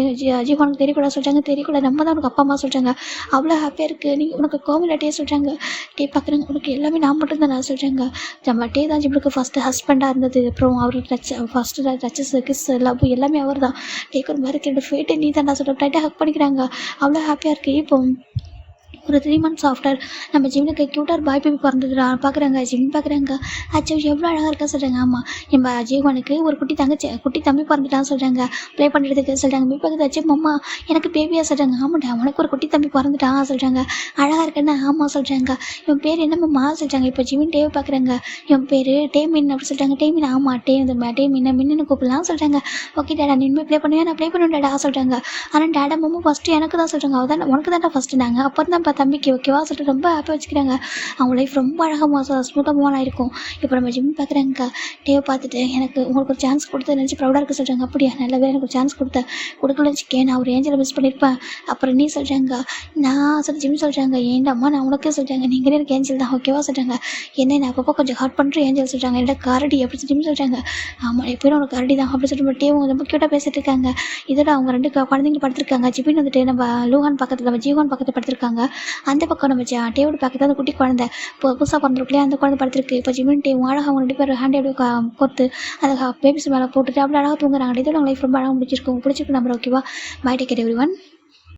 ஜீவானுக்கு தெரியக்கூடாது சொல்கிறாங்க. தெரியக்கூடாது நம்ம தான் அவனுக்கு அப்பா அம்மா சொல்கிறாங்க. அவ்வளோ ஹாப்பியாக இருக்குது. நீங்கள் உனக்கு கோவிலாட்டே சொல்கிறாங்க. டே பார்க்குறாங்க. உனக்கு எல்லாமே நான் மட்டும்தான் நான் சொல்கிறாங்க. நம்ம டே தான் ஜிம்முக்கு ஃபஸ்ட்டு ஹஸ்பண்டாக இருந்தது. அப்புறம் அவர் ஃபஸ்ட்டு டச்சஸ் கிஸ் லவ் எல்லாமே அவர் தான். டேக்கு ஒரு மாதிரி கேட்டு ஃபேட்டு நீ தான் சொல்கிறேன் டைட்டாக ஹக் பண்ணிக்கிறாங்க. அவ்வளோ ஹாப்பியாக இருக்குது. இப்போ ஒரு 3 months ஆஃப்டர் நம்ம ஜிம்னுக்கு க்யூட்டாக பாய் பேபி பிறந்தது பார்க்குறாங்க. ஜிம் பார்க்குறாங்க. அச்சோ எவ்வளோ அழகாக இருக்கா சொல்கிறாங்க. ஆமாம் நம்ம ஜீவனுக்கு ஒரு குட்டி தம்பி பிறந்துட்டான்னு சொல்கிறாங்க. ப்ளே பண்ணுறதுக்கு சொல்கிறாங்க. போய் பார்க்குறது அச்சோ அம்மா எனக்கு பேபியாக சொல்கிறாங்க. ஆமாண்டா உனக்கு ஒரு குட்டி தம்பி பிறந்துட்டான் சொல்கிறாங்க. அழகாக இருக்குன்னு ஆமாம் சொல்கிறாங்க. இவன் பேர் என்னம்மா சொல்கிறாங்க. இப்போ ஜிமின் டேவை பார்க்குறாங்க. இவன் பேர் டேமின் அப்படி சொல்கிறாங்க. டேமின் ஆமாம் டேமின் மின்னு கூப்பிடலாம் சொல்கிறாங்க. ஓகே டேடா நீ இனிமேல் ப்ளே பண்ணுவேன் நான் ப்ளே பண்ணுவேன் டேடா சொல்கிறாங்க. ஆனால் டேடா மாமா ஃபஸ்ட்டு எனக்கு தான் சொல்கிறாங்க. அவள் தான் உனக்கு தான்டா ஃபஸ்ட்டு நாங்கள் அப்புறம் தான் தம்பிக்கு ஓகேவா சொல்லிட்டு ரொம்ப ஹாப்பியாக வச்சுக்கிறாங்க. அவங்க லைஃப் ரொம்ப அழகாக ஸ்மூத்தாக மூவ் ஆகிருக்கும். இப்போ நம்ம ஜிம் பார்க்குறாங்க. டேவை பார்த்துட்டு எனக்கு உங்களுக்கு ஒரு சான்ஸ் கொடுத்து நினச்சி ப்ரௌடாக இருக்க சொல்கிறாங்க. அப்படியா நல்லாவே எனக்கு ஒரு சான்ஸ் கொடுக்கலன்னு வச்சுக்கேன், நான் ஒரு ஏஞ்சலை மிஸ் பண்ணியிருப்பேன். அப்புறம் நீ சொல்கிறாங்க நான் சொல்லி ஜிம் சொல்கிறாங்க, ஏண்டாம்மா நான் உனக்கே சொல்கிறாங்க நீங்களே எனக்கு ஏஞ்சல் தான் ஓகேவா சொல்கிறாங்க. என்ன நான் அப்பப்போ கொஞ்சம் ஹார்ட் பண்ணுறேன் ஏஞ்சல் சொல்கிறாங்க. என்னோட கரடி அப்படி சொல்லி ஜிம் சொல்கிறாங்க. ஆமாம் எப்பயும் உனக்கு கரடி தான் அப்படி சொல்லிட்டு டேவும் ரொம்ப க்யூட்டாக பேசிட்டு இருக்காங்க. இதோட அவங்க 2 குழந்தைங்களும் படுத்திருக்காங்க. ஜிபின் வந்துட்டு நம்ம லூஹான் பக்கத்தில் நம்ம ஜீவான் பக்கத்தில் படுத்திருக்காங்க. அந்த பக்கம் நம்ம டேவோட பக்கத்தில் அந்த குட்டி குழந்தை புதுசாக பிறந்திருக்குலையே அந்த குழந்தை படுத்திருக்கு. இப்போ ஜிபின் டேவும் அழகாக அவங்க 2 பேர் ஹேண்ட் அப்படியே கோர்த்து அதை பேபிஸ் மேலே போட்டுட்டு அப்படி அழகாக தூங்குறாங்க. இதோட அவங்க லைஃப் ரொம்ப அழகாக பிடிச்சிருக்கு நம்பர் ஓகேவா. Bye take care everyone.